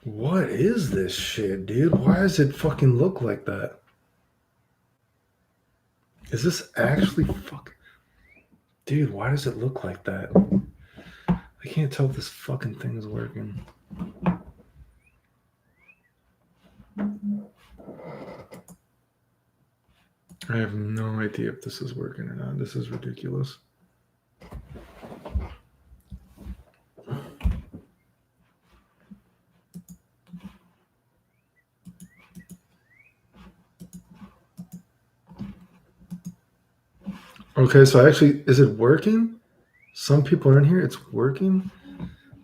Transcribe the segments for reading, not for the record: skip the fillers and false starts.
What is this shit, dude? Why does it fucking look like that? Is this actually fuck? Dude, why does it look like that? I can't tell if this fucking thing is working. I have no idea if this is working or not. This is ridiculous. Okay, so actually, is it working? Some people are in here. It's working.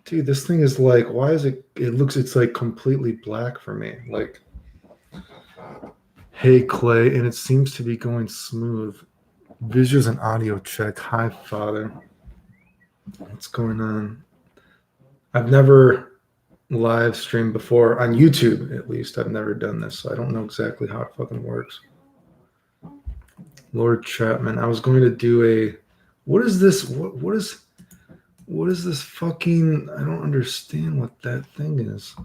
Dude, this thing is like, why is it? It's like completely black for me. Like, hey, Clay, and it seems to be going smooth. Visuals and audio check. Hi, Father. What's going on? I've never live streamed before on YouTube, at least. I've never done this, so I don't know exactly how it fucking works. Lord Chapman, I was going to do a. What is this? What is this fucking? I don't understand what that thing is.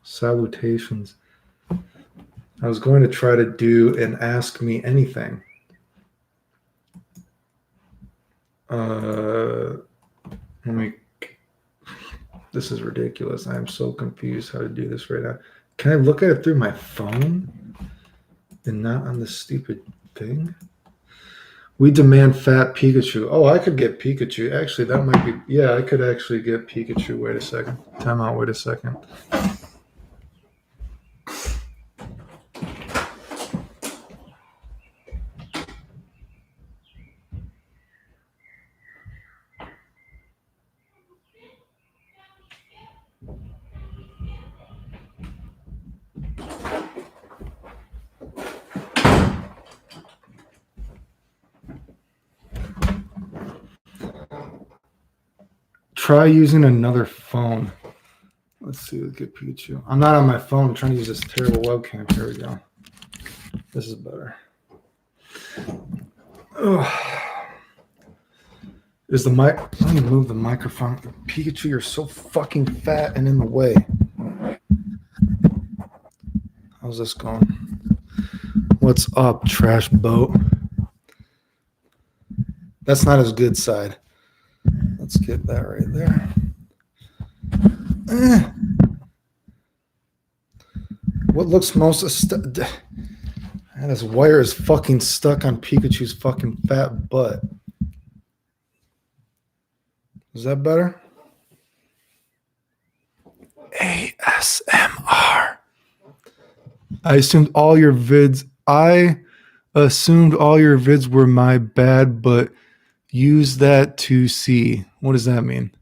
Salutations. I was going to try to do an Ask Me Anything. Let me. This is ridiculous. I am so confused how to do this right now. Can I look at it through my phone and not on this stupid thing? We demand fat Pikachu. Oh, I could get Pikachu. Actually, that might be. Yeah, I could actually get Pikachu. Wait a second. Time out. Wait a second. Try using another phone. Let's see. Let's get Pikachu. I'm not on my phone. I'm trying to use this terrible webcam. Here we go. This is better. Oh. Is the mic? Let me move the microphone. Pikachu, you're so fucking fat and in the way. How's this going? What's up, trash boat? That's not his good side. Let's get that right there. What looks most this wire is fucking stuck on Pikachu's fucking fat butt. Is that better? ASMR. I assumed all your vids were my bad, but use that to see. What does that mean?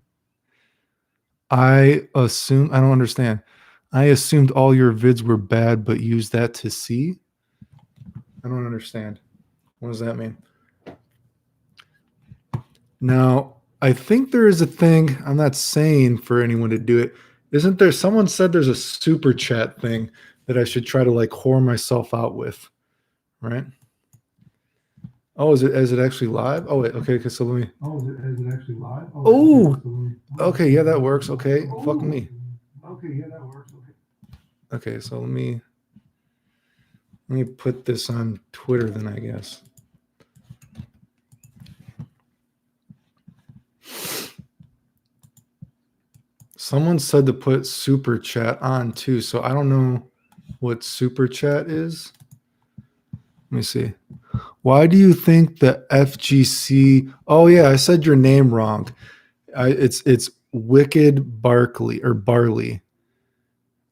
I don't understand. I assumed all your vids were bad, but use that to see? I don't understand. What does that mean? Now, I think there is a thing, I'm not saying for anyone to do it. Isn't there, someone said there's a super chat thing that I should try to like whore myself out with, right? Oh, is it actually live? Oh, wait, okay, so let me. Oh, is it actually live? Oh, okay, yeah, that works. Okay, fuck me. Okay, yeah, that works. Okay, so let me put this on Twitter then, I guess. Someone said to put super chat on too, so I don't know what super chat is. Let me see. Why do you think the FGC? Oh yeah, I said your name wrong. It's Wicked Barkley or Barley.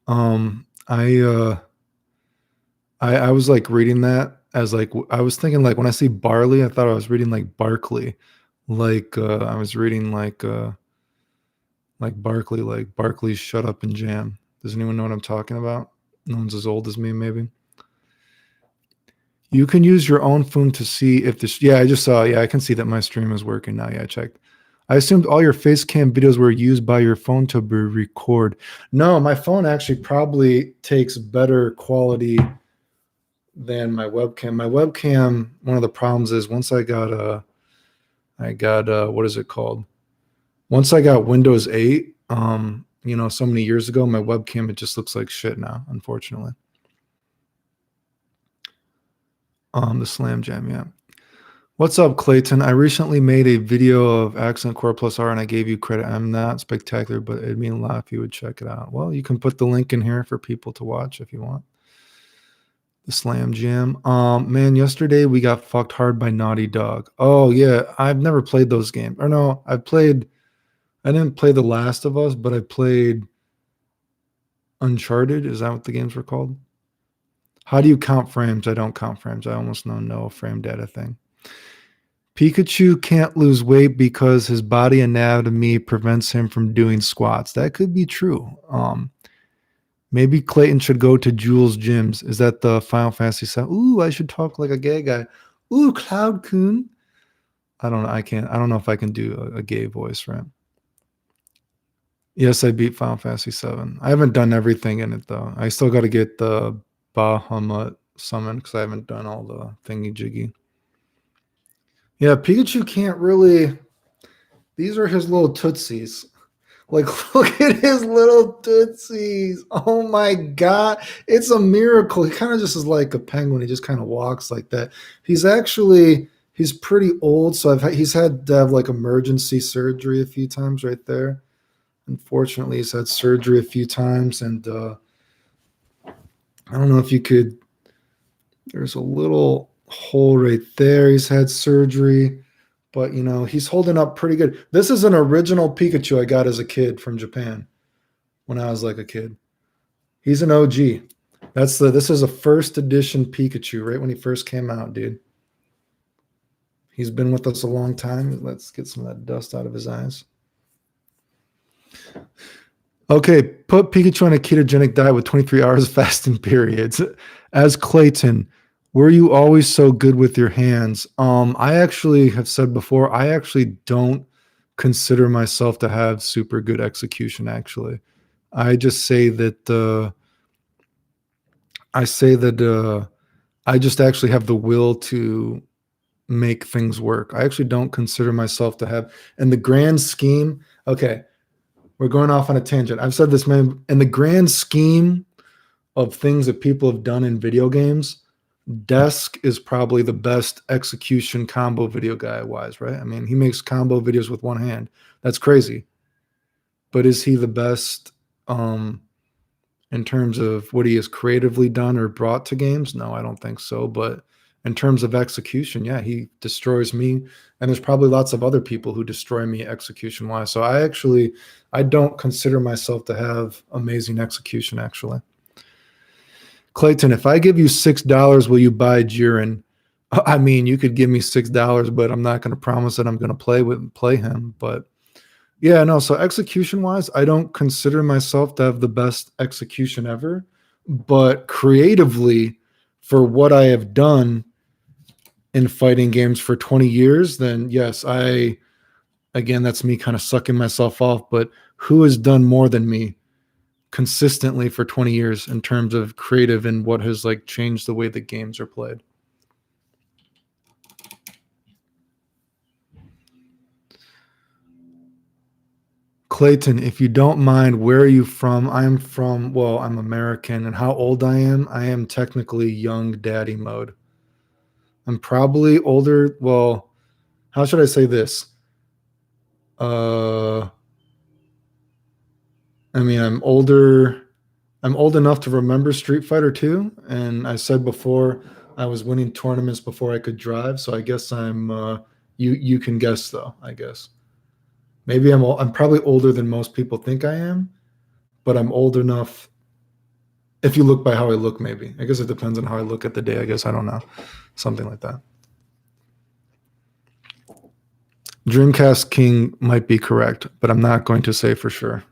I was like reading that as like I was thinking like when I see Barley, I thought I was reading like Barkley, like I was reading like Barkley, like Barkley's Shut Up and Jam. Does anyone know what I'm talking about? No one's as old as me, maybe. You can use your own phone to see if this. Yeah, I just saw. Yeah, I can see that my stream is working now. Yeah, I checked. I assumed all your face cam videos were used by your phone to be record. No, my phone actually probably takes better quality than my webcam. My webcam, one of the problems is once I got what is it called? Once I got Windows 8, so many years ago. My webcam, it just looks like shit now, unfortunately. The Slam Jam, yeah. What's up, Clayton? I recently made a video of Accent Core Plus R and I gave you credit. I'm not spectacular, but it'd mean a lot if you would check it out. Well, you can put the link in here for people to watch if you want. The Slam Jam. Man, yesterday we got fucked hard by Naughty Dog. Oh, yeah. I've never played those games. Or no, I didn't play The Last of Us, but I played Uncharted. Is that what the games were called? How do you count frames? I don't count frames. I almost know a frame data thing. Pikachu can't lose weight because his body anatomy prevents him from doing squats. That could be true. Maybe Clayton should go to Jules Gyms. Is that the Final Fantasy 7? Ooh, I should talk like a gay guy. Ooh, Cloud Coon. I don't know. I don't know if I can do a gay voice, right? Yes, I beat Final Fantasy 7. I haven't done everything in it though. I still got to get the Bahamut summon because I haven't done all the thingy jiggy. Yeah, Pikachu can't really. These are his little tootsies. Like, look at his little tootsies. Oh my God. It's a miracle. He kind of just is like a penguin. He just kind of walks like that. He's pretty old. So he's had to have like emergency surgery a few times right there. Unfortunately, he's had surgery a few times. And I don't know if you could, there's a little hole right there. He's had surgery. But, he's holding up pretty good. This is an original Pikachu I got as a kid from Japan when I was like a kid. He's an OG. This is a first edition Pikachu right when he first came out, dude. He's been with us a long time. Let's get some of that dust out of his eyes. Okay, put Pikachu on a ketogenic diet with 23 hours of fasting periods. As Clayton, were you always so good with your hands? I actually have said before, I actually don't consider myself to have super good execution, actually. I just say that I just actually have the will to make things work. I actually don't consider myself to have, in the grand scheme, okay, we're going off on a tangent. I've said this, man, in the grand scheme of things that people have done in video games, Desk is probably the best execution combo video guy wise, right? I mean, he makes combo videos with one hand. That's crazy. But is he the best in terms of what he has creatively done or brought to games? No, I don't think so. But in terms of execution, yeah, he destroys me. And there's probably lots of other people who destroy me execution wise. So I don't consider myself to have amazing execution, actually. Clayton, if I give you $6, will you buy Jiren? I mean, you could give me $6, but I'm not going to promise that I'm going to play him. But yeah, no. So execution wise, I don't consider myself to have the best execution ever. But creatively, for what I have done in fighting games for 20 years, then yes, again, that's me kind of sucking myself off. But who has done more than me consistently for 20 years in terms of creative and what has like changed the way the games are played? Clayton, if you don't mind, where are you from? I'm American. And how old I am technically young daddy mode. I'm probably older. Well, how should I say this? I mean, I'm older. I'm old enough to remember Street Fighter 2, and I said before I was winning tournaments before I could drive. So I guess I'm. You can guess though. I guess maybe I'm probably older than most people think I am, but I'm old enough. If you look by how I look, maybe. I guess it depends on how I look at the day. I guess I don't know, something like that. Dreamcast King might be correct, but I'm not going to say for sure.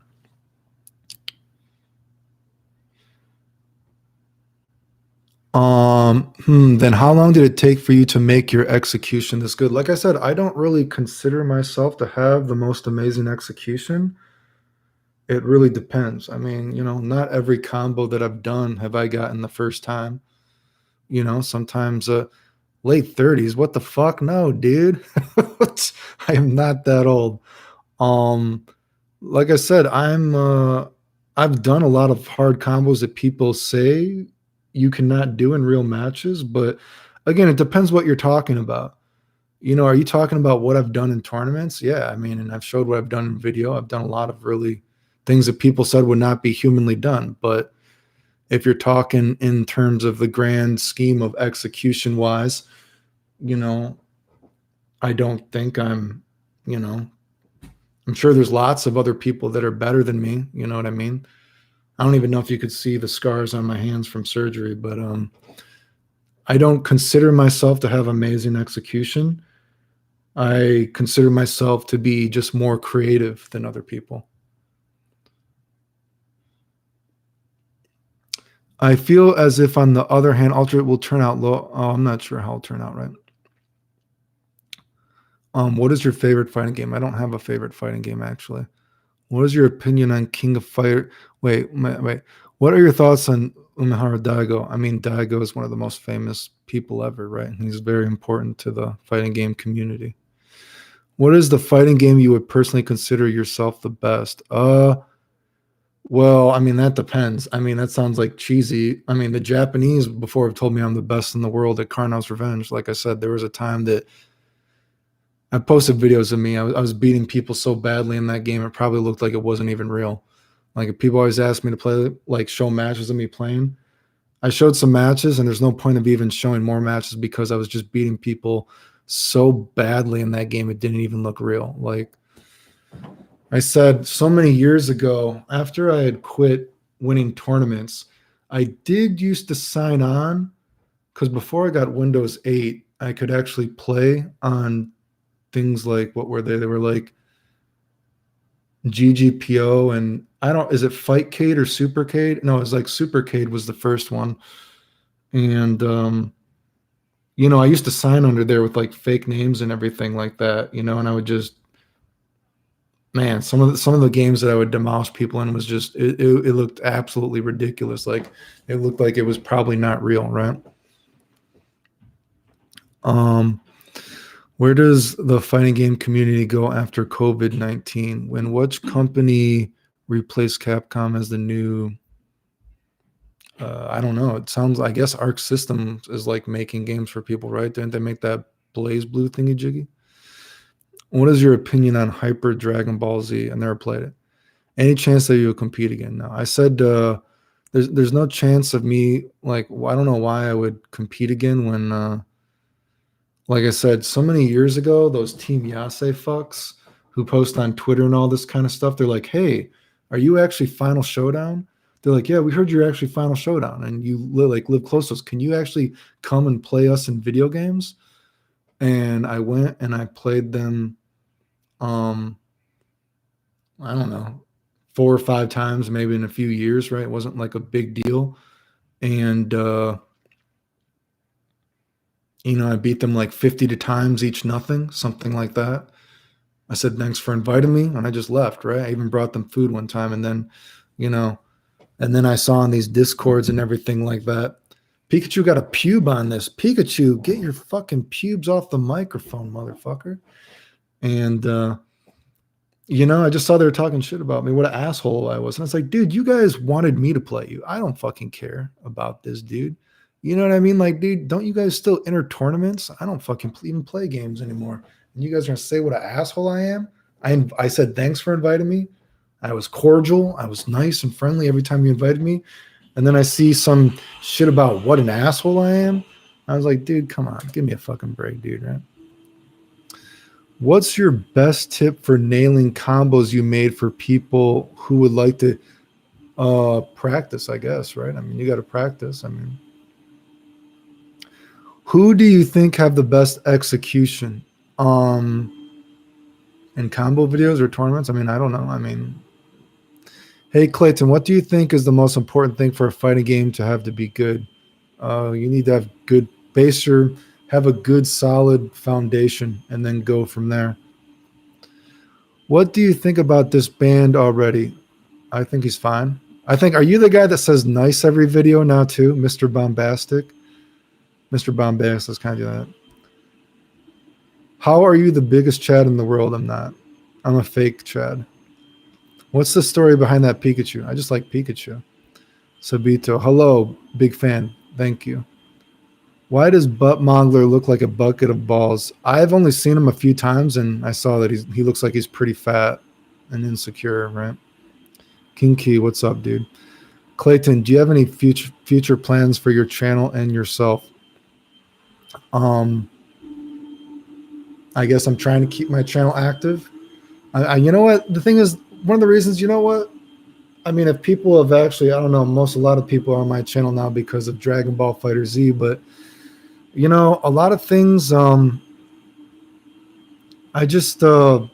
Then how long did it take for you to make your execution this good? Like I said, I don't really consider myself to have the most amazing execution. It really depends. I mean, not every combo that I've done have I gotten the first time. Sometimes late 30s. What the fuck? No, dude. I am not that old. Like I said, I'm I've done a lot of hard combos that people say you cannot do in real matches, but again, it depends what you're talking about. Are you talking about what I've done in tournaments? Yeah, I mean, and I've showed what I've done in video. I've done a lot of really things that people said would not be humanly done. But if you're talking in terms of the grand scheme of execution wise, you know, I don't think you know, I'm sure there's lots of other people that are better than me. You know what I mean? I don't even know if you could see the scars on my hands from surgery, but I don't consider myself to have amazing execution. I consider myself to be just more creative than other people. I feel as if, on the other hand, alternate will turn out low. Oh, I'm not sure how it'll turn out, right? What is your favorite fighting game? I don't have a favorite fighting game, actually. What is your opinion on King of Fighter? Wait. What are your thoughts on Umihara Daigo? I mean, Daigo is one of the most famous people ever, right? He's very important to the fighting game community. What is the fighting game you would personally consider yourself the best? Well, I mean, that depends. I mean, that sounds like cheesy. I mean, the Japanese before have told me I'm the best in the world at Karnav's Revenge. Like I said, there was a time that I posted videos of me. I was beating people so badly in that game, it probably looked like it wasn't even real. Like, if people always ask me to play, like, show matches of me playing, I showed some matches, and there's no point of even showing more matches because I was just beating people so badly in that game, it didn't even look real. Like I said so many years ago, after I had quit winning tournaments, I did used to sign on because before I got Windows 8, I could actually play on things like, what were they? They were like GGPO, and I don't, is it Fightcade or Supercade? No, it was like Supercade was the first one. And I used to sign under there with like fake names and everything like that, and I would just, man, some of the games that I would demolish people in was just, it looked absolutely ridiculous. Like, it looked like it was probably not real, right? Um Where does the fighting game community go after COVID-19? When which company replaced Capcom as the new? I don't know. It sounds, I guess, Arc Systems is like making games for people, right? Didn't they make that Blaze Blue thingy jiggy? What is your opinion on Hyper Dragon Ball Z? I never played it. Any chance that you'll compete again? No. I said there's no chance of me, like, I don't know why I would compete again when like I said, so many years ago, those Team Yase fucks who post on Twitter and all this kind of stuff, they're like, hey, are you actually Final Showdown? They're like, yeah, we heard you're actually Final Showdown and you live close to us. Can you actually come and play us in video games? And I went and I played them, um, I don't know, 4 or 5 times, maybe in a few years, right? It wasn't like a big deal. And, I beat them like 50 to times each, nothing, something like that. I said, thanks for inviting me. And I just left, right? I even brought them food one time. And then, you know, and then I saw on these discords and everything like that, Pikachu got a pube on this. Pikachu, get your fucking pubes off the microphone, motherfucker. And, I just saw they were talking shit about me. What an asshole I was. And it's like, dude, you guys wanted me to play you. I don't fucking care about this, dude. You know what I mean? Like, dude, don't you guys still enter tournaments? I don't fucking even play games anymore. And you guys are going to say what an asshole I am? I said, thanks for inviting me. I was cordial. I was nice and friendly every time you invited me. And then I see some shit about what an asshole I am. I was like, dude, come on. Give me a fucking break, dude, right? What's your best tip for nailing combos you made for people who would like to practice, I guess, right? I mean, you got to practice. I mean, who do you think have the best execution in combo videos or tournaments? I mean, I don't know. I mean, hey, Clayton, what do you think is the most important thing for a fighting game to have to be good? You need to have good baser, have a good solid foundation, and then go from there. What do you think about this band already? I think he's fine. Are you the guy that says nice every video now too, Mr. Bombastic? Mr. Bombastic is kind of that. How are you the biggest Chad in the world? I'm not. I'm a fake Chad. What's the story behind that Pikachu? I just like Pikachu. Sabito, hello, big fan. Thank you. Why does Butt Mongler look like a bucket of balls? I've only seen him a few times, and I saw that he looks like he's pretty fat and insecure, right? Kinky, what's up, dude? Clayton, do you have any future plans for your channel and yourself? I guess I'm trying to keep my channel active. You know what? The thing is, one of the reasons, you know what? I mean, if people have actually, I don't know, a lot of people are on my channel now because of Dragon Ball Fighter Z, but you know, a lot of things, I just, a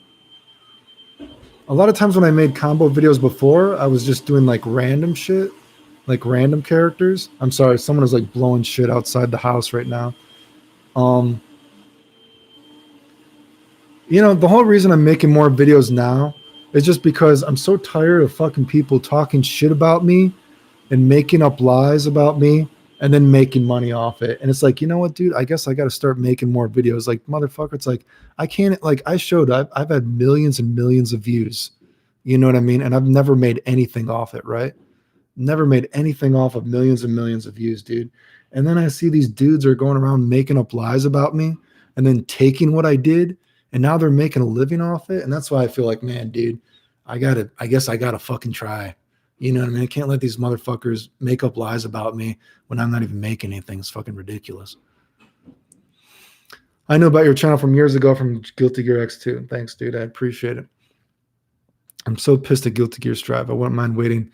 lot of times when I made combo videos before, I was just doing like random shit, like random characters. I'm sorry, someone is like blowing shit outside the house right now. You know, the whole reason I'm making more videos now is just because I'm so tired of fucking people talking shit about me and making up lies about me and then making money off it. And it's like, you know what, dude, I guess I got to start making more videos. Like, motherfucker, it's like, I can't, like, I've had millions and millions of views. You know what I mean? And I've never made anything off it, right? Never made anything off of millions and millions of views, dude. And then I see these dudes are going around making up lies about me and then taking what I did, and now they're making a living off it. And that's why I feel like, man, dude, I guess I gotta fucking try. You know what I mean? I can't let these motherfuckers make up lies about me when I'm not even making anything. It's fucking ridiculous. I know about your channel from years ago from Guilty Gear X2. Thanks, dude. I appreciate it. I'm so pissed at Guilty Gear Strive. I wouldn't mind waiting.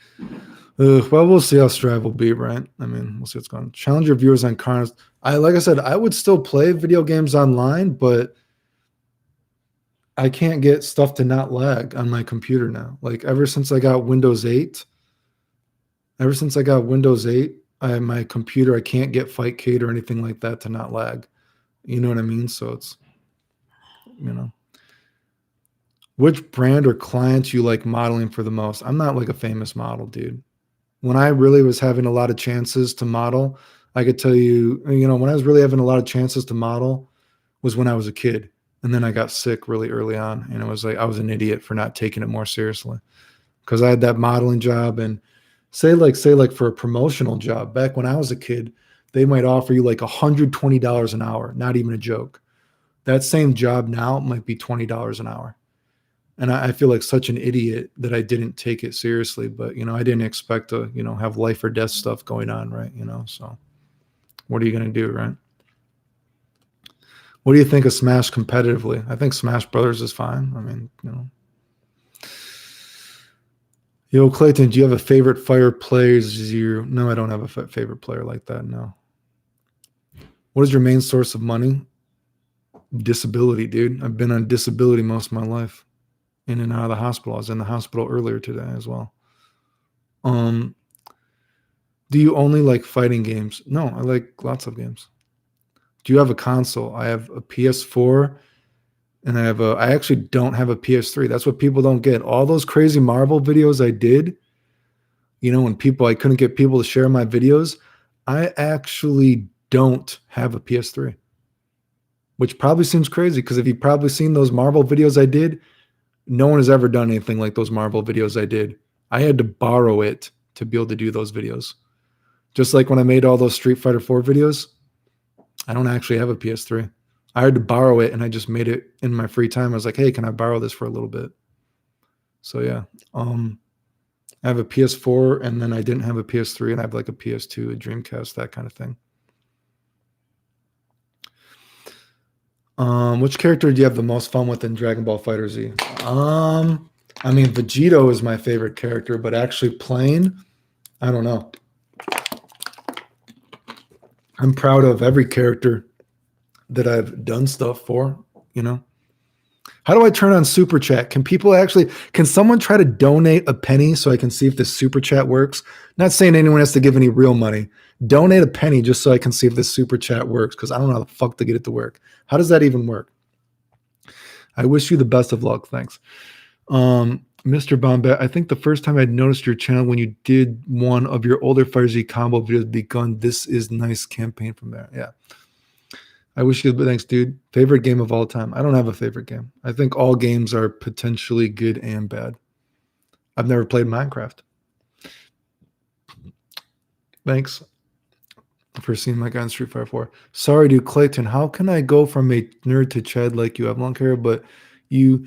Well, we'll see how Strive will be, right? I mean, we'll see what's going on. Challenge your viewers on cars. Like I said, I would still play video games online, but I can't get stuff to not lag on my computer now. Like ever since I got Windows 8, my computer, I can't get Fightcade or anything like that to not lag. You know what I mean? So it's, you know. Which brand or clients you like modeling for the most? I'm not like a famous model, dude. When I really was having a lot of chances to model, I could tell you, you know, when I was really having a lot of chances to model was when I was a kid. And then I got sick really early on. And it was like, I was an idiot for not taking it more seriously because I had that modeling job. And say like for a promotional job, back when I was a kid, they might offer you like $120 an hour. Not even a joke. That same job now might be $20 an hour. And I feel like such an idiot that I didn't take it seriously. But, you know, I didn't expect to, you know, have life or death stuff going on, right? You know, so what are you going to do, right? What do you think of Smash competitively? I think Smash Brothers is fine. I mean, you know. Yo, Clayton, do you have a favorite Fire players? No, I don't have a favorite player like that, no. What is your main source of money? Disability, dude. I've been on disability most of my life. In and out of the hospital. I was in the hospital earlier today as well. Do you only like fighting games? No, I like lots of games. Do you have a console? I have a PS4 and I actually don't have a PS3. That's what people don't get. All those crazy Marvel videos I did, you know, when I couldn't get people to share my videos, I actually don't have a PS3, which probably seems crazy because if you've probably seen those Marvel videos I did, no one has ever done anything like those Marvel videos I did. I had to borrow it to be able to do those videos. Just like when I made all those Street Fighter 4 videos, I don't actually have a PS3. I had to borrow it and I just made it in my free time. I was like, hey, can I borrow this for a little bit? So yeah, I have a PS4 and then I didn't have a PS3 and I have like a PS2, a Dreamcast, that kind of thing. Which character do you have the most fun with in Dragon Ball Fighter Z? I mean, Vegito is my favorite character, but actually playing, I don't know. I'm proud of every character that I've done stuff for, you know. How do I turn on Super Chat? Can someone try to donate a penny so I can see if this Super Chat works? Not saying anyone has to give any real money. Donate a penny just so I can see if this Super Chat works because I don't know how the fuck to get it to work. How does that even work? I wish you the best of luck. Thanks. Mr. Bombay, I think the first time I noticed your channel when you did one of your older Fire Z combo videos begun. This is nice campaign from there. Yeah. I wish you the thanks, dude. Favorite game of all time. I don't have a favorite game. I think all games are potentially good and bad. I've never played Minecraft. Thanks for seeing my guy in Street Fighter 4. Sorry, dude, Clayton. How can I go from a nerd to Chad like you? I have long hair, but you.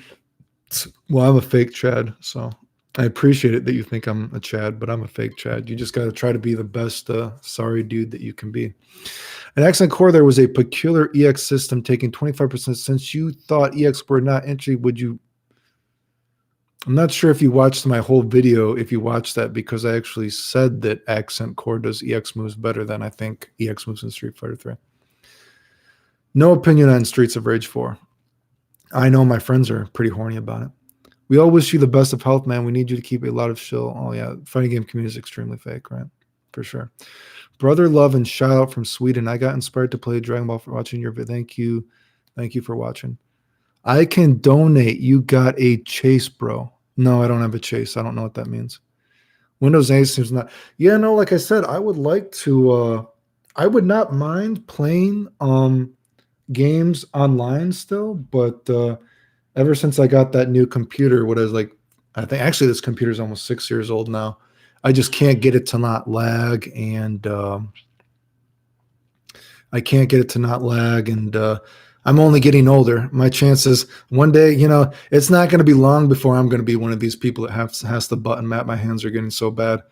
Well, I'm a fake Chad, so I appreciate it that you think I'm a Chad, but I'm a fake Chad. You just got to try to be the best sorry dude that you can be. An accent core, there was a peculiar EX system taking 25%. Since you thought EX were not entry, would you? I'm not sure if you watched my whole video, if you watched that, because I actually said that accent core does EX moves better than I think EX moves in Street Fighter 3. No opinion on Streets of Rage 4. I know my friends are pretty horny about it. We all wish you the best of health, man. We need you to keep a lot of chill. Oh, yeah. Fighting game community is extremely fake, right? For sure. Brother Love and shout out from Sweden. I got inspired to play Dragon Ball for watching your video. Thank you. Thank you for watching. I can donate. You got a chase, bro. No, I don't have a chase. I don't know what that means. Windows 8 seems not. Yeah, no, like I said, I would like to I would not mind playing games online still, but ever since I got that new computer, what is like, I think actually this computer is almost 6 years old now. I just can't get it to not lag, and I can't get it to not lag, and I'm only getting older. My chances one day, you know, it's not going to be long before I'm going to be one of these people that has the button map. My hands are getting so bad.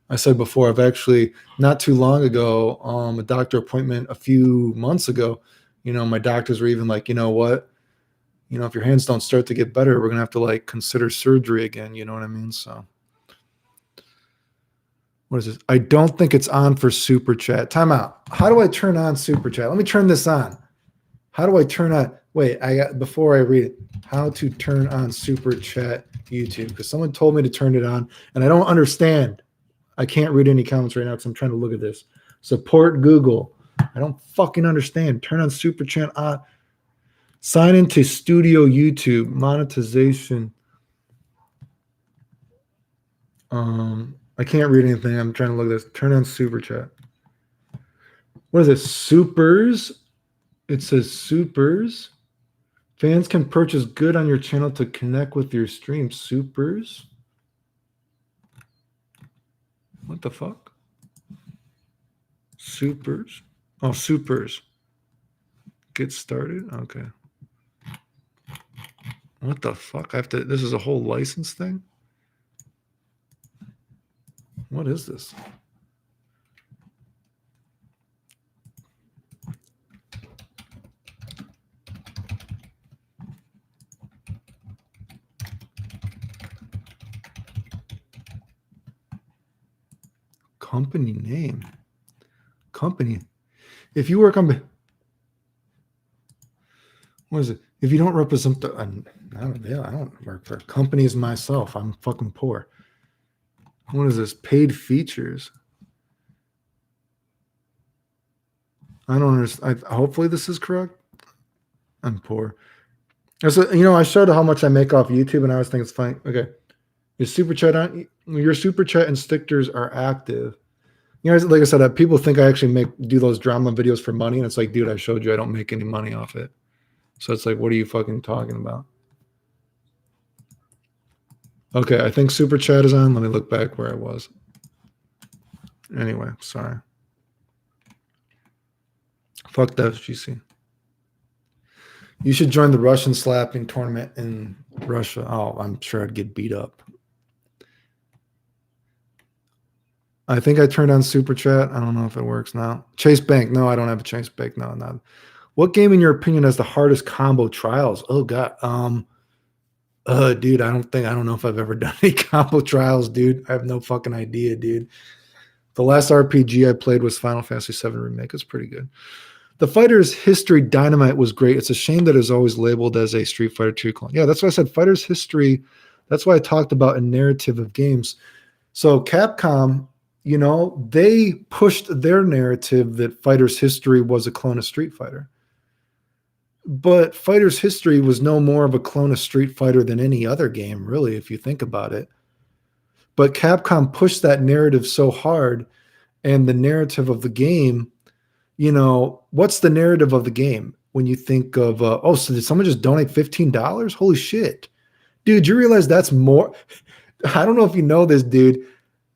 I said before, I've actually not too long ago, a doctor appointment a few months ago, you know, my doctors were even like, you know what? You know, if your hands don't start to get better, we're going to have to like consider surgery again. You know what I mean? So what is this? I don't think it's on for Super Chat. Time out. How do I turn on Super Chat? Let me turn this on. How do I turn on? Wait, before I read it, how to turn on Super Chat YouTube? Because someone told me to turn it on, and I don't understand. I can't read any comments right now because I'm trying to look at this. Support Google. I don't fucking understand. Turn on Super Chat on. Sign into Studio YouTube. Monetization. I can't read anything. I'm trying to look at this. Turn on Super Chat. What is it? Supers. It says supers. Fans can purchase good on your channel to connect with your stream. Supers. What the fuck? Supers. Oh, supers. Get started. Okay. What the fuck? I have to. This is a whole license thing. What is this? Company name. Company. If you work on. What is it? If you don't represent the. I don't work for companies myself. I'm fucking poor. What is this? Paid features. I don't understand. Hopefully this is correct. I'm poor. So, you know, I showed how much I make off YouTube, and I was thinking it's fine. Okay. Your super chat and stickers are active. You know, like I said, people think I actually do those drama videos for money, and it's like, dude, I showed you I don't make any money off it. So it's like, what are you fucking talking about? Okay, I think super chat is on. Let me look back where I was. Anyway, sorry. Fuck that, GC. You should join the Russian slapping tournament in Russia. Oh, I'm sure I'd get beat up. I think I turned on Super Chat. I don't know if it works now. Chase Bank. No, I don't have a Chase Bank. No, not. What game, in your opinion, has the hardest combo trials? Oh, God. Dude, I don't know if I've ever done any combo trials, dude. I have no fucking idea, dude. The last RPG I played was Final Fantasy VII Remake. It's pretty good. The Fighter's History Dynamite was great. It's a shame that it's always labeled as a Street Fighter 2 clone. Yeah, that's why I said Fighter's History. That's why I talked about a narrative of games. So Capcom, you know, they pushed their narrative that Fighter's History was a clone of Street Fighter. But Fighter's History was no more of a clone of Street Fighter than any other game, really, if you think about it. But Capcom pushed that narrative so hard, and the narrative of the game, you know, what's the narrative of the game when you think of, so did someone just donate $15? Holy shit. Dude, you realize that's more? I don't know if you know this, dude.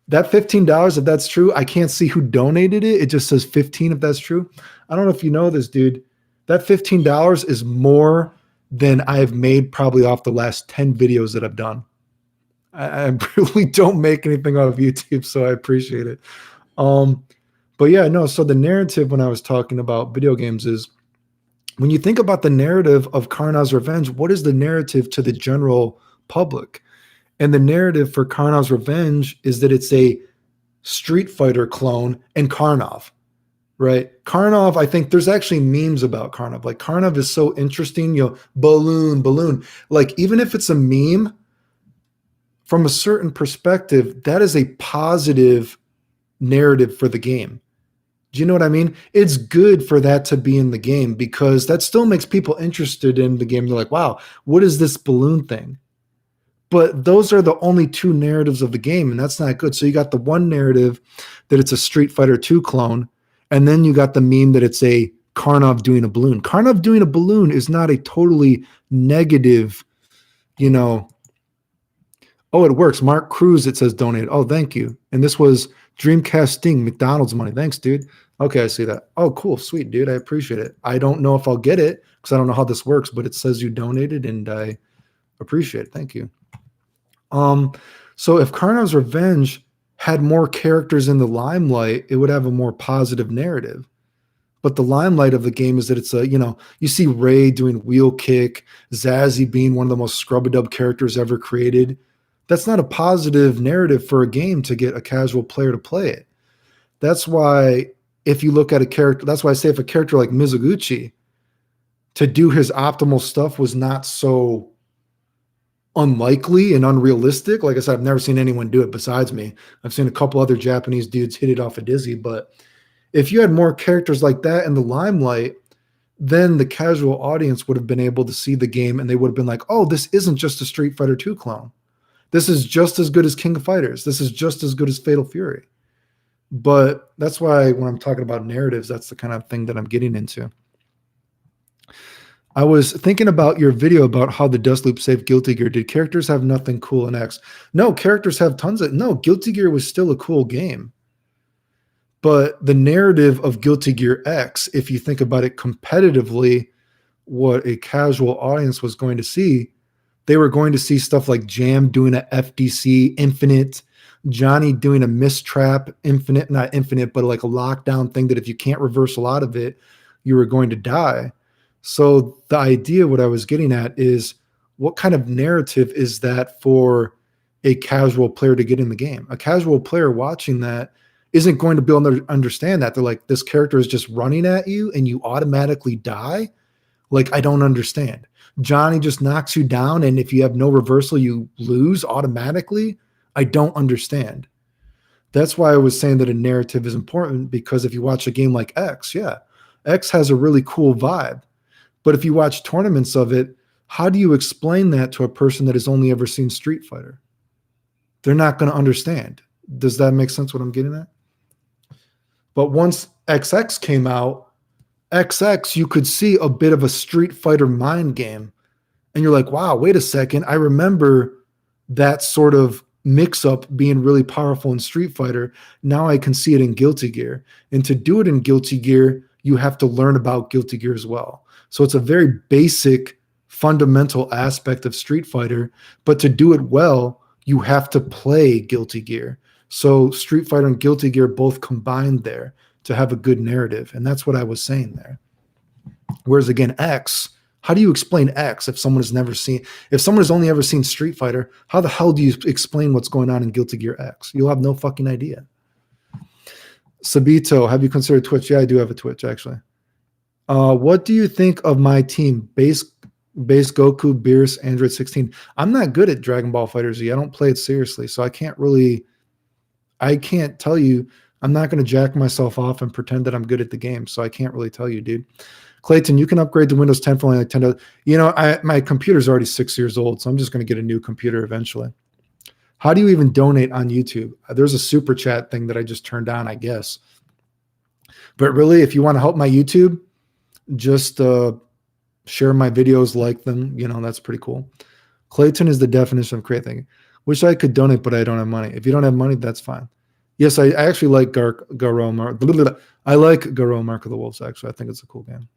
That $15, if that's true, I can't see who donated it. It just says 15 if that's true. I don't know if you know this, dude. That $15 is more than I've made probably off the last 10 videos that I've done. I really don't make anything off of YouTube, so I appreciate it. Um, but yeah, no, so the narrative when I was talking about video games is when you think about the narrative of Karnav's Revenge, what is the narrative to the general public? And the narrative for Karnav's Revenge is that it's a Street Fighter clone and Karnov, right? Karnov, I think there's actually memes about Karnov. Like Karnov is so interesting, balloon. Like even if it's a meme, from a certain perspective, that is a positive narrative for the game. Do you know what I mean? It's good for that to be in the game because that still makes people interested in the game. They're like, wow, what is this balloon thing? But those are the only two narratives of the game, and that's not good. So you got the one narrative that it's a Street Fighter 2 clone, and then you got the meme that it's a Karnov doing a balloon. Karnov doing a balloon is not a totally negative, you know. Oh, it works. Mark Cruz, it says donate. Oh, thank you. And this was Dreamcast Sting, McDonald's money. Thanks, dude. Okay, I see that. Oh, cool. Sweet, dude. I appreciate it. I don't know if I'll get it because I don't know how this works, but it says you donated and I appreciate it. Thank you. So if Karnav's Revenge had more characters in the limelight, it would have a more positive narrative. But the limelight of the game is that it's you see Ray doing wheel kick, Zazzy being one of the most scrub-a-dub characters ever created. That's not a positive narrative for a game to get a casual player to play it. That's why if you look at a character, that's why I say if a character like Mizuguchi to do his optimal stuff was not so unlikely and unrealistic. Like I said, I've never seen anyone do it besides me. I've seen a couple other Japanese dudes hit it off of Dizzy, but if you had more characters like that in the limelight, then the casual audience would have been able to see the game and they would have been like, oh, this isn't just a Street Fighter 2 clone. This is just as good as King of Fighters. This is just as good as Fatal Fury. But that's why when I'm talking about narratives, that's the kind of thing that I'm getting into. I was thinking about your video about how the Dust Loop saved Guilty Gear. Did characters have nothing cool in X? No, characters have tons of... No, Guilty Gear was still a cool game. But the narrative of Guilty Gear X, if you think about it competitively, what a casual audience was going to see, they were going to see stuff like Jam doing a FDC Infinite, Johnny doing a mistrap Infinite, not Infinite, but like a lockdown thing that if you can't reversal out of it, you were going to die. So the idea, what I was getting at is what kind of narrative is that for a casual player to get in the game? A casual player watching that isn't going to be able to understand that. They're like, this character is just running at you and you automatically die. Like, I don't understand. Johnny just knocks you down, and if you have no reversal, you lose automatically. I don't understand. That's why I was saying that a narrative is important, because if you watch a game like X, yeah, X has a really cool vibe. But if you watch tournaments of it, how do you explain that to a person that has only ever seen Street Fighter? They're not going to understand. Does that make sense what I'm getting at? But once XX came out, XX, you could see a bit of a Street Fighter mind game. And you're like, wow, wait a second. I remember that sort of mix-up being really powerful in Street Fighter. Now I can see it in Guilty Gear. And to do it in Guilty Gear, you have to learn about Guilty Gear as well. So it's a very basic, fundamental aspect of Street Fighter. But to do it well, you have to play Guilty Gear. So Street Fighter and Guilty Gear both combined there to have a good narrative. And that's what I was saying there. Whereas again, X, how do you explain X if someone has only ever seen Street Fighter, how the hell do you explain what's going on in Guilty Gear X? You'll have no fucking idea. Sabito, have you considered Twitch? Yeah, I do have a Twitch, actually. What do you think of my team? Base Goku, Beerus, Android 16. I'm not good at Dragon Ball FighterZ. I don't play it seriously, so I can't tell you. I'm not going to jack myself off and pretend that I'm good at the game, so I can't really tell you, dude. Clayton, you can upgrade to Windows 10 for only like $10. My computer's already 6 years old, so I'm just going to get a new computer eventually. How do you even donate on YouTube? There's a super chat thing that I just turned on, I guess. But really, if you want to help my YouTube, just share my videos, like them. That's pretty cool. Clayton is the definition of create thinking. Wish I could donate, but I don't have money. If you don't have money, that's fine. Yes, I actually like Garo I like Garo Mark of the Wolves, actually. I think it's a cool game.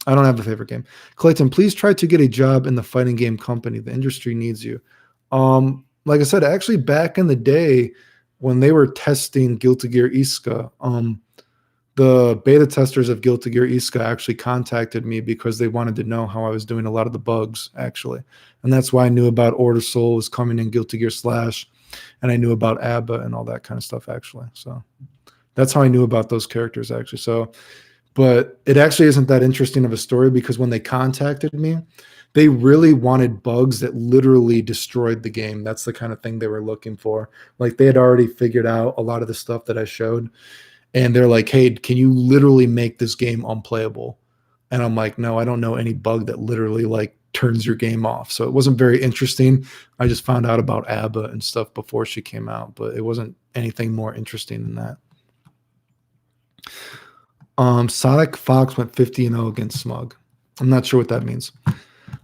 I don't have a favorite game. Clayton, please try to get a job in the fighting game company. The industry needs you. Like I said, actually back in the day when they were testing Guilty Gear Iska, the beta testers of Guilty Gear Iska actually contacted me because they wanted to know how I was doing a lot of the bugs, actually. And that's why I knew about Order Soul was coming in Guilty Gear Slash, and I knew about ABBA and all that kind of stuff, actually. So that's how I knew about those characters, actually. So, but it actually isn't that interesting of a story because when they contacted me, they really wanted bugs that literally destroyed the game. That's the kind of thing they were looking for. Like they had already figured out a lot of the stuff that I showed. And they're like, hey, can you literally make this game unplayable? And I'm like, no, I don't know any bug that literally like turns your game off. So it wasn't very interesting. I just found out about ABBA and stuff before she came out, but it wasn't anything more interesting than that. Sonic Fox went 50-0 against Smug. I'm not sure what that means.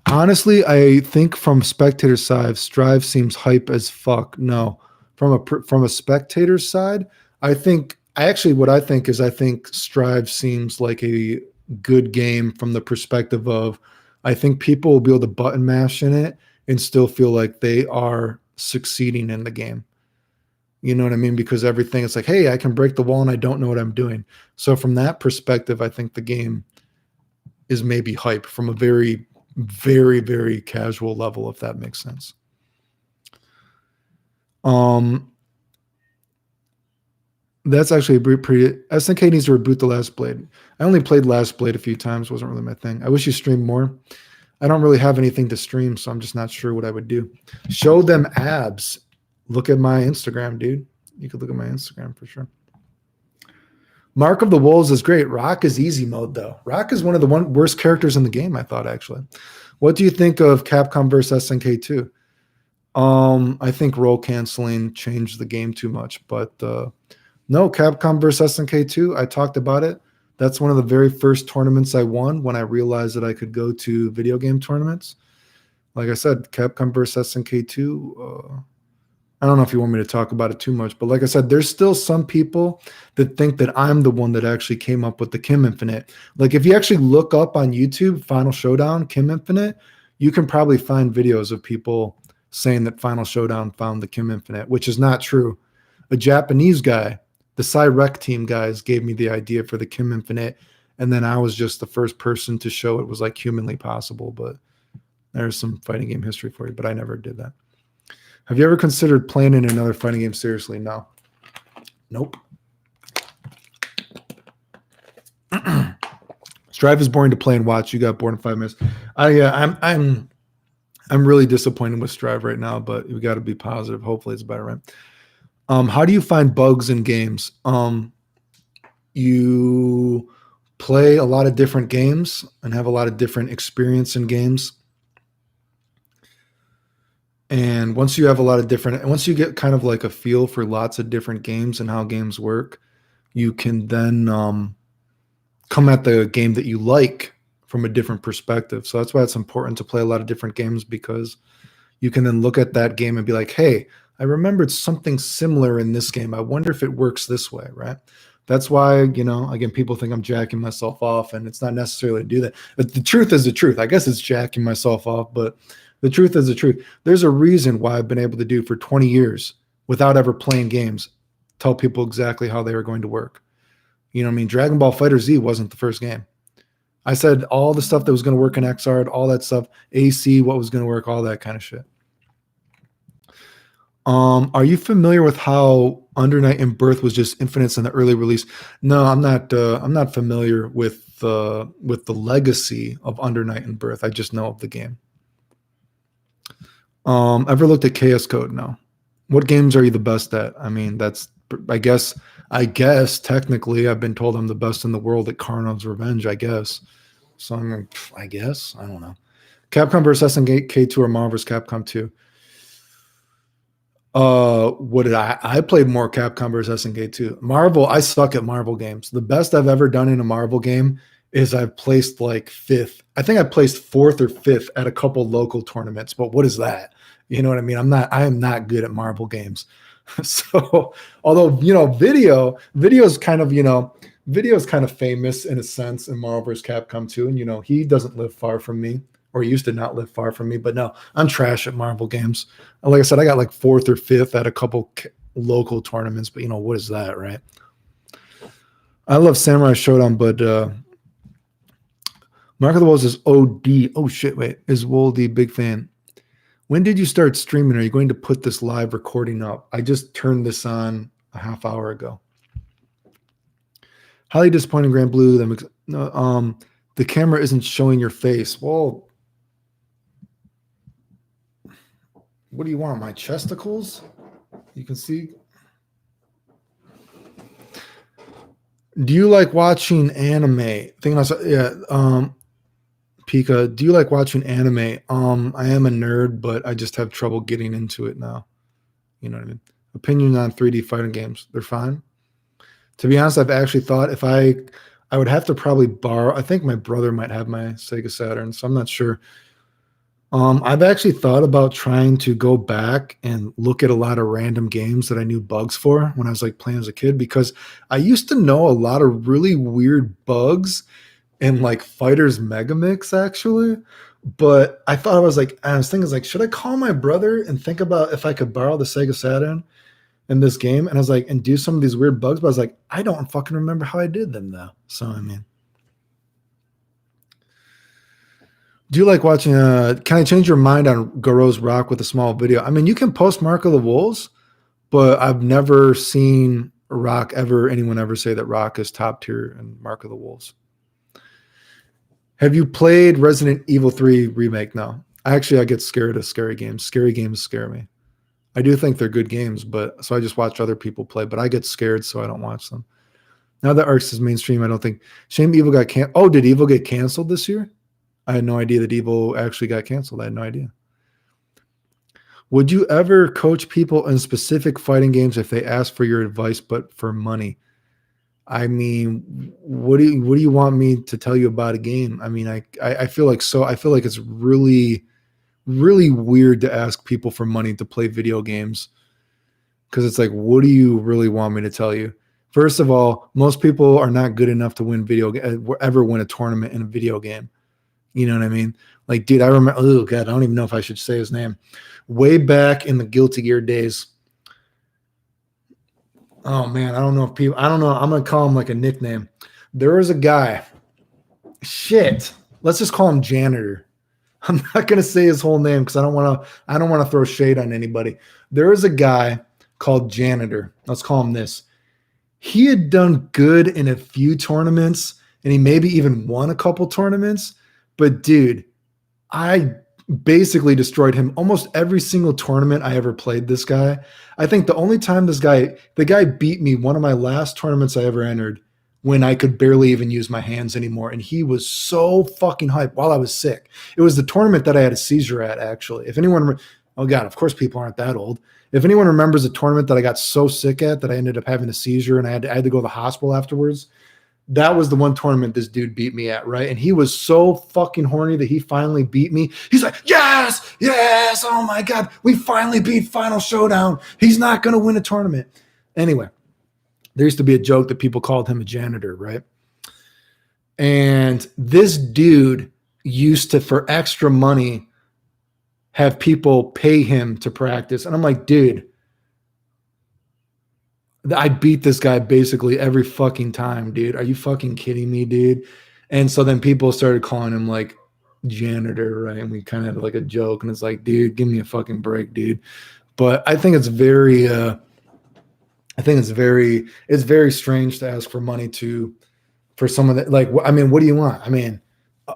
Honestly, I think from spectator side, Strive seems hype as fuck. No, from a spectator side, I think Strive seems like a good game from the perspective of I think people will be able to button mash in it and still feel like they are succeeding in the game. You know what I mean? Because everything is like, hey, I can break the wall and I don't know what I'm doing. So from that perspective, I think the game is maybe hype from a very, very, very casual level, if that makes sense. That's actually pretty. SNK needs to reboot the Last Blade. I only played Last Blade a few times. Wasn't really my thing. I wish you streamed more. I don't really have anything to stream, so I'm just not sure what I would do. Show them abs. Look at my Instagram, dude. You could look at my Instagram for sure. Mark of the Wolves is great. Rock is easy mode, though. Rock is one of the worst characters in the game, I thought, actually. What do you think of Capcom versus SNK 2? I think role canceling changed the game too much, but no, Capcom versus SNK 2, I talked about it. That's one of the very first tournaments I won when I realized that I could go to video game tournaments. Like I said, Capcom versus SNK 2, I don't know if you want me to talk about it too much, but like I said, there's still some people that think that I'm the one that actually came up with the Kim Infinite. Like if you actually look up on YouTube, Final Showdown, Kim Infinite, you can probably find videos of people saying that Final Showdown found the Kim Infinite, which is not true. A Japanese guy, the Cyrec team guys, gave me the idea for the Kim Infinite, and then I was just the first person to show it was like humanly possible. But there's some fighting game history for you, but I never did that. Have you ever considered playing in another fighting game seriously? No. Nope. Strive is boring to play and watch. You got bored in 5 minutes. I'm really disappointed with Strive right now, but we got to be positive. Hopefully it's better, right? How do you find bugs in games? You play a lot of different games and have a lot of different experience in games. And once you have a lot of different, and once you get kind of like a feel for lots of different games and how games work, you can then come at the game that you like from a different perspective. So that's why it's important to play a lot of different games, because you can then look at that game and be like, hey, I remembered something similar in this game. I wonder if it works this way, right? That's why, again, people think I'm jacking myself off, and it's not necessarily to do that. But the truth is the truth. I guess it's jacking myself off, but the truth is the truth. There's a reason why I've been able to do for 20 years without ever playing games, tell people exactly how they were going to work. You know what I mean? Dragon Ball Fighter Z wasn't the first game. I said all the stuff that was going to work in XR, all that stuff, AC, what was going to work, all that kind of shit. Are you familiar with how Under Night in Birth was just infinites in the early release? No, I'm not. I'm not familiar with the legacy of Under Night in Birth. I just know of the game. Ever looked at KS Code? No. What games are you the best at? I mean, I guess technically I've been told I'm the best in the world at Karnov's Revenge, I guess. So I guess, I don't know. Capcom versus SNK 2 or Marvel vs. Capcom 2? What did I played more Capcom versus SNK 2. Marvel, I suck at Marvel games. The best I've ever done in a Marvel game is I've placed like 5th. I think I placed 4th or 5th at a couple local tournaments, but what is that? You know what I mean? I am not good at marble games. So, although, video's kind of, video's kind of famous in a sense in Marvel vs. Capcom 2. And, he doesn't live far from me, or he used to not live far from me. But no, I'm trash at marble games. Like I said, I got like fourth or fifth at a couple local tournaments, but what is that, right? I love Samurai Showdown, but Mark of the Wolves is OD. Oh, shit, wait. Is Woldy big fan? When did you start streaming? Are you going to put this live recording up? I just turned this on a half hour ago. Highly disappointing, Grand Blue. The camera isn't showing your face. Well, what do you want? My chesticles? You can see. Do you like watching anime? Pika, do you like watching anime? I am a nerd, but I just have trouble getting into it now. You know what I mean? Opinion on 3D fighting games. They're fine. To be honest, I've actually thought if I would have to probably borrow. I think my brother might have my Sega Saturn, so I'm not sure. I've actually thought about trying to go back and look at a lot of random games that I knew bugs for when I was like playing as a kid, because I used to know a lot of really weird bugs in like Fighters Megamix actually. But I was thinking like, should I call my brother and think about if I could borrow the Sega Saturn in this game? And I was like, and do some of these weird bugs, but I was like, I don't fucking remember how I did them though. So I mean, do you like watching can I change your mind on Garot's Rock with a small video? I mean, you can post Mark of the Wolves, but I've never seen anyone ever say that Rock is top tier in Mark of the Wolves. Have you played Resident Evil 3 Remake? No. I get scared of scary games. Scary games scare me. I do think they're good games, so I just watch other people play, but I get scared, so I don't watch them. Now that Arcs is mainstream, I don't think. Shame Evil got canceled. Oh, did Evil get canceled this year? I had no idea that Evil actually got canceled. I had no idea. Would you ever coach people in specific fighting games if they ask for your advice, but for money? I mean, what do you want me to tell you about a game? I mean, I feel like it's really, really weird to ask people for money to play video games, because it's like, what do you really want me to tell you? First of all, most people are not good enough to ever win a tournament in a video game. You know what I mean? Like, dude, I remember. Oh God, I don't even know if I should say his name. Way back in the Guilty Gear days. Oh man, I don't know. I'm gonna call him like a nickname. There was a guy. Shit. Let's just call him Janitor. I'm not gonna say his whole name because I don't want to throw shade on anybody. There was a guy called Janitor. Let's call him this. He had done good in a few tournaments, and he maybe even won a couple tournaments. But dude, I basically destroyed him almost every single tournament I ever played this guy. I think the only time the guy beat me one of my last tournaments I ever entered, when I could barely even use my hands anymore. And he was so fucking hyped while I was sick. It was the tournament that I had a seizure at, actually. If anyone, oh God, of course people aren't that old. If anyone remembers a tournament that I got so sick at that I ended up having a seizure and I had to go to the hospital afterwards, that was the one tournament this dude beat me at, right? And he was so fucking horny that he finally beat me. He's like, yes, oh my God, we finally beat Final Showdown. He's not going to win a tournament. Anyway, there used to be a joke that people called him a janitor, right? And this dude used to, for extra money, have people pay him to practice. And I'm like, dude, I beat this guy basically every fucking time, dude. Are you fucking kidding me, dude? And so then people started calling him like Janitor, right? And we kind of had like a joke, and it's like, dude, give me a fucking break, dude. But I think it's very strange to ask for money for someone that, like, I mean, what do you want? I mean,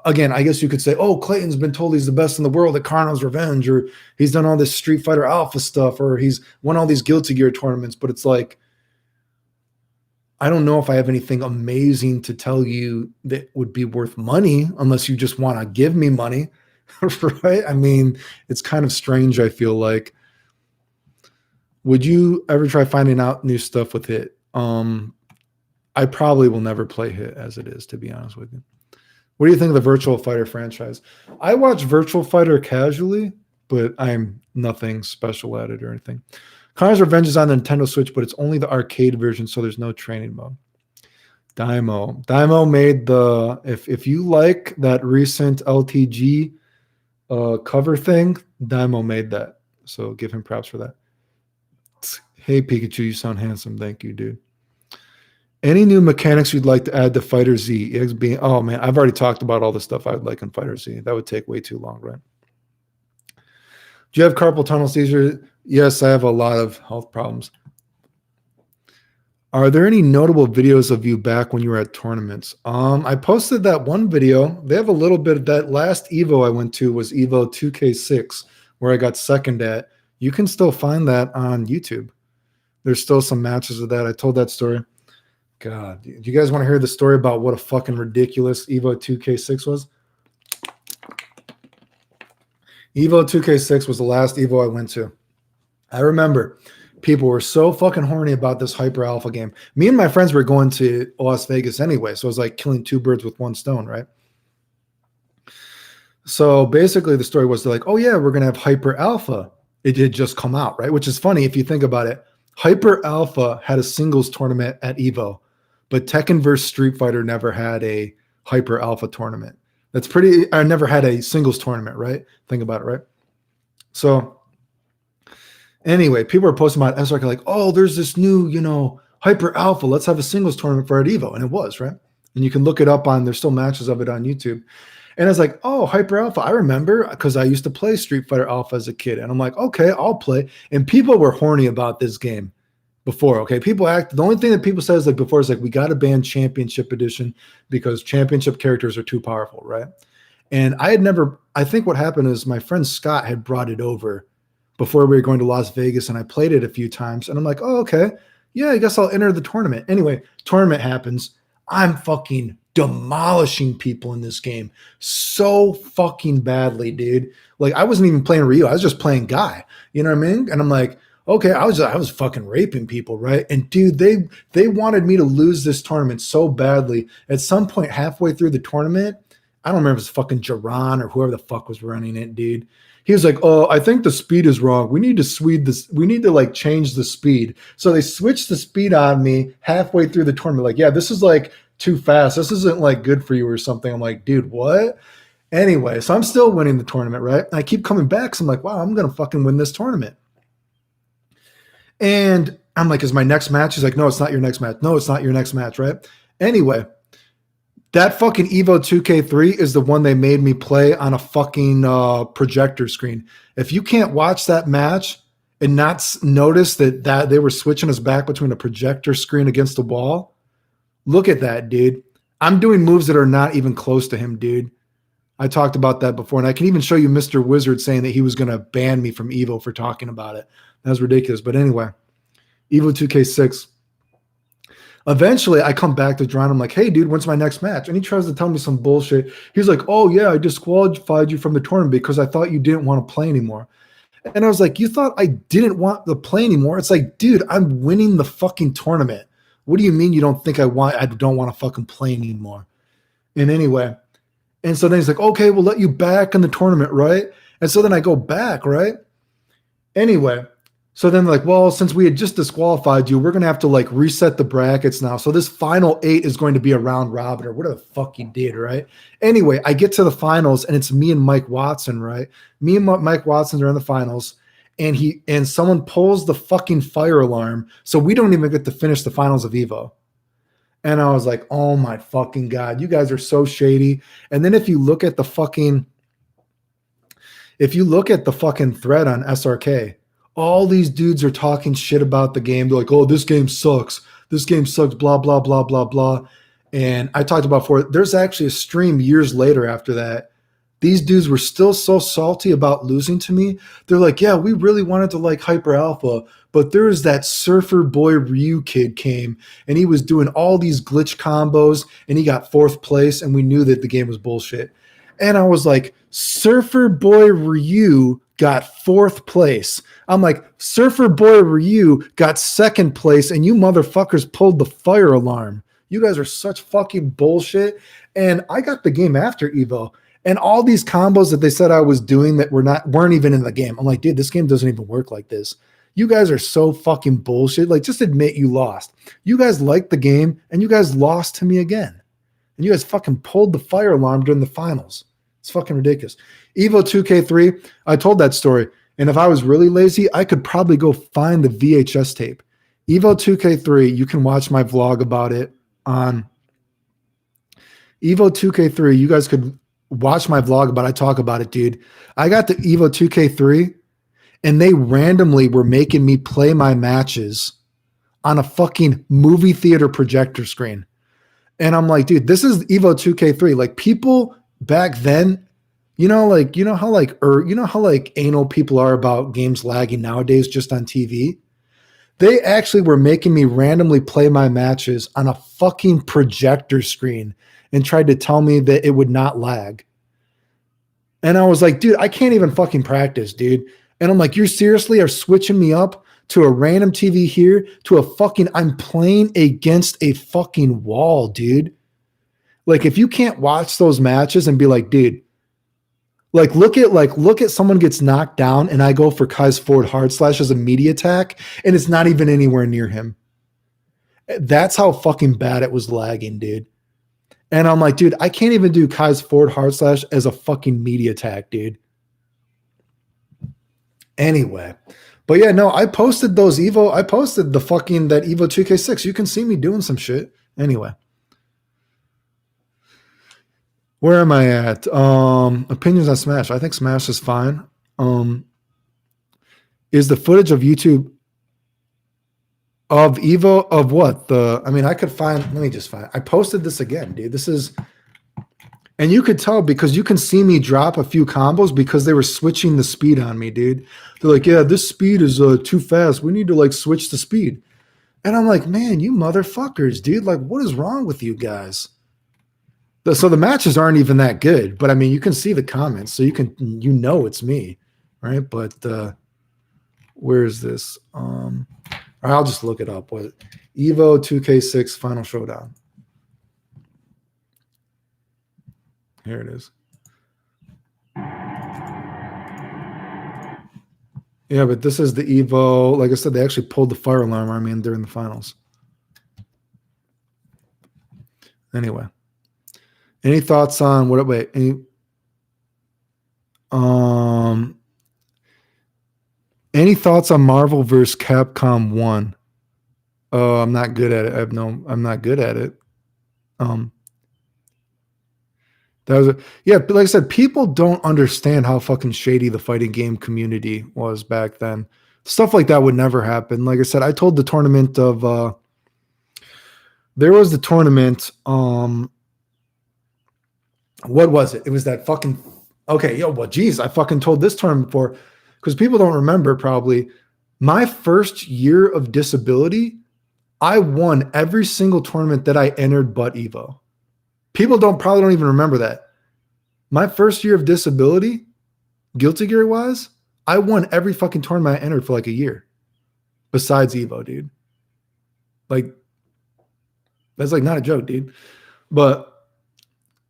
again, I guess you could say, oh, Clayton's been told he's the best in the world at Carno's Revenge, or he's done all this Street Fighter Alpha stuff, or he's won all these Guilty Gear tournaments. But it's like, I don't know if I have anything amazing to tell you that would be worth money, unless you just want to give me money, right? I mean, it's kind of strange, I feel like. Would you ever try finding out new stuff with Hit? I probably will never play Hit as it is, to be honest with you. What do you think of the Virtual Fighter franchise? I watch Virtual Fighter casually. but I'm nothing special at it or anything. Connor's Revenge is on the Nintendo Switch, but it's only the arcade version, so there's no training mode. Daimo made the if you like that recent LTG cover thing, Daimo made that. So give him props for that. Hey Pikachu, you sound handsome. Thank you, dude. Any new mechanics you'd like to add to Fighter Z? Oh man, I've already talked about all the stuff I'd like in Fighter Z. That would take way too long, right? Do you have carpal tunnel seizure? Yes, I have a lot of health problems. Are there any notable videos of you back when you were at tournaments? I posted that one video. They have a little bit of that. Last Evo I went to was Evo 2K6, where I got second at. You can still find that on YouTube. There's still some matches of that. I told that story. God, do you guys want to hear the story about what a fucking ridiculous Evo 2K6 was? Evo 2K6 was the last Evo I went to. I remember people were so fucking horny about this Hyper Alpha game. Me and my friends were going to Las Vegas anyway, so it was like killing two birds with one stone, right? So basically the story was like, oh yeah, we're going to have Hyper Alpha. It did just come out, right? Which is funny if you think about it. Hyper Alpha had a singles tournament at Evo, but Tekken vs. Street Fighter never had a Hyper Alpha tournament. I never had a singles tournament, right? Think about it, right? So anyway, people are posting about SRK like, oh, there's this new, Hyper Alpha. Let's have a singles tournament for at Evo. And it was, right? And you can look it up there's still matches of it on YouTube. And I was like, oh, Hyper Alpha. I remember because I used to play Street Fighter Alpha as a kid. And I'm like, okay, I'll play. And people were horny about this game before, okay? The only thing that people said is before is we got to ban Championship Edition because Championship characters are too powerful, right? And I think what happened is my friend Scott had brought it over before we were going to Las Vegas, and I played it a few times. And I'm like, oh, okay. Yeah, I guess I'll enter the tournament. Anyway, tournament happens. I'm fucking demolishing people in this game so fucking badly, dude. I wasn't even playing Ryu. I was just playing Guy. You know what I mean? And I'm like, okay, I was fucking raping people, right? And dude, they wanted me to lose this tournament so badly. At some point halfway through the tournament, I don't remember if it was fucking Jaron or whoever the fuck was running it, dude. He was like, oh, I think the speed is wrong. We need to change the speed. So they switched the speed on me halfway through the tournament. Yeah, this is too fast. This isn't good for you or something. I'm like, dude, what? Anyway, so I'm still winning the tournament, right? And I keep coming back. So I'm like, wow, I'm going to fucking win this tournament. And I'm like, is my next match? He's like, no, it's not your next match. No, it's not your next match, right? Anyway, that fucking Evo 2K3 is the one they made me play on a fucking projector screen. If you can't watch that match and not notice that they were switching us back between a projector screen against the wall, look at that, dude. I'm doing moves that are not even close to him, dude. I talked about that before, and I can even show you Mr. Wizard saying that he was going to ban me from Evo for talking about it. That was ridiculous. But anyway, Evo 2K6. Eventually, I come back to John. I'm like, hey, dude, when's my next match? And he tries to tell me some bullshit. He's like, oh, yeah, I disqualified you from the tournament because I thought you didn't want to play anymore. And I was like, you thought I didn't want to play anymore? It's like, dude, I'm winning the fucking tournament. What do you mean you don't think I don't want to fucking play anymore? And anyway, and so then he's like, okay, we'll let you back in the tournament, right? And so then I go back, right? Anyway, so then like, well, since we had just disqualified you, we're going to have to reset the brackets now. So this final 8 is going to be a round robin or whatever the fuck you did, right? Anyway, I get to the finals and it's me and Mike Watson, right? Me and Mike Watson are in the finals and someone pulls the fucking fire alarm. So we don't even get to finish the finals of Evo. And I was like, oh my fucking God, you guys are so shady. And then if you look at the fucking thread on SRK, all these dudes are talking shit about the game. They're like, oh, this game sucks. This game sucks, blah, blah, blah, blah, blah. And I talked about before, there's actually a stream years later after that. These dudes were still so salty about losing to me. They're like, yeah, we really wanted to Hyper Alpha, but there's that Surfer Boy Ryu kid came, and he was doing all these glitch combos, and he got 4th place, and we knew that the game was bullshit. And I was like, Surfer Boy Ryu got 4th place. I'm like, Surfer Boy Ryu got 2nd place, and you motherfuckers pulled the fire alarm. You guys are such fucking bullshit. And I got the game after Evo. And all these combos that they said I was doing that weren't even in the game. I'm like, dude, this game doesn't even work like this. You guys are so fucking bullshit. Like, just admit you lost. You guys liked the game and you guys lost to me again. And you guys fucking pulled the fire alarm during the finals. It's fucking ridiculous. Evo 2K3, I told that story. And if I was really lazy, I could probably go find the VHS tape. Evo 2K3, you can watch my vlog about it on Evo 2K3. You guys could watch my vlog about it. I talk about it, dude. I got the Evo 2K3 and they randomly were making me play my matches on a fucking movie theater projector screen. And I'm like, dude, this is Evo 2K3. Like, people back then, you know how anal people are about games lagging nowadays just on TV? They actually were making me randomly play my matches on a fucking projector screen and tried to tell me that it would not lag. And I was like, dude, I can't even fucking practice, dude. And I'm like, you seriously are switching me up to a random TV here to a fucking, I'm playing against a fucking wall, dude. Like, if you can't watch those matches and be like, dude, look at someone gets knocked down and I go for Kai's forward hard slash as a media attack and it's not even anywhere near him. That's how fucking bad it was lagging, dude. And I'm like, dude, I can't even do Kai's forward hard slash as a fucking media attack, dude. Anyway, but yeah, no, I posted that Evo 2K6. You can see me doing some shit. Anyway. Where am I at? Opinions on Smash. I think Smash is fine. Is the footage of YouTube of Evo of what? I could find, let me just find, I posted this again, dude. And you could tell because you can see me drop a few combos because they were switching the speed on me, dude. They're like, yeah, this speed is too fast. We need to like switch the speed. And I'm like, man, you motherfuckers, dude. Like, what is wrong with you guys? So the matches aren't even that good, but I mean, you can see the comments, so it's me, right? But where is this? I'll just look it up. What Evo 2K6 Final Showdown? Here it is. Yeah, but this is the Evo. Like I said, they actually pulled the fire alarm on me during the finals. Anyway. Any thoughts on what? Wait, any thoughts on Marvel vs. Capcom 1? Oh, I'm not good at it. I'm not good at it. But like I said, people don't understand how fucking shady the fighting game community was back then. Stuff like that would never happen. Like I said, I told the tournament of there was the tournament. What was it? It was that fucking I fucking told this tournament before because people don't remember probably. My first year of disability, I won every single tournament that I entered but Evo. People probably don't even remember that. My first year of disability, Guilty Gear wise, I won every fucking tournament I entered for like a year. Besides Evo, dude. Like, that's like not a joke, dude. But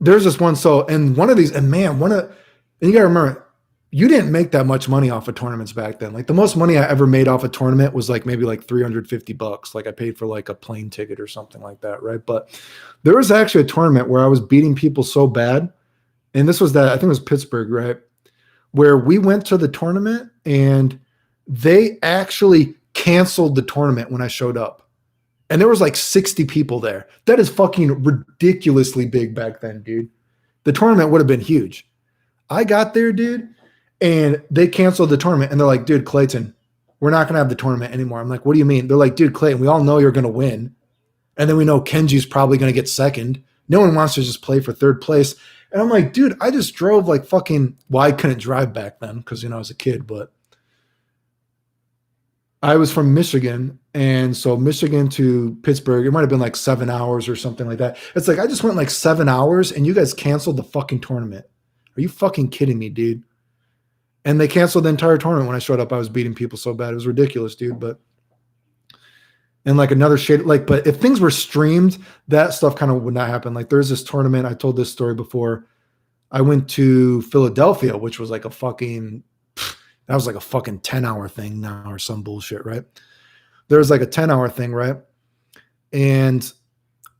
there's this one. And one of these, and you gotta remember, you didn't make that much money off of tournaments back then. Like the most money I ever made off a tournament was like maybe like $350. Like I paid for like a plane ticket or something like that, right? But there was actually a tournament where I was beating people so bad, and this was I think it was Pittsburgh, right? Where we went to the tournament and they actually canceled the tournament when I showed up. And there was like 60 people there. That is fucking ridiculously big back then, dude. The tournament would have been huge. I got there, dude, and they canceled the tournament. And they're like, dude, Clayton, we're not going to have the tournament anymore. I'm like, what do you mean? They're like, dude, Clayton, we all know you're going to win. And then we know Kenji's probably going to get second. No one wants to just play for third place. And I'm like, dude, I just drove like fucking, well, I couldn't drive back then because, I was a kid, but I was from Michigan. And so Michigan to Pittsburgh, it might have been like 7 hours or something like that. It's like, I just went like 7 hours and you guys canceled the fucking tournament. Are you fucking kidding me, dude? And they canceled the entire tournament when I showed up. I was beating people so bad. It was ridiculous, dude. And like another shade, but if things were streamed, that stuff kind of would not happen. Like there's this tournament, I told this story before. I went to Philadelphia, which was like a fucking, that was like a fucking 10-hour thing now or some bullshit, right? There was like a 10-hour thing, right? And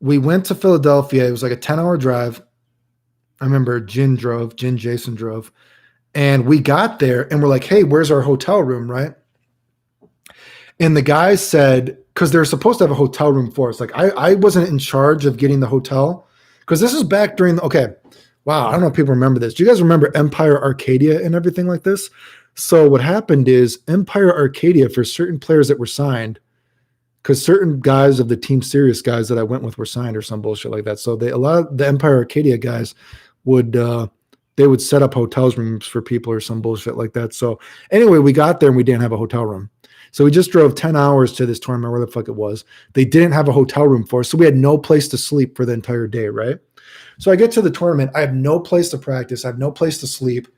we went to Philadelphia. It was like a 10-hour drive. I remember Jin, Jason drove. And we got there and we're like, hey, where's our hotel room, right? And the guy said, because they're supposed to have a hotel room for us. Like I wasn't in charge of getting the hotel because this is back during okay. Wow, I don't know if people remember this. Do you guys remember Empire Arcadia and everything like this? So what happened is Empire Arcadia for certain players that were signed, because certain guys of the Team Serious guys that I went with were signed or some bullshit like that. So a lot of the Empire Arcadia guys would they would set up hotels rooms for people or some bullshit like that. So anyway, we got there and we didn't have a hotel room. So we just drove 10 hours to this tournament, where the fuck it was. They didn't have a hotel room for us. So we had no place to sleep for the entire day, right? So I get to the tournament. I have no place to practice. I have no place to sleep.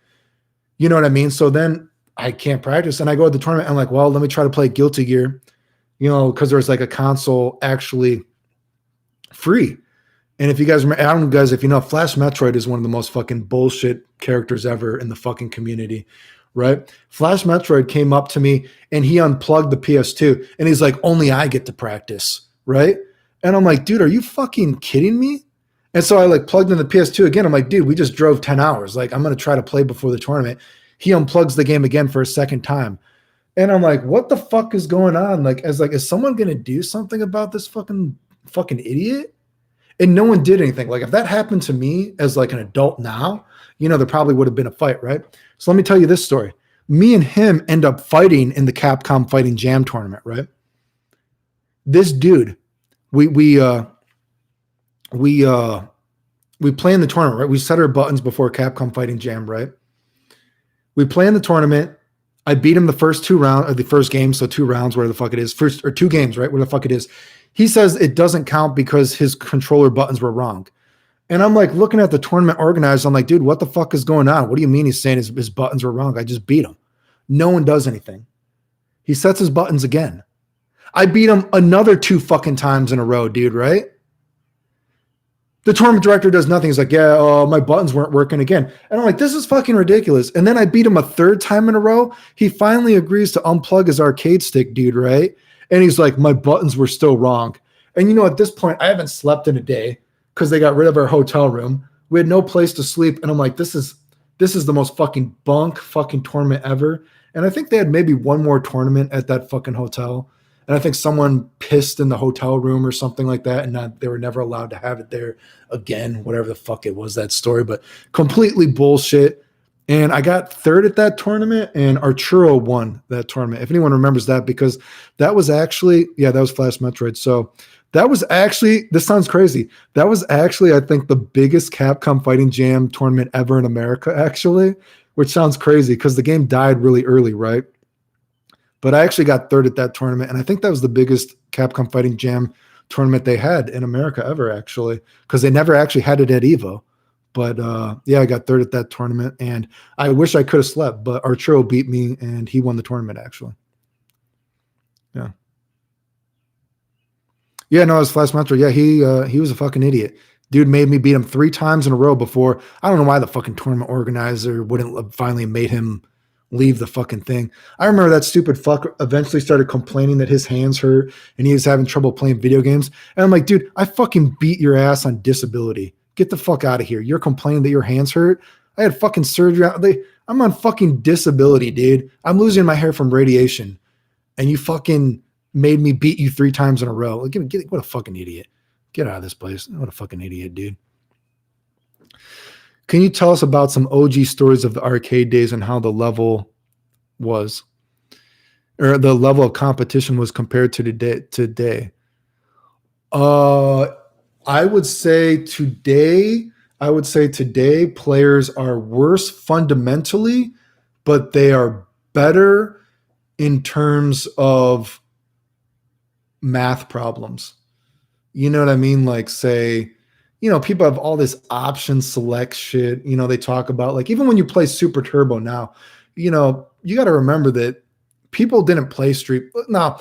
You know what I mean? So then I can't practice. And I go to the tournament. I'm like, well, let me try to play Guilty Gear, because there's like a console actually free. And if you guys remember, I don't know, guys, if you know, Flash Metroid is one of the most fucking bullshit characters ever in the fucking community, right? Flash Metroid came up to me and he unplugged the PS2 and he's like, only I get to practice, right? And I'm like, dude, are you fucking kidding me? And so I like plugged in the PS2 again. I'm like, dude, we just drove 10 hours. Like, I'm going to try to play before the tournament. He unplugs the game again for a second time. And I'm like, what the fuck is going on? Is someone going to do something about this fucking idiot? And no one did anything. Like, if that happened to me as like an adult now, there probably would have been a fight, right? So let me tell you this story. Me and him end up fighting in the Capcom Fighting Jam tournament, right? This dude, we play in the tournament, right? We set our buttons before Capcom Fighting Jam, right? We play in the tournament. I beat him the first 2 rounds, or the first game, so 2 rounds, where the fuck it is. First, or 2 games, right? Where the fuck it is. He says it doesn't count because his controller buttons were wrong. And I'm like looking at the tournament organizer. I'm like, dude, what the fuck is going on? What do you mean he's saying his buttons were wrong? I just beat him. No one does anything. He sets his buttons again. I beat him another 2 fucking times in a row, dude, right? The tournament director does nothing. He's like, yeah, my buttons weren't working again. And I'm like, this is fucking ridiculous. And then I beat him a 3rd time in a row. He finally agrees to unplug his arcade stick, dude, right? And he's like, my buttons were still wrong. And at this point, I haven't slept in a day because they got rid of our hotel room. We had no place to sleep. And I'm like, this is the most fucking bunk fucking tournament ever. And I think they had maybe one more tournament at that fucking hotel. And I think someone pissed in the hotel room or something like that. And they were never allowed to have it there again, whatever the fuck it was, that story. But completely bullshit. And I got 3rd at that tournament, and Arturo won that tournament. If anyone remembers that, because that was actually, that was Flash Metroid. So that was actually, this sounds crazy. That was actually, I think, the biggest Capcom Fighting Jam tournament ever in America, actually, which sounds crazy because the game died really early, right? But I actually got 3rd at that tournament, and I think that was the biggest Capcom Fighting Jam tournament they had in America ever, actually, because they never actually had it at EVO. But I got 3rd at that tournament, and I wish I could have slept, but Arturo beat me, and he won the tournament, actually. Yeah. Yeah, no, it was Flash Metro. Yeah, he was a fucking idiot. Dude made me beat him 3 times in a row before. I don't know why the fucking tournament organizer wouldn't finally made him leave the fucking thing. I remember that stupid fuck eventually started complaining that his hands hurt and he was having trouble playing video games. And I'm like, dude, I fucking beat your ass on disability. Get the fuck out of here. You're complaining that your hands hurt? I had fucking surgery. I'm on fucking disability, dude. I'm losing my hair from radiation. And you fucking made me beat you 3 times in a row. Like, what a fucking idiot. Get out of this place. What a fucking idiot, dude. Can you tell us about some OG stories of the arcade days and how the level was, or the level of competition was compared to today? I would say today players are worse fundamentally, but they are better in terms of math problems. You know what I mean? Like, say, people have all this option select shit. They talk about, like, even when you play Super Turbo now, you got to remember that people didn't play Street. Now,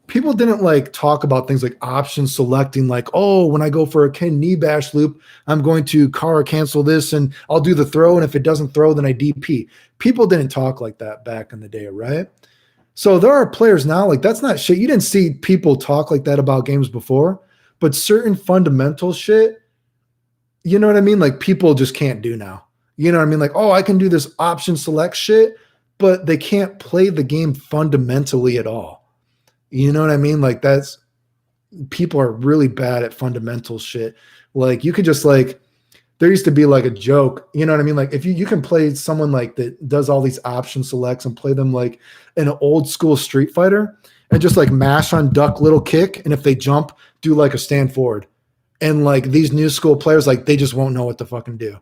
people didn't like talk about things like option selecting, like, oh, when I go for a knee bash loop, I'm going to car cancel this and I'll do the throw. And if it doesn't throw, then I DP. People didn't talk like that back in the day, right? So there are players now, like that's not shit. You didn't see people talk like that about games before, but certain fundamental shit, you know what I mean? Like people just can't do now. You know what I mean? Like, oh, I can do this option select shit, but they can't play the game fundamentally at all. You know what I mean? Like that's people are really bad at fundamental shit. Like you could just like there used to be like a joke, you know what I mean? Like if you can play someone like that does all these option selects and play them like an old school Street Fighter and just like mash on duck little kick, and if they jump, do like a stand forward. And like these new school players, like they just won't know what to fucking do.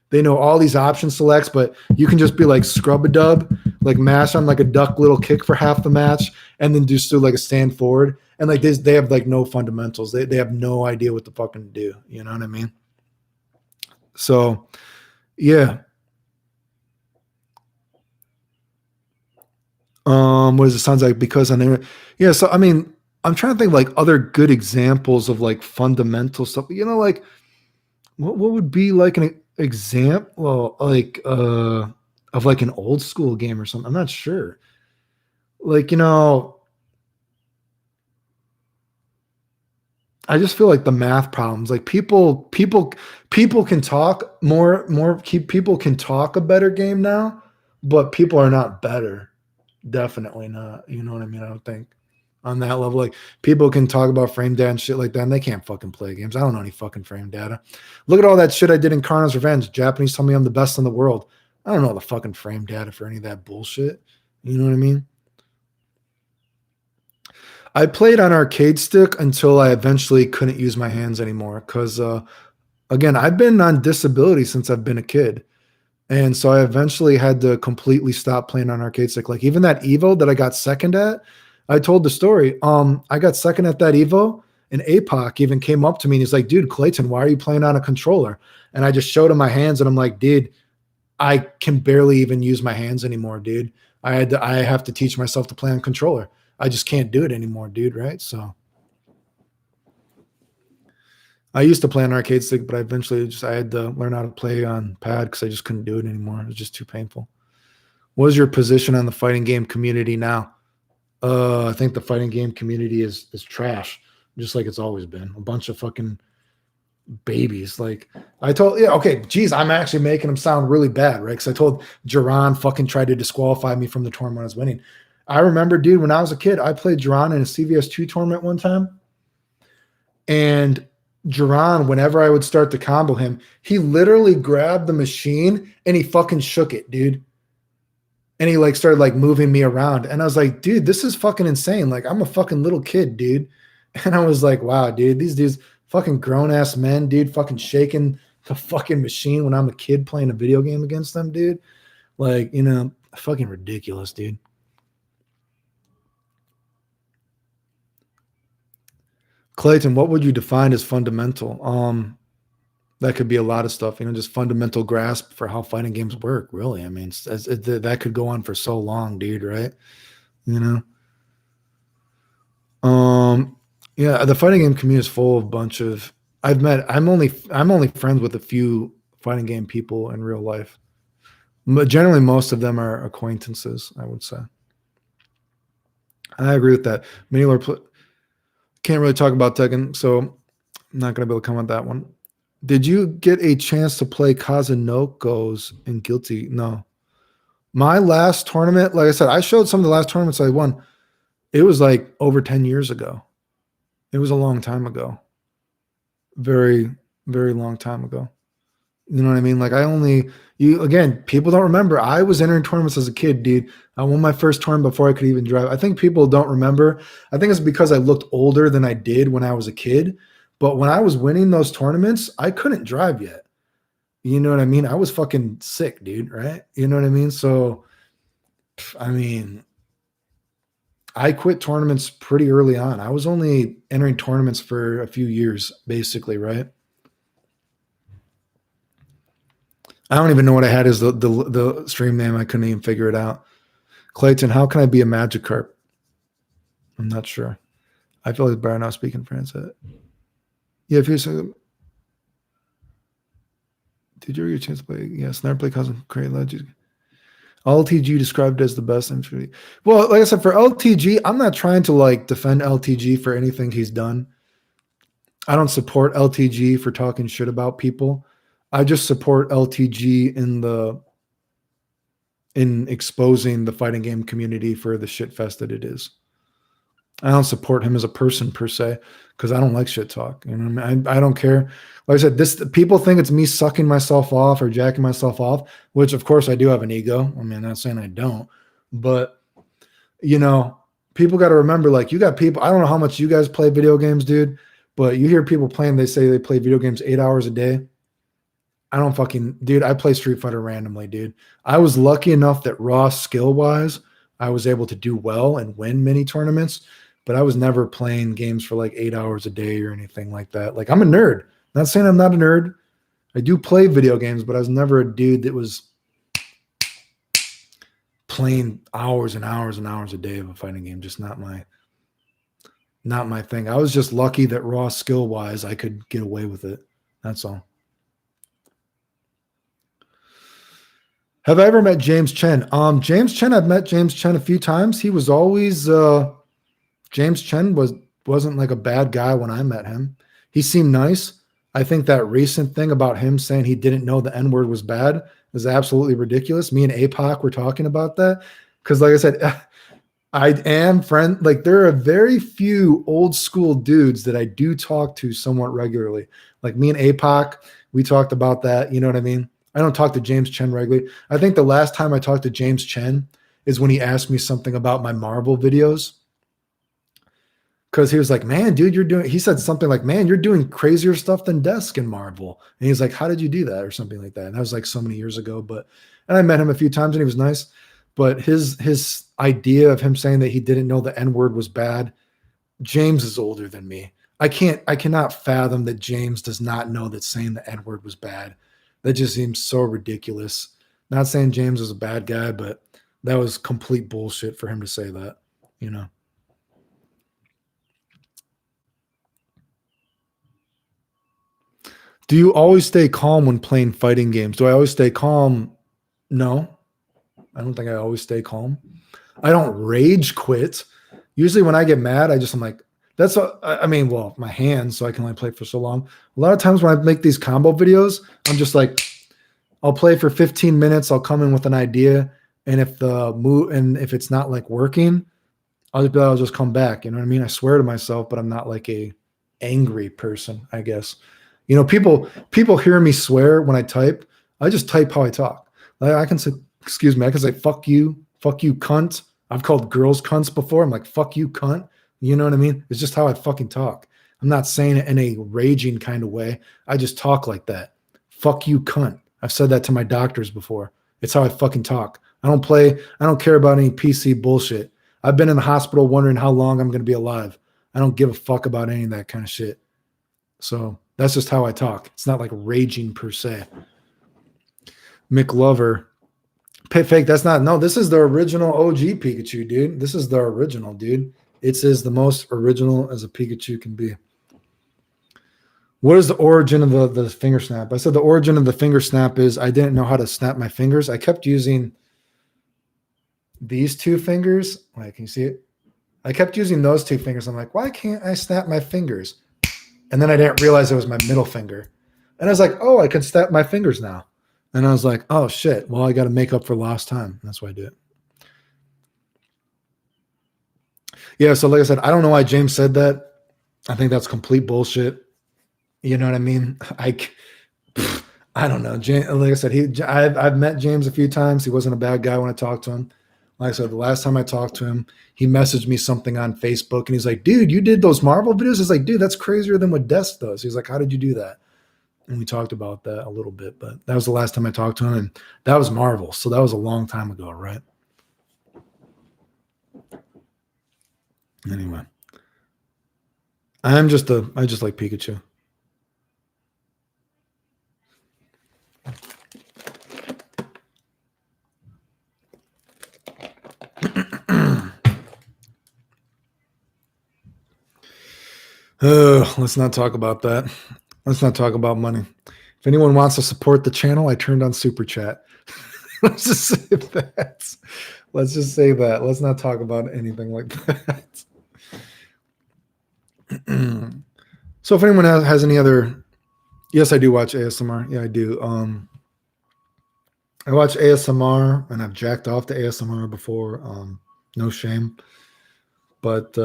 They know all these option selects, but you can just be like scrub a dub, like mash on like a duck little kick for half the match, and then just do like a stand forward. And like this, they have like no fundamentals. They have no idea what to fucking do. You know what I mean? So, yeah. What does it sounds like? Because on there, yeah. So I mean, I'm trying to think like other good examples of like fundamental stuff. You know, like what would be like an example, like of like an old school game or something? I'm not sure. Like I just feel like the math problems, like people can talk more. People can talk a better game now, but people are not better. Definitely not. You know what I mean? I don't think on that level. Like people can talk about frame data and shit like that, and they can't fucking play games. I don't know any fucking frame data. Look at all that shit I did in Karna's Revenge. Japanese tell me I'm the best in the world. I don't know the fucking frame data for any of that bullshit. You know what I mean? I played on arcade stick until I eventually couldn't use my hands anymore. Cause again, I've been on disability since I've been a kid. And so I eventually had to completely stop playing on arcade stick. Like even that Evo that I got second at, I told the story. I got second at that Evo, and APOC even came up to me and he's like, dude, Clayton, why are you playing on a controller? And I just showed him my hands and I'm like, dude, I can barely even use my hands anymore, dude. I have to teach myself to play on controller. I just can't do it anymore, dude, right? So I used to play on arcade stick, but I had to learn how to play on pad because I just couldn't do it anymore. It was just too painful. What is your position on the fighting game community now? I think the fighting game community is trash, just like it's always been. A bunch of fucking babies. Like I told, yeah, okay, geez, I'm actually making them sound really bad, right? Because I told Duran fucking tried to disqualify me from the tournament I was winning. I remember, dude, when I was a kid, I played Duran in a CVS2 tournament one time, and Duran, whenever I would start to combo him, he literally grabbed the machine and he fucking shook it, dude. And he like started like moving me around. And I was like, dude, this is fucking insane. Like I'm a fucking little kid, dude. And I was like, wow, dude, these dudes fucking grown ass men, dude, fucking shaking the fucking machine when I'm a kid playing a video game against them, dude. Like, fucking ridiculous, dude. Clayton, what would you define as fundamental? That could be a lot of stuff, just fundamental grasp for how fighting games work, really. I mean, that could go on for so long, dude, right? You know? Yeah, the fighting game community is full of a bunch of I'm only friends with a few fighting game people in real life. But generally most of them are acquaintances, I would say. I agree with that. Many can't really talk about Tekken, so I'm not going to be able to comment that one. Did you get a chance to play Kazunokos in Guilty? No. My last tournament, like I said, I showed some of the last tournaments I won. It was like over 10 years ago. It was a long time ago. Very, very long time ago. You know what I mean? Like again, people don't remember. I was entering tournaments as a kid, dude. I won my first tournament before I could even drive. I think people don't remember. I think it's because I looked older than I did when I was a kid. But when I was winning those tournaments, I couldn't drive yet. You know what I mean? I was fucking sick, dude, right? You know what I mean? So, I mean, I quit tournaments pretty early on. I was only entering tournaments for a few years, basically, right? I don't even know what I had as the stream name. I couldn't even figure it out. Clayton, how can I be a Magikarp? I'm not sure. I feel like better not speaking French. Yeah, if you're so, did you ever get a chance to play? Yes, never play Cousin Create Legends. LTG described as the best entry. Well, like I said, for LTG, I'm not trying to like defend LTG for anything he's done. I don't support LTG for talking shit about people. I just support LTG in exposing the fighting game community for the shit fest that it is. I don't support him as a person per se because I don't like shit talk. You know, I don't care. Like I said, this people think it's me sucking myself off or jacking myself off, which of course I do have an ego. I mean, I'm not saying I don't, but you know, people got to remember, like, you got people. I don't know how much you guys play video games, dude, but you hear people playing. They say they play video games 8 hours a day. I don't fucking, dude. I play Street Fighter randomly, dude. I was lucky enough that raw skill wise, I was able to do well and win many tournaments, but I was never playing games for like 8 hours a day or anything like that. Like, I'm a nerd. Not saying I'm not a nerd. I do play video games, but I was never a dude that was playing hours and hours and hours a day of a fighting game. Just not my thing. I was just lucky that raw skill wise, I could get away with it. That's all. Have I ever met James Chen? James Chen, I've met James Chen a few times. He was always James Chen wasn't like a bad guy when I met him. He seemed nice. I think that recent thing about him saying he didn't know the N-word was bad is absolutely ridiculous. Me and APOC were talking about that. Because like I said, I am friend. Like, there are very few old school dudes that I do talk to somewhat regularly. Like me and APOC, we talked about that. You know what I mean? I don't talk to James Chen regularly. I think the last time I talked to James Chen is when he asked me something about my Marvel videos. Because he was like, man, dude, he said something like, man, you're doing crazier stuff than Desk in Marvel. And he's like, how did you do that? Or something like that. And that was like so many years ago. And I met him a few times and he was nice. But his idea of him saying that he didn't know the N-word was bad, James is older than me. I cannot fathom that James does not know that saying the N-word was bad. That just seems so ridiculous. Not saying James is a bad guy, but that was complete bullshit for him to say that, you know. Do you always stay calm when playing fighting games? Do I always stay calm? No, I don't think I always stay calm. I don't rage quit. Usually when I get mad, I'm like, that's what I mean, well, my hands, so I can only play for so long. A lot of times when I make these combo videos, I'm just like, I'll play for 15 minutes. I'll come in with an idea. And if it's not like working, I'll just come back. You know what I mean? I swear to myself, but I'm not like a angry person, I guess. You know, people hear me swear when I type. I just type how I talk. Like, I can say, excuse me, I can say fuck you, cunt. I've called girls cunts before. I'm like, fuck you, cunt. You know what I mean? It's just how I fucking talk. I'm not saying it in a raging kind of way. I just talk like that. Fuck you, cunt. I've said that to my doctors before. It's how I fucking talk. I don't care about any PC bullshit. I've been in the hospital wondering how long I'm going to be alive. I don't give a fuck about any of that kind of shit. So that's just how I talk. It's not like raging per se. McLover. Fake, that's not, no, this is the original OG Pikachu, dude. This is the original, dude. It's the most original as a Pikachu can be. What is the origin of the finger snap? I said the origin of the finger snap is I didn't know how to snap my fingers. I kept using these two fingers. Like, can you see it? I kept using those two fingers. I'm like, why can't I snap my fingers? And then I didn't realize it was my middle finger. And I was like, oh, I can snap my fingers now. And I was like, oh, shit. Well, I got to make up for lost time. That's why I do it. Yeah, so like I said, I don't know why James said that. I think that's complete bullshit. You know what I mean? I don't know. James, like I said, I've met James a few times. He wasn't a bad guy when I talked to him. Like I said, the last time I talked to him, he messaged me something on Facebook, and he's like, dude, you did those Marvel videos? He's like, dude, that's crazier than what Desk does. He's like, how did you do that? And we talked about that a little bit, but that was the last time I talked to him, and that was Marvel. So that was a long time ago, right? Anyway, I just like Pikachu. Let's not talk about that. Let's not talk about money. If anyone wants to support the channel, I turned on Super Chat. Let's just say that. Let's just say that. Let's not talk about anything like that. So if anyone has any other, yes, I do watch ASMR. Yeah, I do. I watch ASMR and I've jacked off to ASMR before. No shame. But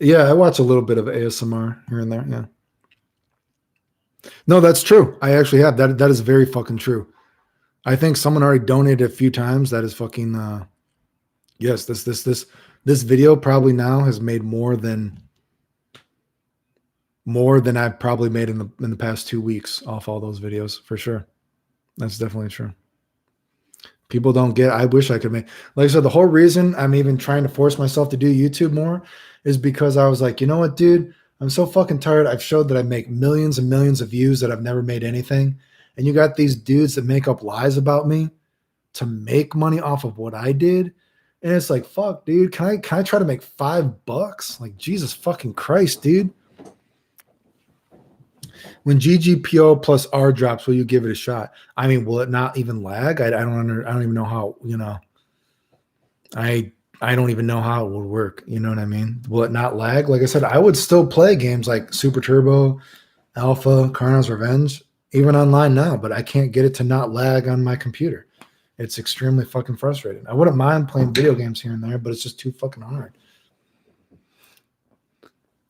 yeah, I watch a little bit of ASMR here and there. Yeah. No, that's true. I actually have. That is very fucking true. I think someone already donated a few times. That is fucking yes, this video probably now has made more than I've probably made in the past 2 weeks off all those videos, for sure. That's definitely true. People don't get, I wish I could make, like I said, the whole reason I'm even trying to force myself to do YouTube more is because I was like, you know what, dude, I'm so fucking tired. I've showed that I make millions and millions of views that I've never made anything. And you got these dudes that make up lies about me to make money off of what I did. And it's like, fuck, dude, can I try to make $5? Like, Jesus fucking Christ, dude. When GGPO plus R drops, will you give it a shot? I mean, will it not even lag? I don't even know how, I don't even know how it would work. You know what I mean? Will it not lag? Like I said, I would still play games like Super Turbo, Alpha, Carno's Revenge, even online now, but I can't get it to not lag on my computer. It's extremely fucking frustrating. I wouldn't mind playing video games here and there, but it's just too fucking hard.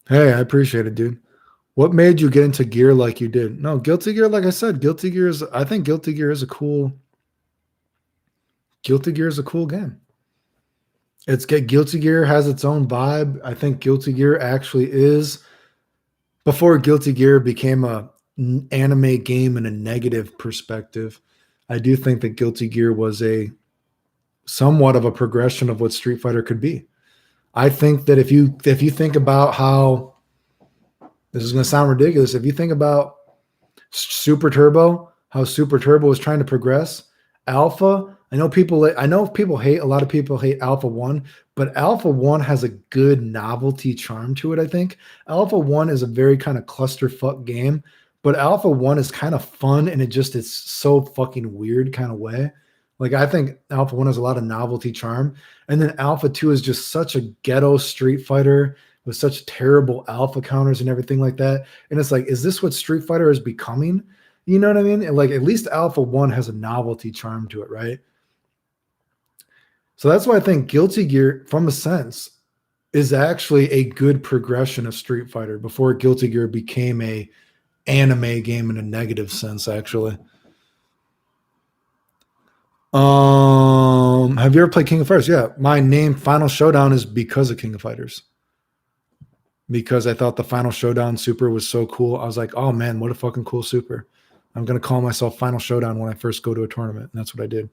Hey, I appreciate it, dude. What made you get into Gear like you did? No, Guilty Gear, like I said, I think Guilty Gear is a cool game. Guilty Gear has its own vibe. I think Guilty Gear actually is, before Guilty Gear became a anime game in a negative perspective, I do think that Guilty Gear was a somewhat of a progression of what Street Fighter could be. I think that if you think about how, this is going to sound ridiculous, if you think about Super Turbo, how Super Turbo was trying to progress, Alpha, I know a lot of people hate Alpha 1, but Alpha 1 has a good novelty charm to it, I think. Alpha 1 is a very kind of clusterfuck game, but Alpha 1 is kind of fun, and it's so fucking weird kind of way. Like, I think Alpha 1 has a lot of novelty charm. And then Alpha 2 is just such a ghetto Street Fighter with such terrible alpha counters and everything like that. And it's like, is this what Street Fighter is becoming? You know what I mean? And like, at least Alpha 1 has a novelty charm to it, right? So that's why I think Guilty Gear, from a sense, is actually a good progression of Street Fighter before Guilty Gear became a anime game in a negative sense, actually. Have you ever played King of Fighters? Yeah, my name Final Showdown is because of King of Fighters. Because I thought the Final Showdown super was so cool. I was like, oh man, what a fucking cool super. I'm going to call myself Final Showdown when I first go to a tournament. And that's what I did.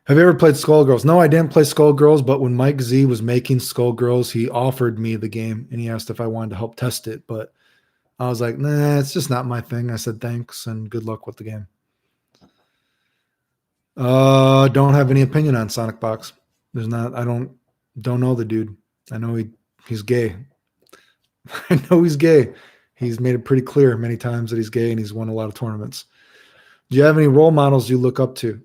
Have you ever played Skullgirls? No, I didn't play Skullgirls, but when Mike Z was making Skullgirls, he offered me the game and he asked if I wanted to help test it. But I was like, nah, it's just not my thing. I said, thanks and good luck with the game. Don't have any opinion on Sonic Box. There's not, I don't know the dude. I know he's gay. I know he's gay. He's made it pretty clear many times that he's gay and he's won a lot of tournaments. Do you have any role models you look up to?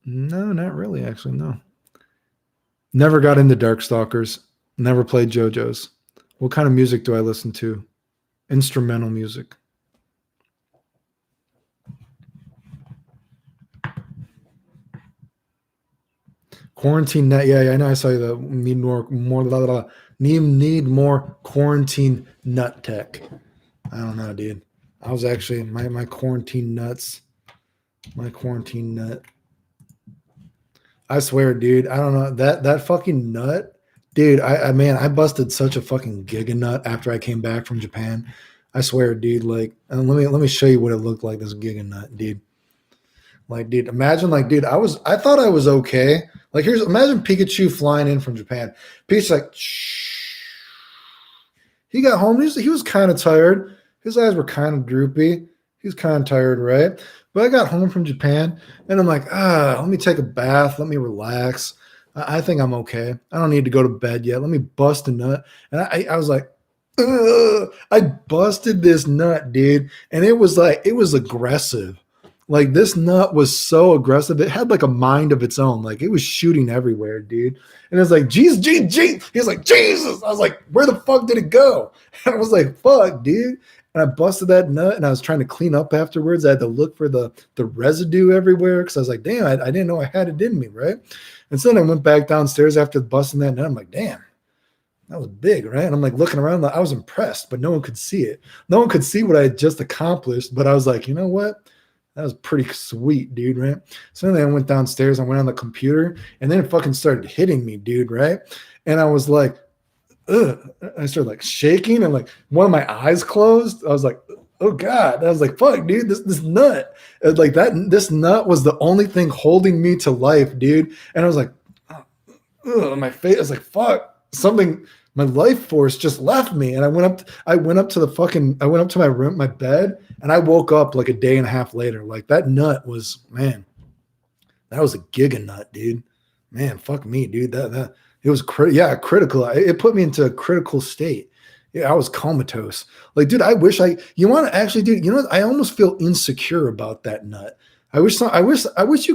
No, not really, actually, no. Never got into Darkstalkers. Never played JoJo's. What kind of music do I listen to? Instrumental music. Quarantine net. Yeah, I know. I saw you. Need more. Need more quarantine nut tech. I don't know, dude. I was actually my quarantine nuts. My quarantine nut. I swear, dude. I don't know that fucking nut, dude. I busted such a fucking giga nut after I came back from Japan. I swear, dude. Like, let me show you what it looked like. This giga nut, dude. Like, dude, imagine, like, dude, I thought I was okay. Like, imagine Pikachu flying in from Japan. Pikachu's like, shh. He got home. He was kind of tired. His eyes were kind of droopy. He was kind of tired, right? But I got home from Japan, and I'm like, let me take a bath. Let me relax. I think I'm okay. I don't need to go to bed yet. Let me bust a nut. And I was like, ugh. I busted this nut, dude. And it was like, it was aggressive. Like this nut was so aggressive. It had like a mind of its own. Like it was shooting everywhere, dude. And it was like, Jesus, Jesus. He was like, Jesus. I was like, where the fuck did it go? And I was like, fuck, dude. And I busted that nut and I was trying to clean up afterwards. I had to look for the residue everywhere because I was like, damn, I didn't know I had it in me, right? And so then I went back downstairs after busting that nut. I'm like, damn, that was big, right? And I'm like looking around, I was impressed, but no one could see it. No one could see what I had just accomplished. But I was like, you know what? That was pretty sweet, dude, right? So then I went downstairs, I went on the computer, and then it fucking started hitting me, dude, right? And I was like, ugh. I started like shaking and like one of my eyes closed. I was like, oh God. I was like, fuck, dude, this nut. Like this nut was the only thing holding me to life, dude. And I was like, ugh, my face. I was like, fuck, something, my life force just left me. And I went up to my room, my bed, and I woke up like a day and a half later. Like that nut was, man, that was a giga nut, dude. Man, fuck me, dude. That it was critical. It put me into a critical state. Yeah, I was comatose. Like, dude, you want to actually, dude, you know what? I almost feel insecure about that nut. I wish you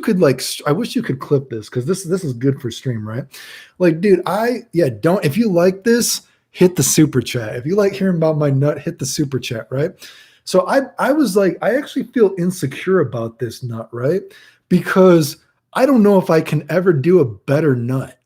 could I wish you could clip this because this is good for stream, right? Like, dude, don't, if you like this, hit the super chat. If you like hearing about my nut, hit the super chat, right? So I was like, I actually feel insecure about this nut, right? Because I don't know if I can ever do a better nut.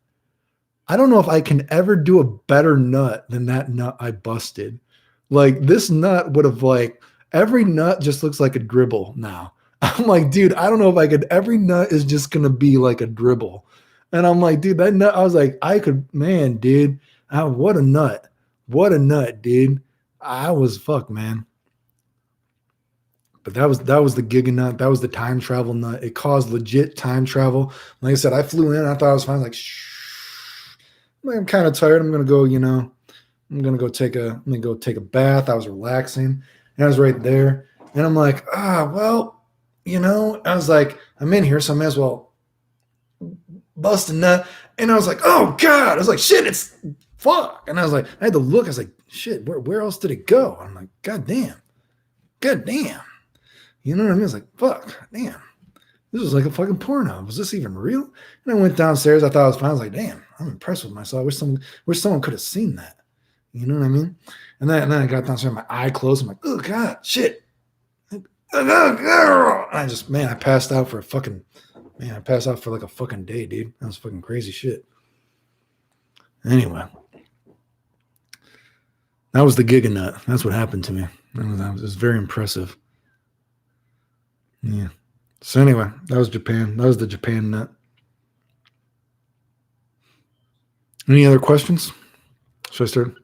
I don't know if I can ever do a better nut than that nut I busted. Like this nut would have like every nut just looks like a dribble now. I'm like, dude, I don't know if I could. Every nut is just gonna be like a dribble, and I'm like, dude, that nut. I was like, I could, man, dude, what a nut, dude. I was fuck, man. But that was the giga nut. That was the time travel nut. It caused legit time travel. Like I said, I flew in. I thought I was fine. Like, I'm kind of tired. I'm gonna go. I'm gonna go take a bath. I was relaxing, and I was right there. And I'm like, well, I was like, I'm in here, so I may as well bust a nut. And I was like, oh God. I was like, shit, it's fuck. And I was like, I had to look. I was like, shit, where else did it go? I'm like, God damn. You know what I mean? I was like, fuck, damn. This was like a fucking porno. Was this even real? And I went downstairs. I thought I was fine. I was like, damn, I'm impressed with myself. I wish someone could have seen that. You know what I mean? And then I got downstairs, my eye closed. I'm like, oh God, shit. And I passed out for like a fucking day, dude. That was fucking crazy shit. Anyway, that was the giga nut. That's what happened to me. It was very impressive. Yeah. So anyway, that was Japan. That was the Japan nut. Any other questions? Should I start?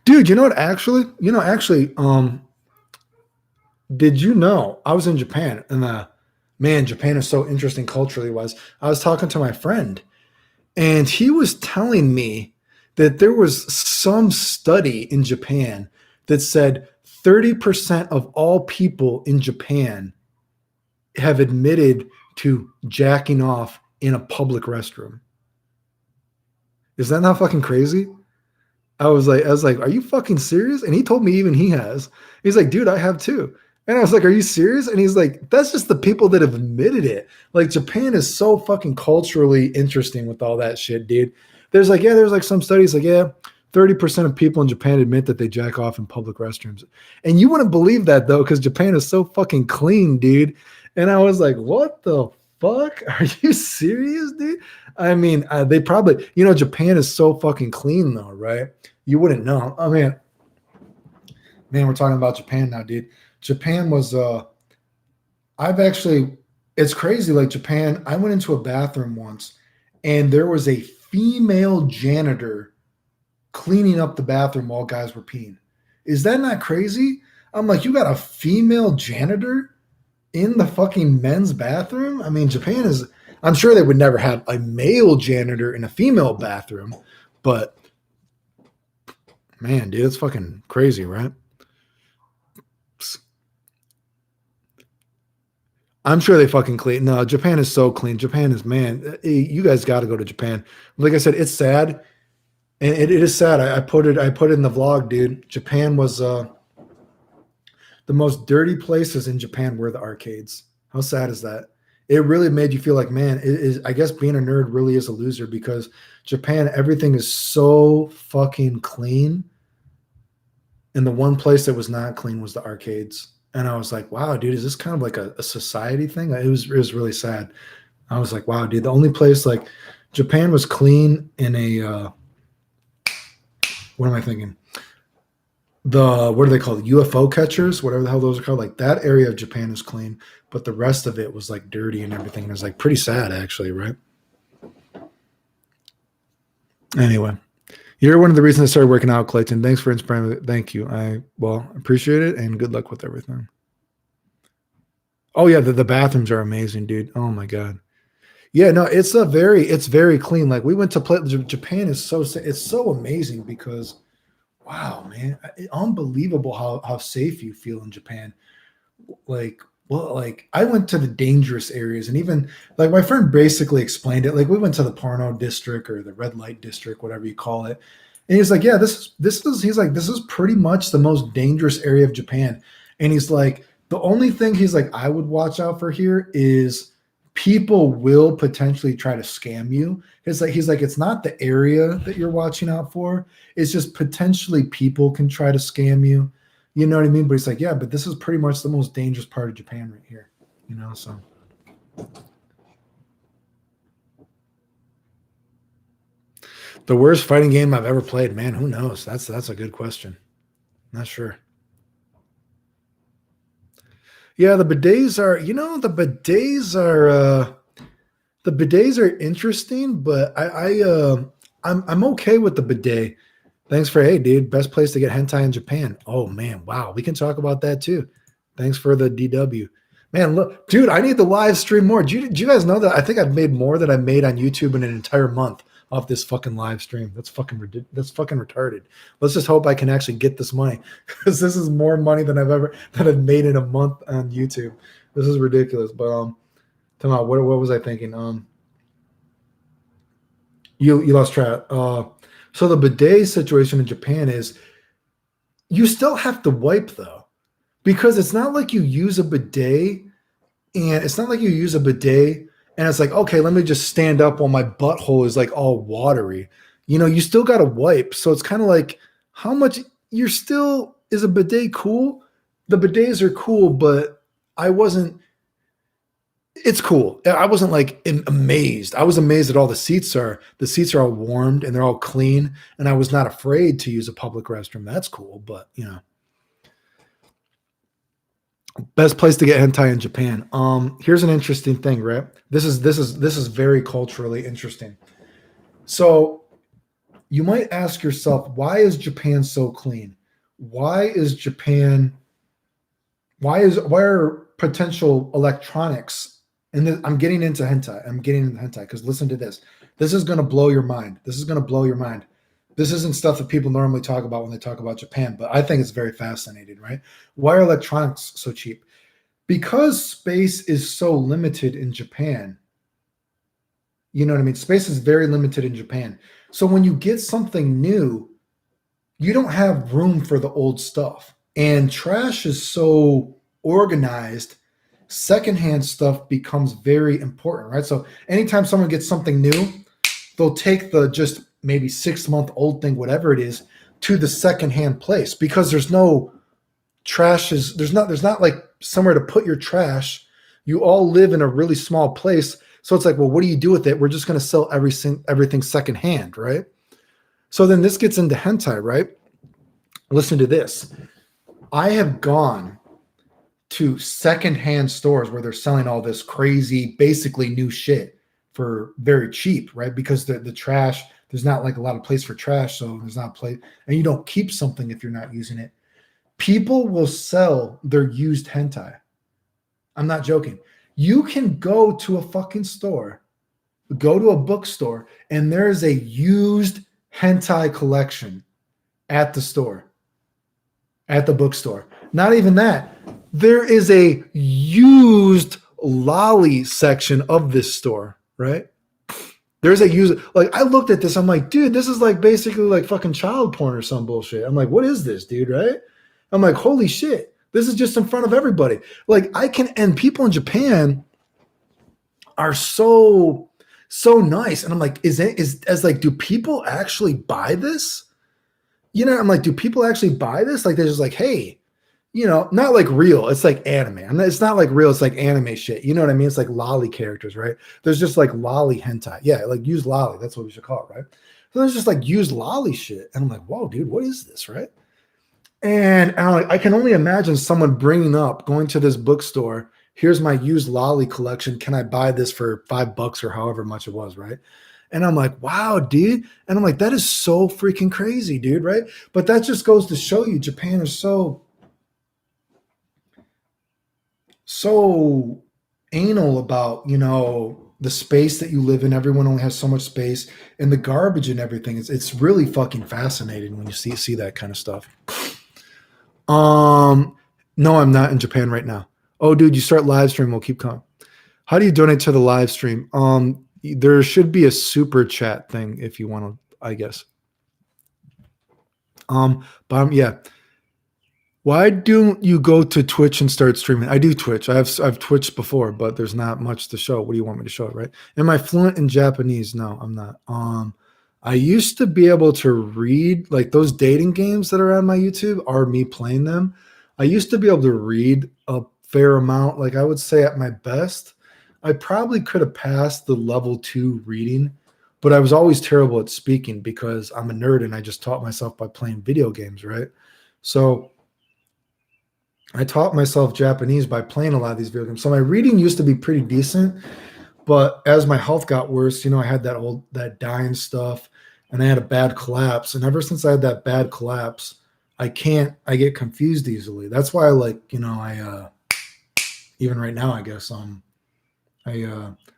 Dude, you know what? Actually, did you know I was in Japan and man, Japan is so interesting culturally wise. I was talking to my friend and he was telling me that there was some study in Japan that said 30% of all people in Japan have admitted to jacking off in a public restroom. Is that not fucking crazy? I was like, are you fucking serious? And he told me even he has. He's like, dude, I have too. And I was like, are you serious? And he's like, that's just the people that have admitted it. Like Japan is so fucking culturally interesting with all that shit, dude. There's like some studies like, 30% of people in Japan admit that they jack off in public restrooms. And you wouldn't believe that though, because Japan is so fucking clean, dude. And I was like, what the fuck? Are you serious, dude? I mean, they probably, Japan is so fucking clean though, right? You wouldn't know. I mean, man, we're talking about Japan now, dude. Japan was, it's crazy. Like Japan, I went into a bathroom once and there was a female janitor cleaning up the bathroom while guys were peeing. Is that not crazy? I'm like, you got a female janitor in the fucking men's bathroom? I mean, Japan is, I'm sure they would never have a male janitor in a female bathroom, but man, dude, it's fucking crazy, right? I'm sure they fucking clean. No, Japan is so clean. Japan is, man, you guys got to go to Japan. Like I said, it's sad. And it is sad. I put it in the vlog, dude. Japan was the most dirty places in Japan were the arcades. How sad is that? It really made you feel like, man, it is, I guess being a nerd really is a loser because Japan, everything is so fucking clean. And the one place that was not clean was the arcades. And I was like, wow, dude, is this kind of like a society thing? It was really sad. I was like, wow, dude, the only place like Japan was clean in a what am I thinking? What are they called? UFO catchers, whatever the hell those are called. Like that area of Japan is clean, but the rest of it was like dirty and everything. And it was like pretty sad, actually, right? Anyway, you're one of the reasons I started working out, Clayton. Thanks for inspiring me. Thank you. I appreciate it and good luck with everything. Oh yeah, the bathrooms are amazing, dude. Oh my god. Yeah, no, it's very clean. Like we went to play. Japan is it's so amazing because wow, man, unbelievable how safe you feel in Japan. Like, well, like I went to the dangerous areas, and even like my friend basically explained it. Like we went to the porno district or the red light district, whatever you call it, and he's like, yeah, this is he's like this is pretty much the most dangerous area of Japan, and he's like the only thing he's like I would watch out for here is people will potentially try to scam you. He's like it's not the area that you're watching out for. It's just potentially people can try to scam you. You know what I mean? But he's like, yeah, but this is pretty much the most dangerous part of Japan right here. You know, so the worst fighting game I've ever played, man, who knows? That's a good question. Not sure. Yeah, the bidets are interesting, but I'm okay with the bidet. Thanks for hey, dude, best place to get hentai in Japan. Oh man, wow, we can talk about that too. Thanks for the DW. Man, look, dude, I need to live stream more. Do you guys know that I think I've made more than I made on YouTube in an entire month off this fucking live stream? That's fucking retarded. Let's just hope I can actually get this money because this is more money than I've made in a month on YouTube. This is ridiculous. But tell me what was I thinking? You lost track. So the bidet situation in Japan is you still have to wipe though, because it's not like you use a bidet and it's not like you use a bidet and it's like, okay, let me just stand up while my butthole is like all watery. You know, you still got to wipe. So it's kind of like how much you're still, is a bidet cool? The bidets are cool, but I wasn't, it's cool. I wasn't like amazed. I was amazed that all the seats are all warmed and they're all clean. And I was not afraid to use a public restroom. That's cool. But you know, best place to get hentai in Japan. Here's an interesting thing, right? This is very culturally interesting. So you might ask yourself, why is Japan so clean? Why is Japan? Why are potential electronics? And I'm getting into hentai. I'm getting into hentai because listen to this. This is going to blow your mind. This is going to blow your mind. This isn't stuff that people normally talk about when they talk about Japan, but I think it's very fascinating, right? Why are electronics so cheap? Because space is so limited in Japan. You know what I mean? Space is very limited in Japan. So when you get something new, you don't have room for the old stuff. And trash is so organized, secondhand stuff becomes very important, right? So anytime someone gets something new, they'll take the just maybe 6-month old thing, whatever it is, to the secondhand place because there's no there's not like somewhere to put your trash. You all live in a really small place. So it's like, well, what do you do with it? We're just going to sell everything secondhand, right? So then this gets into hentai, right? Listen to this. I have gone to secondhand stores where they're selling all this crazy, basically new shit for very cheap, right? Because the trash, there's not like a lot of place for trash, so there's not a place, and you don't keep something if you're not using it. People will sell their used hentai. I'm not joking. You can go to a fucking store, go to a bookstore, and there's a used hentai collection at the store, at the bookstore. Not even that. There is a used lolly section of this store, right? There's a user, like, I looked at this, I'm like, dude, this is like basically like fucking child porn or some bullshit. I'm like, what is this, dude, right? I'm like, holy shit, this is just in front of everybody. Like, and people in Japan are so nice. And I'm like, do people actually buy this? I'm like, do people actually buy this? Like, they're just like, hey, not like real. It's like anime. It's not like real. It's like anime shit. You know what I mean? It's like lolly characters, right? There's just like lolly hentai. Yeah, like used lolly. That's what we should call it, right? So there's just like used lolly shit. And I'm like, whoa, dude, what is this, right? And I'm like, I can only imagine someone going to this bookstore. Here's my used lolly collection. Can I buy this for $5 or however much it was, right? And I'm like, wow, dude. And I'm like, that is so freaking crazy, dude, right? But that just goes to show you Japan is so anal about, the space that you live in. Everyone only has so much space, and the garbage and everything. It's really fucking fascinating when you see that kind of stuff. No, I'm not in Japan right now. Oh, dude, you start live stream. We'll keep coming. How do you donate to the live stream? There should be a super chat thing if you want to, I guess. Yeah. Why don't you go to Twitch and start streaming? I do Twitch. I've Twitched before, but there's not much to show. What do you want me to show, right? Am I fluent in Japanese? No, I'm not. I used to be able to read, like, those dating games that are on my YouTube are me playing them. I used to be able to read a fair amount. Like, I would say at my best, I probably could have passed the level 2 reading, but I was always terrible at speaking because I'm a nerd and I just taught myself by playing video games, right? So I taught myself Japanese by playing a lot of these video games. So my reading used to be pretty decent, but as my health got worse, I had that dying stuff, and I had a bad collapse. And ever since I had that bad collapse, I get confused easily. That's why I even right now, I guess, I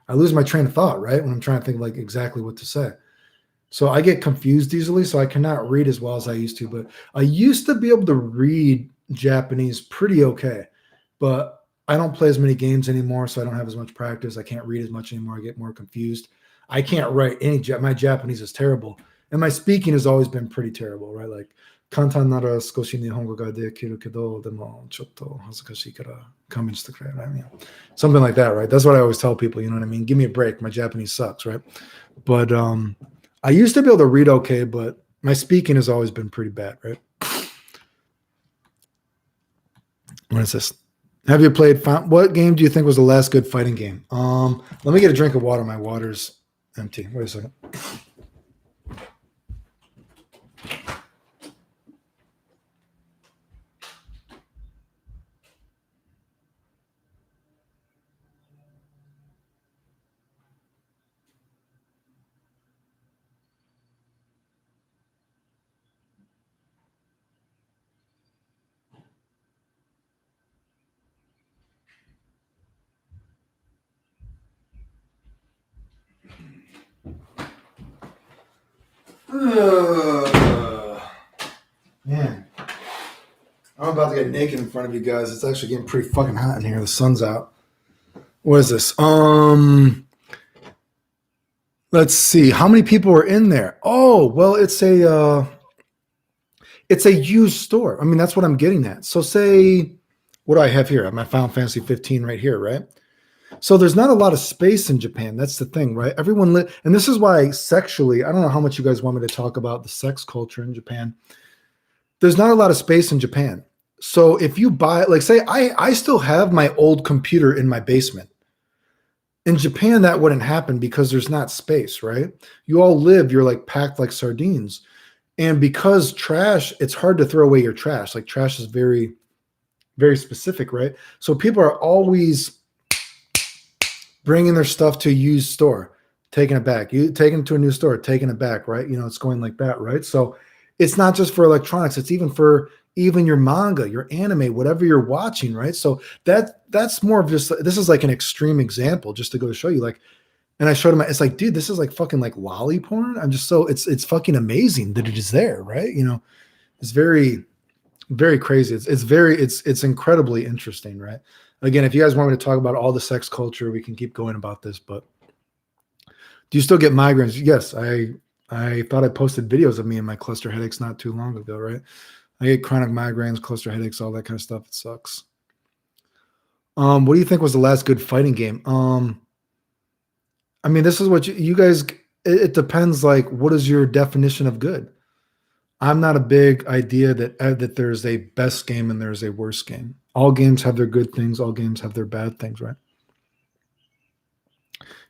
lose my train of thought, right? When I'm trying to think like exactly what to say. So I get confused easily, so I cannot read as well as I used to. But I used to be able to read Japanese pretty okay, but I don't play as many games anymore, so I don't have as much practice. I can't read as much anymore. I get more confused. I can't write my Japanese is terrible, and my speaking has always been pretty terrible, right? Like, kantan nara skoshi nihongo ga dekiru kedo demo chotto hazukashii kara kame shite kurei, right? Something like that, right? That's what I always tell people. You know what I mean? Give me a break. My Japanese sucks, right? But I used to be able to read okay, but my speaking has always been pretty bad, right? What is this? Have you played? What game do you think was the last good fighting game? Let me get a drink of water. My water's empty. Wait a second. Man, I'm about to get naked in front of you guys. It's actually getting pretty fucking hot in here. The sun's out. What is this? Let's see. How many people were in there? Oh, well, it's a used store. I mean, that's what I'm getting at. So say, what do I have here? I have my Final Fantasy 15 right here, right? So there's not a lot of space in Japan. That's the thing, right? And this is why sexually, I don't know how much you guys want me to talk about the sex culture in Japan. There's not a lot of space in Japan. So if you buy, like, say, I still have my old computer in my basement. In Japan, that wouldn't happen because there's not space, right? You're like packed like sardines. And because trash, it's hard to throw away your trash. Like, trash is very, very specific, right? So people are always bringing their stuff to a used store, taking it back. You taking it to a new store, taking it back, right? It's going like that, right? So it's not just for electronics. It's even for your manga, your anime, whatever you're watching, right? So that's more of just, this is like an extreme example just to go to show you, like, and I showed him, it's like, dude, this is like fucking like lolly porn. I'm just it's fucking amazing that it is there, right? It's very, Very crazy. It's incredibly interesting, right? Again, if you guys want me to talk about all the sex culture, we can keep going about this. But do you still get migraines? Yes, I thought I posted videos of me and my cluster headaches not too long ago, right? I get chronic migraines, cluster headaches, all that kind of stuff. It sucks. What do you think was the last good fighting game? I mean, this is what you guys. It depends. Like, what is your definition of good? I'm not a big idea that there's a best game and there's a worst game. All games have their good things. All games have their bad things, right?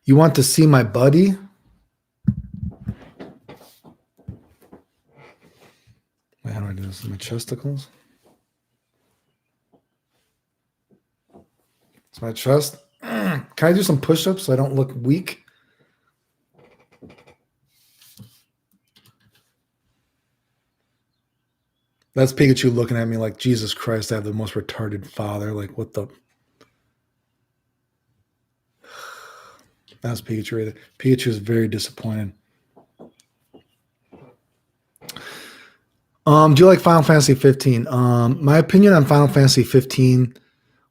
You want to see my buddy? Wait, how do I do this? My chesticles? It's my chest. Can I do some push-ups so I don't look weak? That's Pikachu looking at me like, Jesus Christ, I have the most retarded father. Like, what the? That's Pikachu right there. Pikachu is very disappointed. Do you like Final Fantasy 15? My opinion on Final Fantasy 15,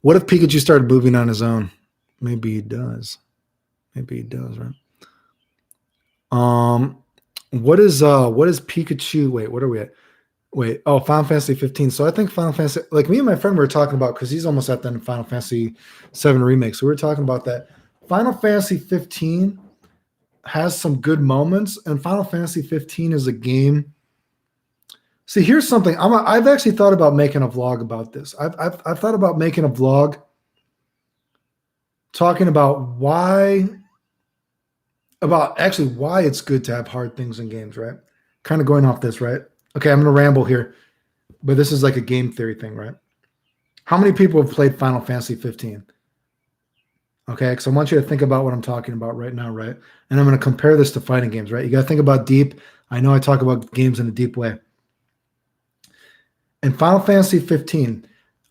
what if Pikachu started moving on his own? Maybe he does. Maybe he does, right? What is Pikachu? Wait, what are we at? Wait, oh, Final Fantasy 15. So I think Final Fantasy, like me and my friend were talking about, because he's almost at the end of Final Fantasy 7 Remake. So we were talking about that. Final Fantasy 15 has some good moments, and Final Fantasy 15 is a game. See, here's something. I've actually thought about making a vlog about this. I've thought about making a vlog talking about why it's good to have hard things in games, right? Kind of going off this, right? Okay, I'm going to ramble here, but this is like a game theory thing, right? How many people have played Final Fantasy 15? Okay, because I want you to think about what I'm talking about right now, right? And I'm going to compare this to fighting games, right? You got to think about deep. I know I talk about games in a deep way. In Final Fantasy 15,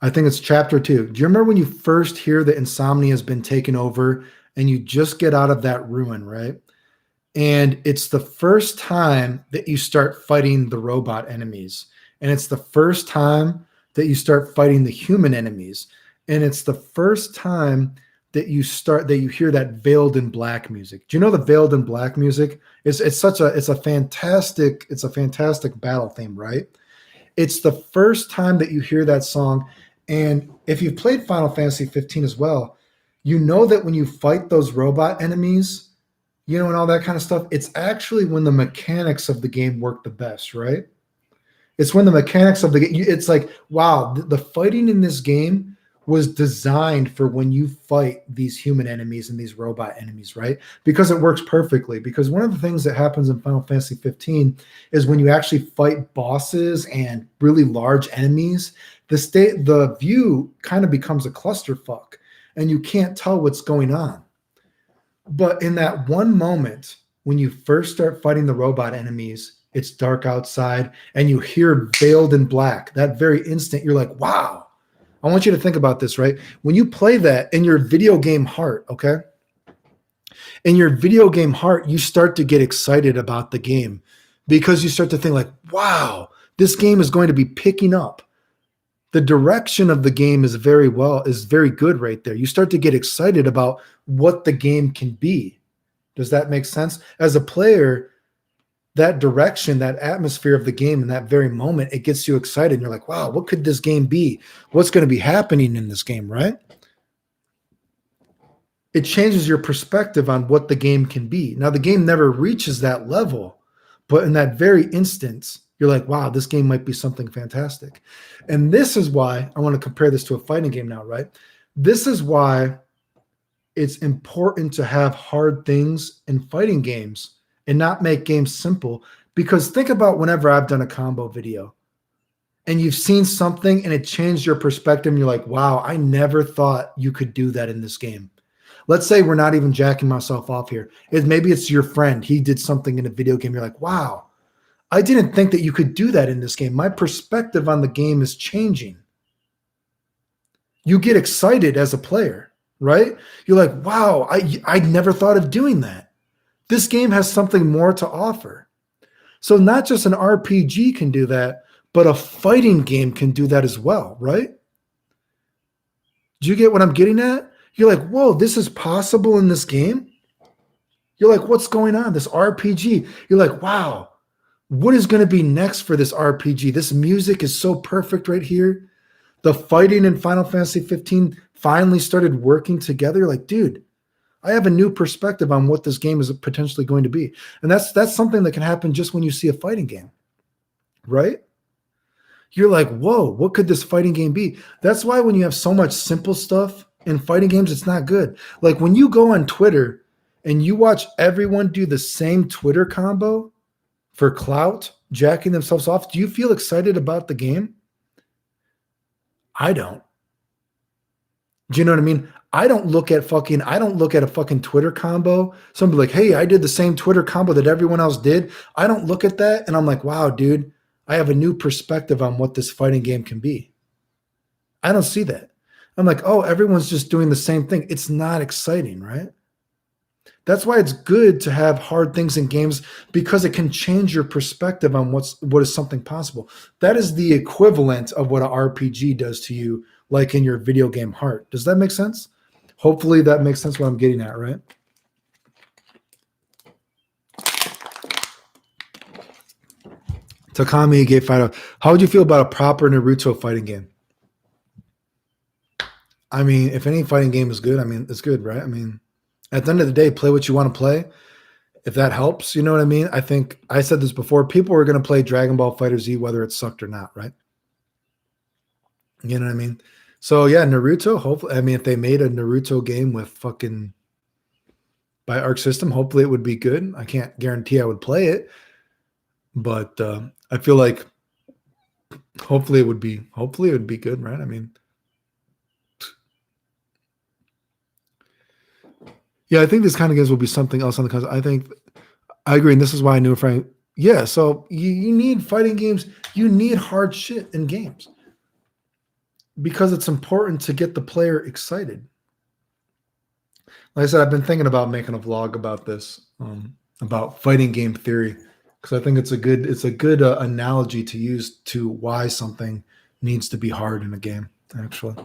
I think it's chapter 2. Do you remember when you first hear that Insomnia has been taken over and you just get out of that ruin, right? And it's the first time that you start fighting the robot enemies. And it's the first time that you start fighting the human enemies. And it's the first time that you hear that Veiled in Black music. Do you know the Veiled in Black music? It's a fantastic battle theme, right? It's the first time that you hear that song. And if you've played Final Fantasy 15 as well, you know that when you fight those robot enemies, and all that kind of stuff, it's actually when the mechanics of the game work the best, right? It's when the mechanics of the game, it's like, wow, the fighting in this game was designed for when you fight these human enemies and these robot enemies, right? Because it works perfectly. Because one of the things that happens in Final Fantasy 15 is when you actually fight bosses and really large enemies, the view kind of becomes a clusterfuck and you can't tell what's going on. But in that one moment, when you first start fighting the robot enemies, it's dark outside and you hear Veiled in Black. That very instant, you're like, wow. I want you to think about this, right? When you play that in your video game heart, okay? In your video game heart, you start to get excited about the game because you start to think like, wow, this game is going to be picking up. The direction of the game is very good right there. You start to get excited about what the game can be. Does that make sense? As a player, that direction, that atmosphere of the game in that very moment, it gets you excited. You're like, wow, what could this game be? What's going to be happening in this game, right? It changes your perspective on what the game can be. Now, the game never reaches that level, but in that very instance, you're like, wow, this game might be something fantastic. And this is why I want to compare this to a fighting game now, right? This is why it's important to have hard things in fighting games and not make games simple. Because think about whenever I've done a combo video and you've seen something and it changed your perspective and you're like, wow, I never thought you could do that in this game. Let's say we're not even jacking myself off here. Maybe it's your friend. He did something in a video game. You're like, wow, I didn't think that you could do that in this game. My perspective on the game is changing. You get excited as a player, right? You're like, wow, I never thought of doing that. This game has something more to offer. So not just an RPG can do that, But a fighting game can do that as well, right? Do you get what I'm getting at? You're like, whoa, this is possible in this game? You're like, what's going on? This RPG. You're like, wow, what is going to be next for this RPG? This music is so perfect right here. The fighting in Final Fantasy 15 finally started working together. You're like, dude, I have a new perspective on what this game is potentially going to be. And that's something that can happen just when you see a fighting game, right? You're like, whoa, what could this fighting game be? That's why when you have so much simple stuff in fighting games, it's not good. Like when you go on Twitter and you watch everyone do the same Twitter combo for clout, jacking themselves off, do you feel excited about the game? I don't. Do you know what I mean? I don't look at a fucking Twitter combo. Somebody like, hey, I did the same Twitter combo that everyone else did. I don't look at that and I'm like, wow, dude, I have a new perspective on what this fighting game can be. I don't see that. I'm like, oh, everyone's just doing the same thing. It's not exciting, right? That's why it's good to have hard things in games, because it can change your perspective on what is something possible. That is the equivalent of what an RPG does to you, like in your video game heart. Does that make sense? Hopefully that makes sense what I'm getting at, right? Takami gave Fido. How would you feel about a proper Naruto fighting game? I mean, if any fighting game is good, I mean, it's good, right? I mean, at the end of the day, play what you want to play. If that helps, you know what I mean? I think I said this before. People are going to play Dragon Ball FighterZ whether it sucked or not, right? You know what I mean? So yeah, Naruto. Hopefully, I mean, if they made a Naruto game with fucking by Arc System, hopefully it would be good. I can't guarantee I would play it, but I feel like hopefully it would be good, right? I mean, yeah, I think this kind of games will be something else on the console. I agree, and this is why I knew Frank. Yeah, so you need fighting games. You need hard shit in games because it's important to get the player excited. Like I said, I've been thinking about making a vlog about this, about fighting game theory, because I think it's a good analogy to use to why something needs to be hard in a game. Actually,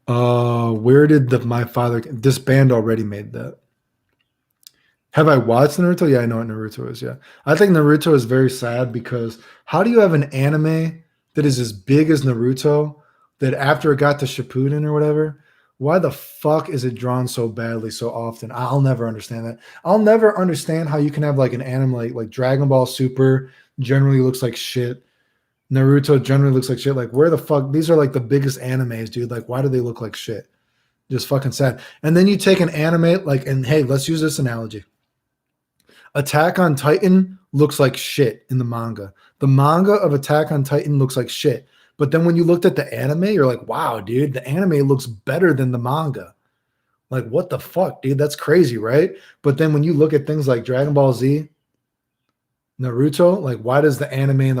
where did my father? This band already made that. Have I watched Naruto? Yeah, I know what Naruto is. Yeah, I think Naruto is very sad because how do you have an anime that is as big as Naruto that after it got to Shippuden or whatever, why the fuck is it drawn so badly so often? I'll never understand that. I'll never understand how you can have like an anime like Dragon Ball Super generally looks like shit. Naruto generally looks like shit. Like where the fuck? These are like the biggest animes, dude. Like why do they look like shit? Just fucking sad. And then you take an anime like, and hey, let's use this analogy. Attack on Titan looks like shit in the manga. The manga of Attack on Titan looks like shit. But then when you looked at the anime, you're like, wow, dude, the anime looks better than the manga. Like, what the fuck, dude? That's crazy, right? But then when you look at things like Dragon Ball Z, Naruto, like, why does the anime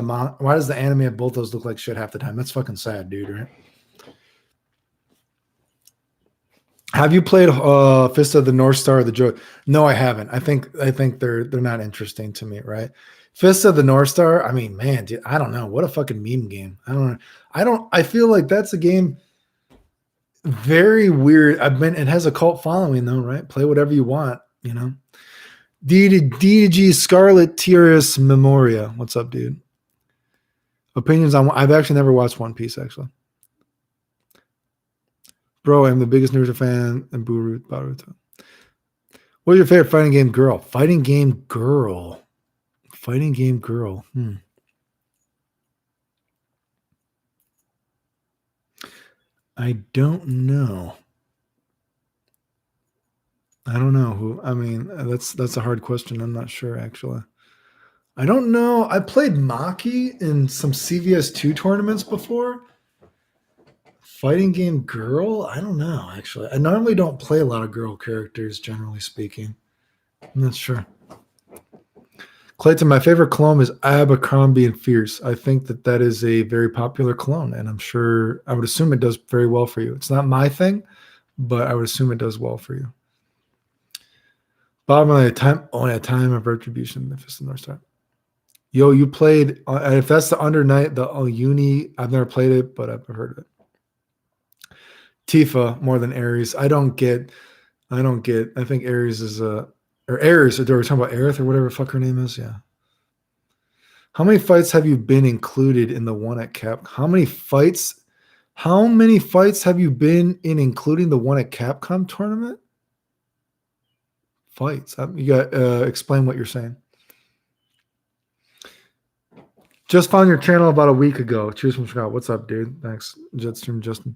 of both those look like shit half the time? That's fucking sad, dude, right? Have you played Fist of the North Star or the Joy? No, I haven't. I think they're not interesting to me, right? Fist of the North Star. I mean, man, dude, I don't know. What a fucking meme game. I feel like that's a game very weird. It has a cult following though, right? Play whatever you want, you know. DDG Scarlet Tears Memoria. What's up, dude? Opinions on I've actually never watched One Piece actually. Bro, I'm the biggest Naruto fan and Boruto. What's your favorite fighting game girl? Fighting game girl. I don't know. I don't know who. I mean, that's a hard question. I'm not sure actually. I don't know. I played Maki in some CVS2 tournaments before. Fighting game girl? I don't know, actually. I normally don't play a lot of girl characters, generally speaking. I'm not sure. Clayton, my favorite clone is Abercrombie and Fierce. I think that is a very popular clone, and I would assume it does very well for you. It's not my thing, but I would assume it does well for you. Bottom of the time, time of retribution, the Fist of North Star. Yo, you played, if that's the Under Night, the Uni, I've never played it, but I've heard of it. Tifa more than Ares. I think Ares is or Ares, or they were talking about Aerith or whatever the fuck her name is. Yeah. How many fights have you been included in the one at Cap? How many fights? How many fights have you been in, including the one at Capcom tournament? Fights. You got explain what you're saying. Just found your channel about a week ago. Cheers from Chicago. What's up, dude? Thanks, Jetstream Justin.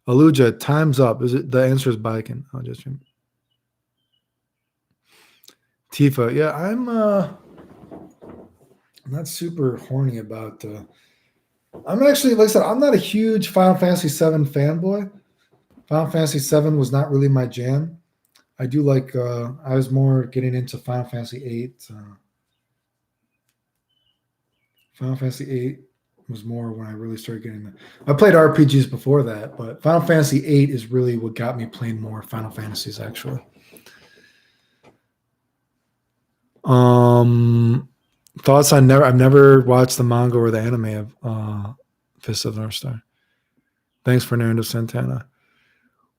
Aluja, time's up. Is it the answer is biking? Oh, Jetstream. Tifa, yeah, I'm not super horny about. I'm actually, like I said, I'm not a huge Final Fantasy VII fanboy. Final Fantasy VII was not really my jam. I do like. I was more getting into Final Fantasy VIII. Final Fantasy VIII was more when I really started getting. I played RPGs before that, but Final Fantasy VIII is really what got me playing more Final Fantasies. Actually. Thoughts on I've never watched the manga or the anime of Fist of the North Star. Thanks, Fernando Santana.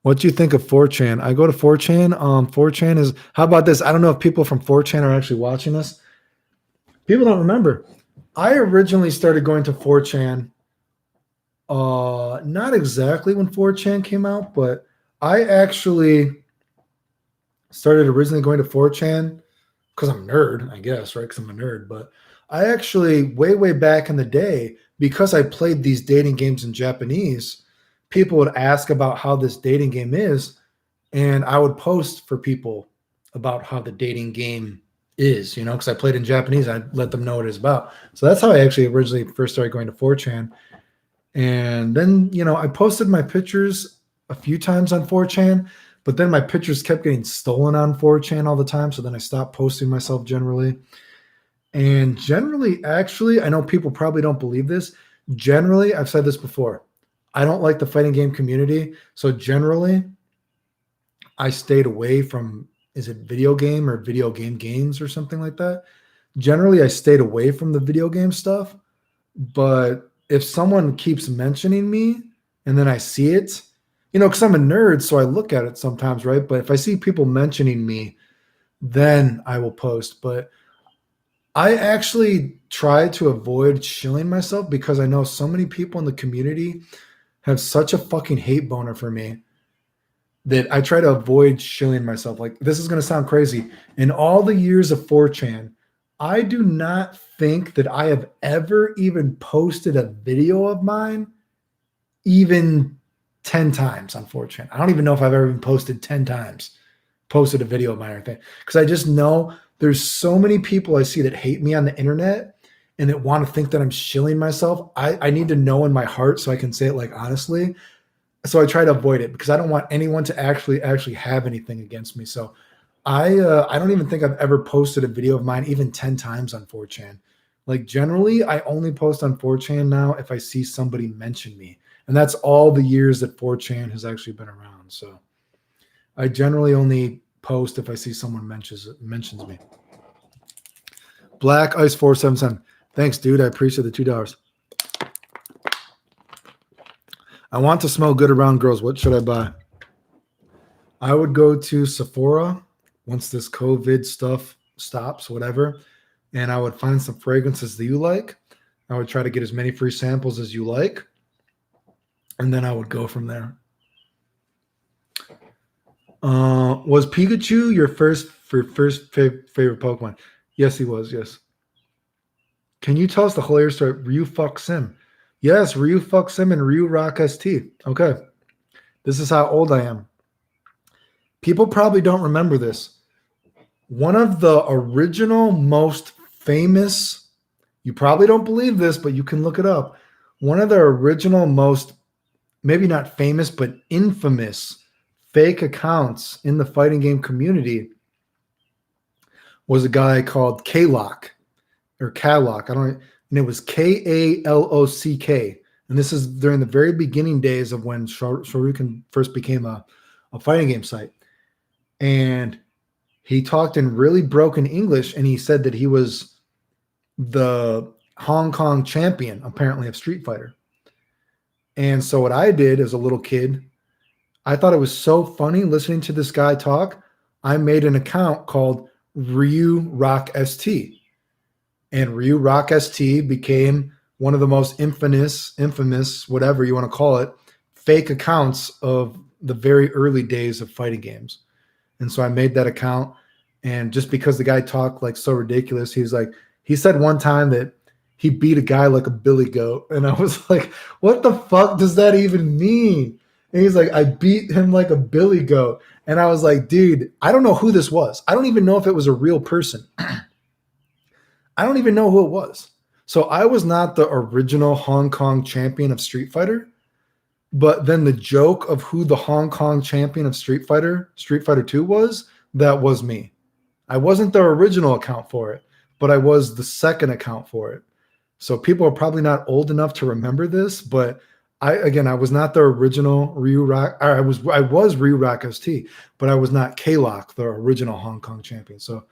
What do you think of 4chan? I go to 4chan. 4chan is, how about this? I don't know if people from 4chan are actually watching this. People don't remember. I originally started going to 4chan, not exactly when 4chan came out, but I actually started originally going to 4chan because I'm a nerd, I guess, right? Because I'm a nerd. But I actually, way back in the day, because I played these dating games in Japanese, people would ask about how this dating game is, and I would post for people about how the dating game is, because I played in Japanese. I'd let them know what it's about. So that's how I actually originally first started going to 4chan. And then, I posted my pictures a few times on 4chan, but then my pictures kept getting stolen on 4chan all the time. So then I stopped posting myself generally. And generally, actually, I know people probably don't believe this. Generally, I've said this before, I don't like the fighting game community. So generally, I stayed away from, is it video game or video game games or something like that? Generally, I stayed away from the video game stuff. But if someone keeps mentioning me and then I see it, because I'm a nerd, so I look at it sometimes, right? But if I see people mentioning me, then I will post. But I actually try to avoid shilling myself because I know so many people in the community have such a fucking hate boner for me that I try to avoid shilling myself. Like, this is going to sound crazy. In all the years of 4chan, I do not think that I have ever even posted a video of mine even 10 times on 4chan. I don't even know if I've ever been posted 10 times, posted a video of mine or anything. Because I just know there's so many people I see that hate me on the internet and that want to think that I'm shilling myself. I need to know in my heart so I can say it like honestly. So I try to avoid it because I don't want anyone to actually have anything against me. So I don't even think I've ever posted a video of mine even 10 times on 4chan. Like, generally, I only post on 4chan now if I see somebody mention me. And that's all the years that 4chan has actually been around. So I generally only post if I see someone mentions me. Black Ice 477. Thanks, dude. I appreciate the $2. I want to smell good around girls. What should I buy? I would go to Sephora once this COVID stuff stops, whatever, and I would find some fragrances that you like. I would try to get as many free samples as you like, and then I would go from there. Was Pikachu your first favorite Pokemon? Yes, he was. Yes. Can you tell us the hilarious story? Ryu fuck Sim. Yes, Ryu fuck Sim and Ryu rock ST. Okay. This is how old I am. People probably don't remember this. One of the original most famous, you probably don't believe this, but you can look it up. One of the original most, maybe not famous, but infamous fake accounts in the fighting game community was a guy called K-Lock or Kallock. And it was Kallock. And this is during the very beginning days of when Shoryuken first became a fighting game site. And he talked in really broken English, and he said that he was the Hong Kong champion, apparently, of Street Fighter. And so what I did as a little kid, I thought it was so funny listening to this guy talk. I made an account called Ryu Rock ST. And Ryu Rock ST became one of the most infamous, whatever you want to call it, fake accounts of the very early days of fighting games. And so I made that account. And just because the guy talked like so ridiculous, he said one time that he beat a guy like a billy goat. And I was like, what the fuck does that even mean? And he's like, I beat him like a billy goat. And I was like, dude, I don't know who this was. I don't even know if it was a real person. I don't even know who it was. So I was not the original Hong Kong champion of Street Fighter. But then the joke of who the Hong Kong champion of Street Fighter 2 was, that was me. I wasn't the original account for it, but I was the second account for it. So people are probably not old enough to remember this, but I was not the original Ryu Rock. I was Ryu Rock ST, but I was not K-Lock, the original Hong Kong champion. So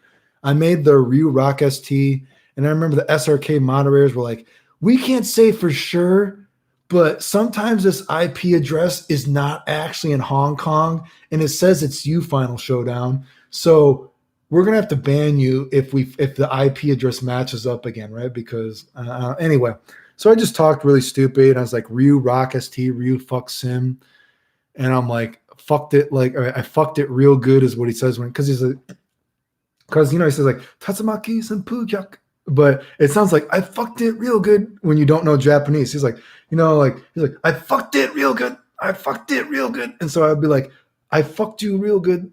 I made the Ryu Rock ST, and I remember the SRK moderators were like, we can't say for sure, but sometimes this IP address is not actually in Hong Kong, and it says it's you, Final Showdown. So we're gonna have to ban you if the IP address matches up again, right? Because anyway, so I just talked really stupid. I was like, Ryu Rock ST, Ryu fuck Sim, and I'm like, fucked it, like I fucked it real good is what he says because he says like Tatsumaki Senpujak. But it sounds like I fucked it real good when you don't know Japanese. He's like, I fucked it real good. I fucked it real good. And so I'd be like, I fucked you real good.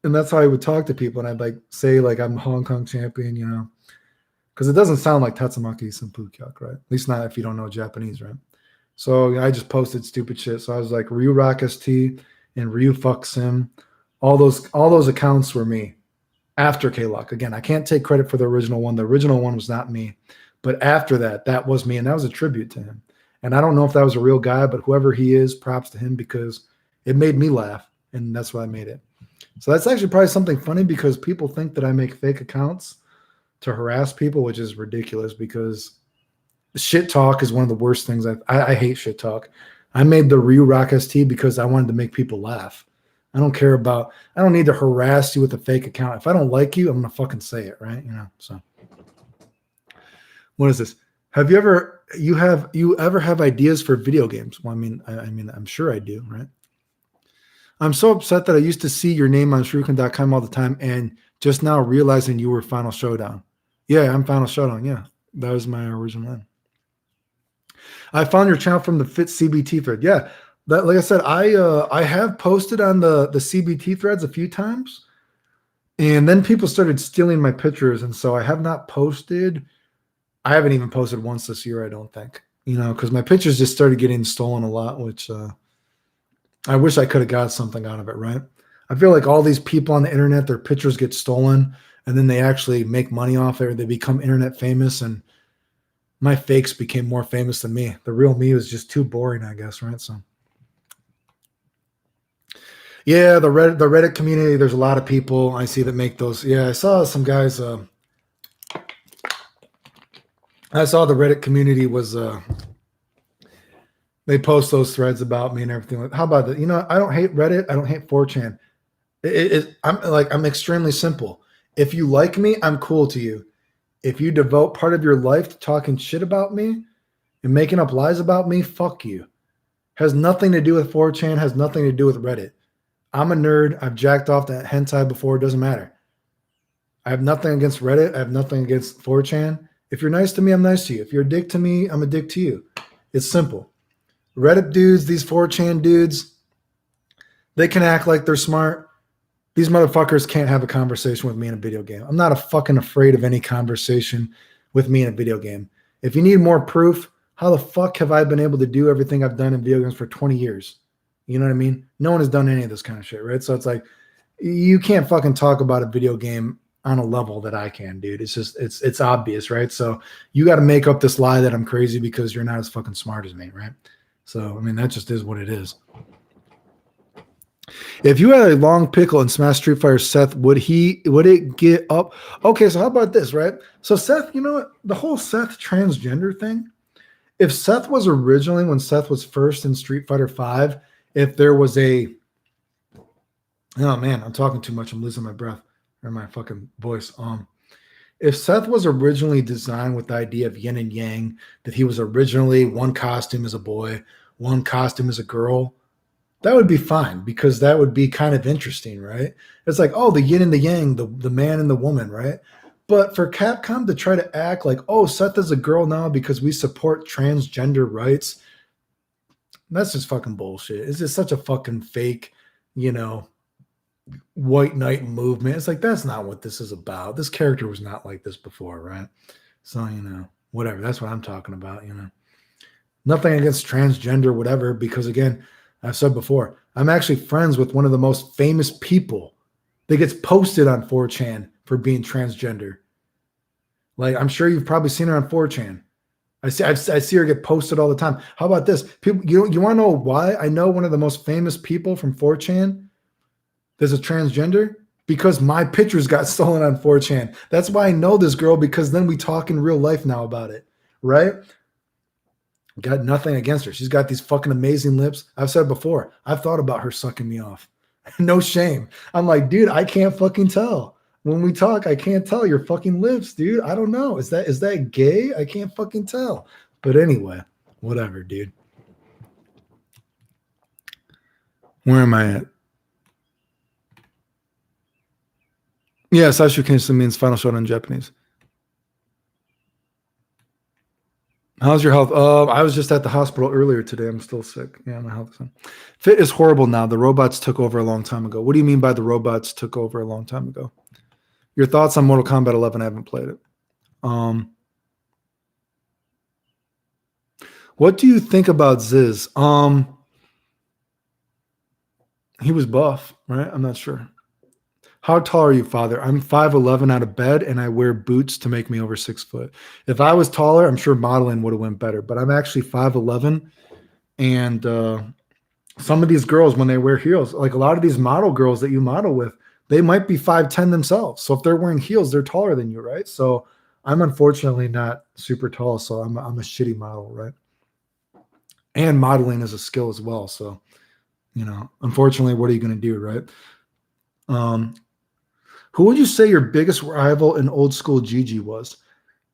And that's how I would talk to people. And I'd like say like I'm Hong Kong champion, because it doesn't sound like Tatsumaki Senpujak, right? At least not if you don't know Japanese, right? So I just posted stupid shit. So I was like Ryu Rock ST and Ryu Fuck Sim. All those accounts were me. After K-Lock. Again, I can't take credit for the original one. The original one was not me. But after that was me, and that was a tribute to him. And I don't know if that was a real guy, but whoever he is, props to him because it made me laugh, and that's why I made it. So that's actually probably something funny because people think that I make fake accounts to harass people, which is ridiculous because shit talk is one of the worst things. I hate shit talk. I made the Ryu Rock ST because I wanted to make people laugh. I don't need to harass you with a fake account. If I don't like you, I'm going to fucking say it, right? So what is this? Have you ever have ideas for video games? Well, I mean, I'm sure I do, right? I'm so upset that I used to see your name on shuriken.com all the time and just now realizing you were Final Showdown. Yeah, I'm Final Showdown. Yeah, that was my original name. I found your channel from the Fit CBT thread. Yeah. That, like I said, I have posted on the CBT threads a few times, and then people started stealing my pictures, and so I have not posted. I haven't even posted once this year, I don't think, because my pictures just started getting stolen a lot, which I wish I could have got something out of it, right? I feel like all these people on the internet, their pictures get stolen, and then they actually make money off it, or they become internet famous, and my fakes became more famous than me. The real me was just too boring, I guess, right? So. Yeah, the Reddit community, there's a lot of people I see that make those. Yeah, I saw some guys. I saw the Reddit community was they post those threads about me and everything. How about that? I don't hate Reddit. I don't hate 4chan. I'm extremely simple. If you like me, I'm cool to you. If you devote part of your life to talking shit about me and making up lies about me, fuck you. Has nothing to do with 4chan. Has nothing to do with Reddit. I'm a nerd. I've jacked off to hentai before. It doesn't matter. I have nothing against Reddit. I have nothing against 4chan. If you're nice to me, I'm nice to you. If you're a dick to me, I'm a dick to you. It's simple. Reddit dudes, these 4chan dudes, they can act like they're smart. These motherfuckers can't have a conversation with me in a video game. I'm not fucking afraid of any conversation with me in a video game. If you need more proof, how the fuck have I been able to do everything I've done in video games for 20 years? You know what I mean? No one has done any of this kind of shit, right? So it's like, you can't fucking talk about a video game on a level that I can, dude. It's just, it's obvious, right? So you got to make up this lie that I'm crazy because you're not as fucking smart as me, right? So, I mean, that just is what it is. If you had a long pickle and smashed Street Fighter Seth, would it get up? Okay, so how about this, right? So Seth, you know what? The whole Seth transgender thing. If Seth was originally when Seth was first in Street Fighter 5, if there was a oh man, I'm talking too much. I'm losing my breath or my fucking voice. If Seth was originally designed with the idea of yin and yang, that he was originally one costume as a boy, one costume as a girl, that would be fine because that would be kind of interesting, right? It's like, oh, the yin and the yang, the man and the woman, right? But for Capcom to try to act like, oh, Seth is a girl now because we support transgender rights, that's just fucking bullshit. It's just such a fucking fake, you know, white knight movement. It's like, that's not what this is about. This character was not like this before, right? So, you know, whatever. That's what I'm talking about, you know. Nothing against transgender, whatever, because again, I've said before, I'm actually friends with one of the most famous people that gets posted on 4chan for being transgender. Like, I'm sure you've probably seen her on 4chan. I see her get posted all the time. How about this? People, you want to know why I know one of the most famous people from 4chan that's a transgender? Because my pictures got stolen on 4chan. That's why I know this girl, because then we talk in real life now about it, right? Got nothing against her. She's got these fucking amazing lips. I've said before, I've thought about her sucking me off. No shame. I'm like, dude, I can't fucking tell. When we talk, I can't tell your fucking lips, dude. I don't know. Is that gay? I can't fucking tell. But anyway, whatever, dude. Where am I at? Yeah, Sashu Kinsu means final shot in Japanese. How's your health? I was just at the hospital earlier today. I'm still sick. Yeah, my health is. Fit is horrible now. The robots took over a long time ago. What do you mean by the robots took over a long time ago? Your thoughts on Mortal Kombat 11? I haven't played it. What do you think about Ziz? He was buff, right? I'm not sure. How tall are you, Father? I'm 5'11" out of bed, and I wear boots to make me over 6 foot. If I was taller, I'm sure modeling would have went better. But I'm actually 5'11", and some of these girls, when they wear heels, like a lot of these model girls that you model with, they might be 5'10" themselves. So if they're wearing heels, they're taller than you, right? So I'm unfortunately not super tall, so I'm a shitty model, right? And modeling is a skill as well. So, you know, unfortunately, what are you going to do, right? Who would you say your biggest rival in old school GG was?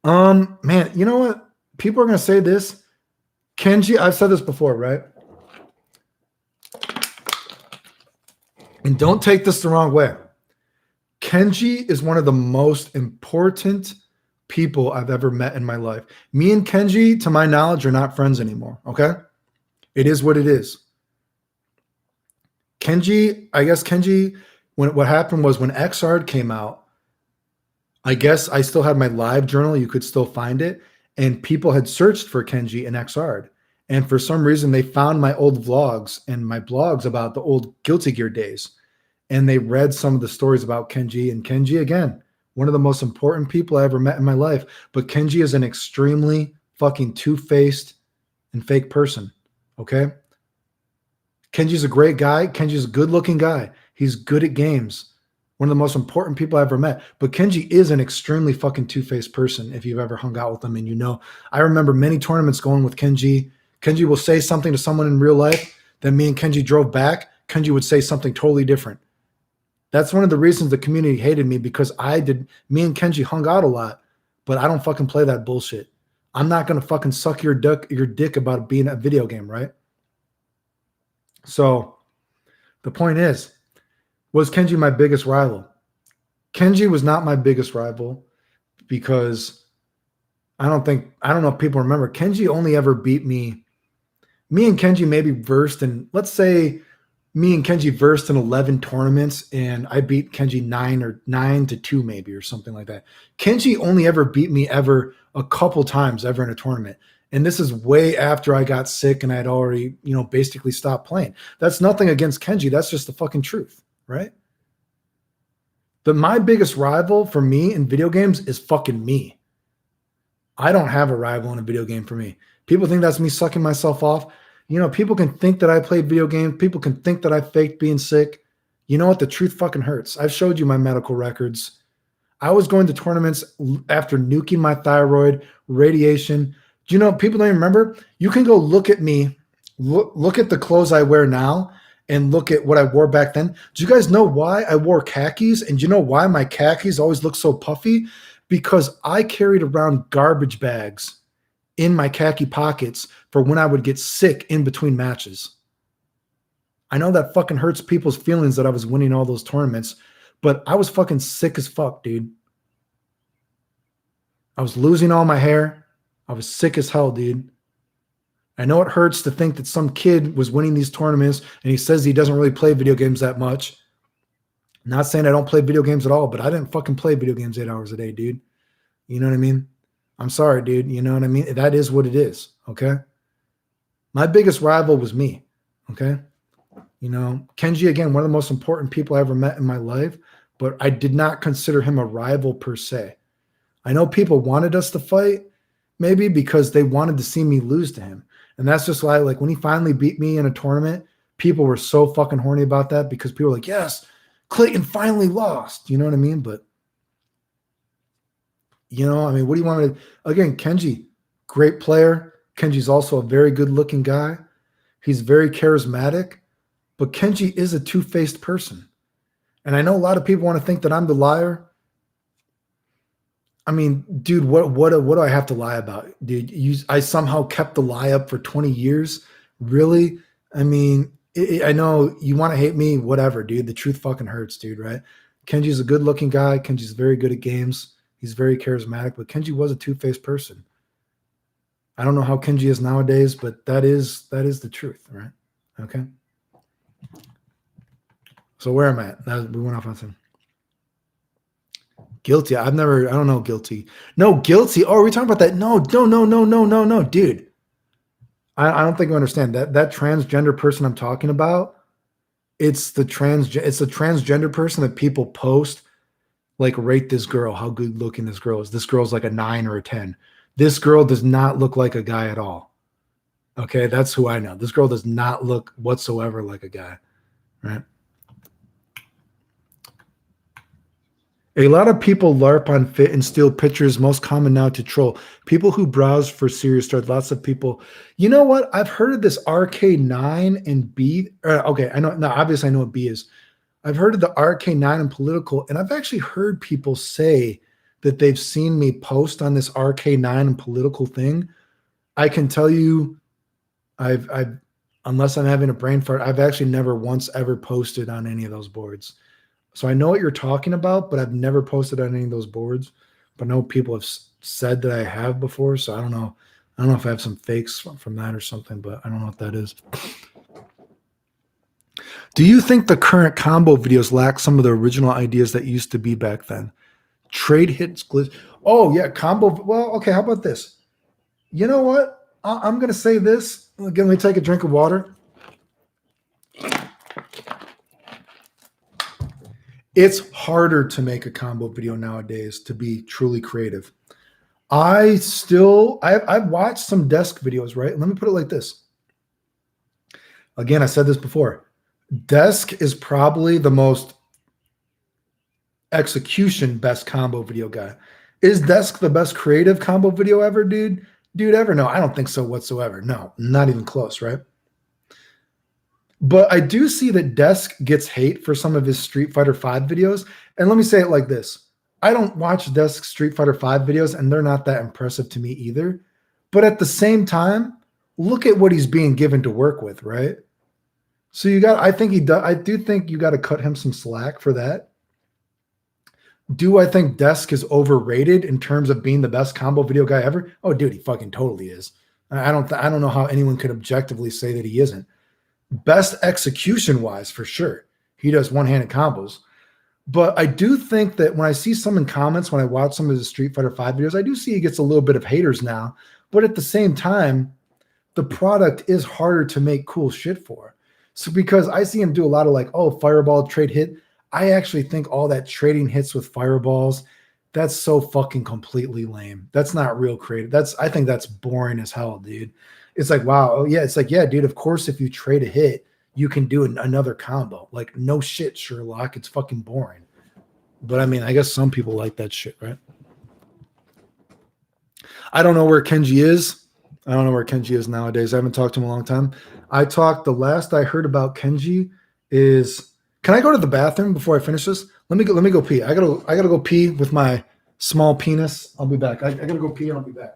Man, you know what? People are going to say this. Kenji, I've said this before, right? And don't take this the wrong way. Kenji is one of the most important people I've ever met in my life. Me and Kenji, to my knowledge, are not friends anymore, okay? It is what it is. Kenji, I guess Kenji, what happened was when Xrd came out, I guess I still had my live journal. You could still find it. And people had searched for Kenji in Xrd. And for some reason, they found my old vlogs and my blogs about the old Guilty Gear days. And they read some of the stories about Kenji. And Kenji, again, one of the most important people I ever met in my life. But Kenji is an extremely fucking two-faced and fake person. Okay? Kenji's a great guy. Kenji's a good-looking guy. He's good at games. One of the most important people I ever met. But Kenji is an extremely fucking two-faced person if you've ever hung out with him. And you know, I remember many tournaments going with Kenji. Kenji will say something to someone in real life. Then me and Kenji drove back. Kenji would say something totally different. That's one of the reasons the community hated me, because me and Kenji hung out a lot, but I don't fucking play that bullshit. I'm not going to fucking suck your dick about being a video game, right? So the point is, was Kenji my biggest rival? Kenji was not my biggest rival because I don't know if people remember, Kenji only ever beat me. Me and Kenji maybe versed in, let's say me and Kenji versed in 11 tournaments, and I beat Kenji 9-2 maybe, or something like that. Kenji only ever beat me ever a couple times ever in a tournament. And this is way after I got sick and I had already, you know, basically stopped playing. That's nothing against Kenji. That's just the fucking truth, right? My biggest rival for me in video games is fucking me. I don't have a rival in a video game for me. People think that's me sucking myself off. You know, people can think that I played video games. People can think that I faked being sick. You know what? The truth fucking hurts. I've showed you my medical records. I was going to tournaments after nuking my thyroid, radiation. Do you know, people don't even remember? You can go look at me, look at the clothes I wear now, and look at what I wore back then. Do you guys know why I wore khakis? And do you know why my khakis always look so puffy? Because I carried around garbage bags in my khaki pockets for when I would get sick in between matches. I know that fucking hurts people's feelings that I was winning all those tournaments, but I was fucking sick as fuck, dude. I was losing all my hair. I was sick as hell, dude. I know it hurts to think that some kid was winning these tournaments and he says he doesn't really play video games that much. Not saying I don't play video games at all, but I didn't fucking play video games 8 hours a day, dude. You know what I mean? I'm sorry, dude. You know what I mean? That is what it is, okay? My biggest rival was me, okay? You know, Kenji, again, one of the most important people I ever met in my life, but I did not consider him a rival per se. I know people wanted us to fight, maybe because they wanted to see me lose to him. And that's just why, like, when he finally beat me in a tournament, people were so fucking horny about that because people were like, yes, Clayton finally lost. You know what I mean? But, you know, I mean, what do you want me to, again, Kenji, great player. Kenji's also a very good looking guy. He's very charismatic, but Kenji is a two-faced person. And I know a lot of people want to think that I'm the liar. I mean, dude, what do I have to lie about? Dude, I somehow kept the lie up for 20 years. Really? I mean, I know you want to hate me, whatever, dude. The truth fucking hurts, dude, right? Kenji's a good looking guy. Kenji's very good at games. He's very charismatic, but Kenji was a two-faced person. I don't know how Kenji is nowadays, but that is the truth, right? Okay. So where am I at? We went off on some. Guilty. I don't know guilty. No, guilty. Oh, are we talking about that? No, dude. I don't think you understand that transgender person I'm talking about. It's a transgender person that people post, like, rate this girl, how good looking this girl is. This girl's like a 9 or a 10. This girl does not look like a guy at all. Okay, that's who I know. This girl does not look whatsoever like a guy, right? A lot of people LARP on Fit and steal pictures, most common now to troll. People who browse for serious start, lots of people. You know what? I've heard of this RK9 and B. Okay, I know. No, obviously I know what B is. I've heard of the RK9 and political, and I've actually heard people say that they've seen me post on this RK9 and political thing. I can tell you, I've unless I'm having a brain fart, I've actually never once ever posted on any of those boards. So I know what you're talking about, but I've never posted on any of those boards. But I know people have said that I have before, so I don't know. I don't know if I have some fakes from that or something, but I don't know what that is. Do you think the current combo videos lack some of the original ideas that used to be back then? Trade hits, glitch. Oh, yeah, combo. Well, okay, how about this? You know what? I'm going to say this. Again, let me take a drink of water. It's harder to make a combo video nowadays to be truly creative. I've watched some desk videos, right? Let me put it like this. Again, I said this before. Desk is probably the most execution best combo video guy. Is Desk the best creative combo video ever, dude? Dude, ever? No, I don't think so whatsoever. No, not even close, right? But I do see that Desk gets hate for some of his Street Fighter V videos. And let me say it like this. I don't watch Desk Street Fighter V videos, and they're not that impressive to me either. But at the same time, look at what he's being given to work with, right? So I do think you got to cut him some slack for that. Do I think Desk is overrated in terms of being the best combo video guy ever? Oh, dude, he fucking totally is. I don't know how anyone could objectively say that he isn't. Best execution-wise, for sure. He does one-handed combos. But I do think that when I see some in comments, when I watch some of his Street Fighter V videos, I do see he gets a little bit of haters now. But at the same time, the product is harder to make cool shit for. So because I see him do a lot of like, oh, fireball, trade hit. I actually think all that trading hits with fireballs, That's so fucking completely lame. That's not real creative. I think that's boring as hell, dude. It's like, wow, oh yeah, it's like, yeah, dude, of course if you trade a hit, you can do another combo. Like, no shit, Sherlock. It's fucking boring. But I mean, I guess some people like that shit, right? I don't know where Kenji is. I don't know where Kenji is nowadays. I haven't talked to him in a long time. The last I heard about Kenji is, can I go to the bathroom before I finish this? Let me go pee. I gotta go pee with my small penis. I'll be back. I gotta go pee and I'll be back.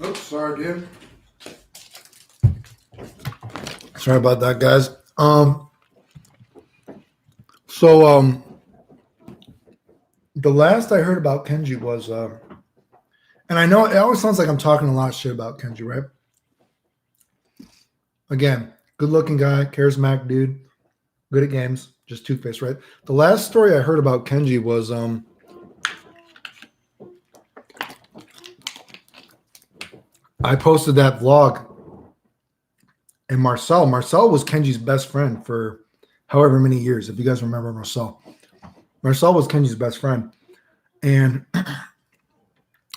Oops, sorry, dude. Sorry about that, guys. So the last I heard about Kenji was and I know it always sounds like I'm talking a lot of shit about Kenji, right? Again, good looking guy, charismatic dude, good at games, just two-faced, right? The last story I heard about Kenji was I posted that vlog, and Marcel was Kenji's best friend for however many years. If you guys remember Marcel was Kenji's best friend. And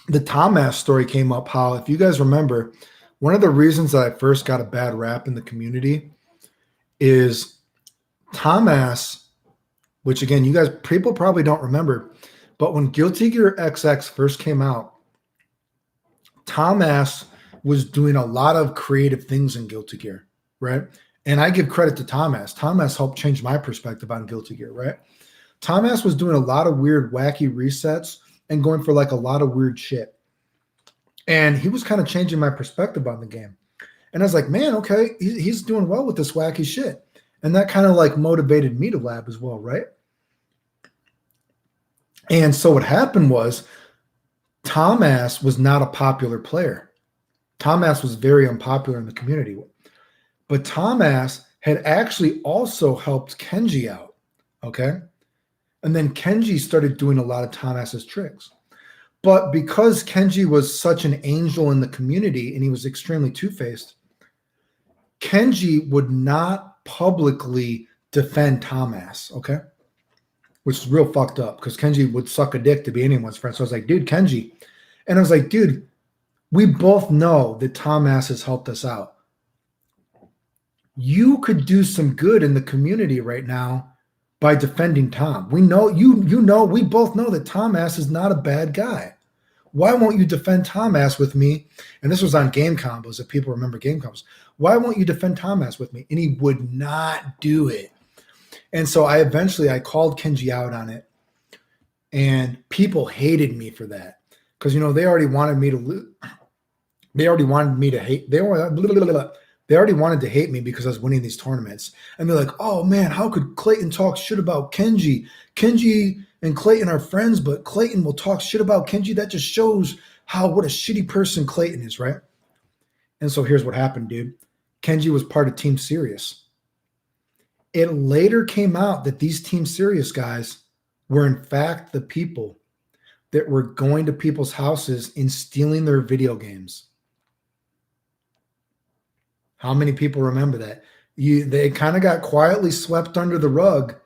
the Thomas story came up, how, if you guys remember, one of the reasons that I first got a bad rap in the community is Thomas, which again, you guys, people probably don't remember, but when Guilty Gear XX first came out, Thomas was doing a lot of creative things in Guilty Gear, right? And I give credit to Thomas. Thomas helped change my perspective on Guilty Gear, right? Thomas was doing a lot of weird, wacky resets and going for like a lot of weird shit. And he was kind of changing my perspective on the game. And I was like, man, okay, he's doing well with this wacky shit. And that kind of like motivated me to lab as well, right? And so what happened was Thomas was not a popular player. Thomas was very unpopular in the community. But Thomas had actually also helped Kenji out, okay? And then Kenji started doing a lot of Thomas's tricks. But because Kenji was such an angel in the community and he was extremely two-faced, Kenji would not publicly defend Thomas, okay? Which is real fucked up because Kenji would suck a dick to be anyone's friend. So I was like, dude, Kenji. And I was like, dude, we both know that Thomas has helped us out. You could do some good in the community right now by defending Tom. We know we both know that Thomas is not a bad guy. Why won't you defend Thomas with me? And this was on Game Combos, if people remember Game Combos. Why won't you defend Thomas with me? And he would not do it. And so I called Kenji out on it. And people hated me for that. Because, they already wanted me to lose. They already wanted me to hate. They already wanted to hate me because I was winning these tournaments. And they're like, oh man, how could Clayton talk shit about Kenji? Kenji and Clayton are friends, but Clayton will talk shit about Kenji. That just shows what a shitty person Clayton is, right? And so here's what happened, dude. Kenji was part of Team Serious. It later came out that these Team Serious guys were in fact the people that were going to people's houses and stealing their video games. How many people remember that? They kind of got quietly swept under the rug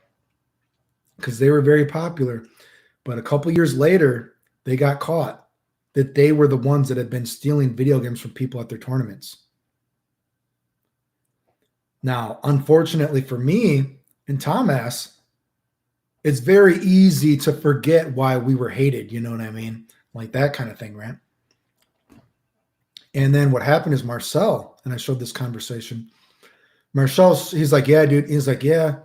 because they were very popular. But a couple years later, they got caught that they were the ones that had been stealing video games from people at their tournaments. Now, unfortunately for me and Thomas, it's very easy to forget why we were hated. You know what I mean? Like that kind of thing, right? And then what happened is Marcel, and I showed this conversation. Marcel, he's like, yeah, dude. He's like, yeah.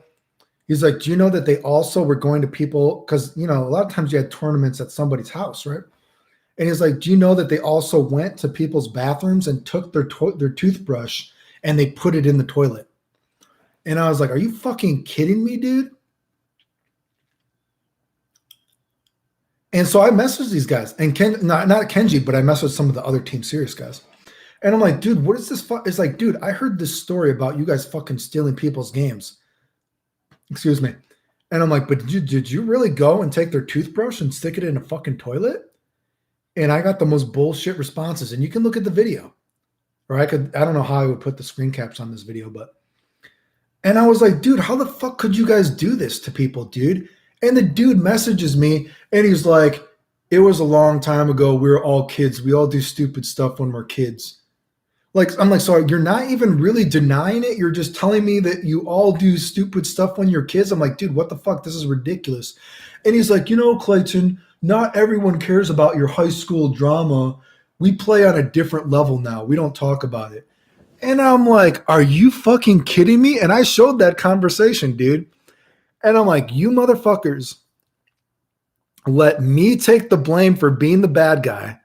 He's like, do you know that they also were going to people? Because, you know, a lot of times you had tournaments at somebody's house, right? And he's like, do you know that they also went to people's bathrooms and took their toothbrush and they put it in the toilet? And I was like, are you fucking kidding me, dude? And so I messaged these guys, and not Kenji, but I messaged some of the other Team Serious guys. And I'm like, dude, what is this? It's like, dude, I heard this story about you guys fucking stealing people's games. Excuse me. And I'm like, but did you really go and take their toothbrush and stick it in a fucking toilet? And I got the most bullshit responses. And you can look at the video. Or I don't know how I would put the screen caps on this video, but. And I was like, dude, how the fuck could you guys do this to people, dude? And the dude messages me and he's like, it was a long time ago. We were all kids. We all do stupid stuff when we're kids. Like, I'm like, so you're not even really denying it. You're just telling me that you all do stupid stuff when you're kids. I'm like, dude, what the fuck? This is ridiculous. And he's like, you know, Clayton, not everyone cares about your high school drama. We play on a different level now. We don't talk about it. And I'm like, are you fucking kidding me? And I showed that conversation, dude. And I'm like, you motherfuckers let me take the blame for being the bad guy.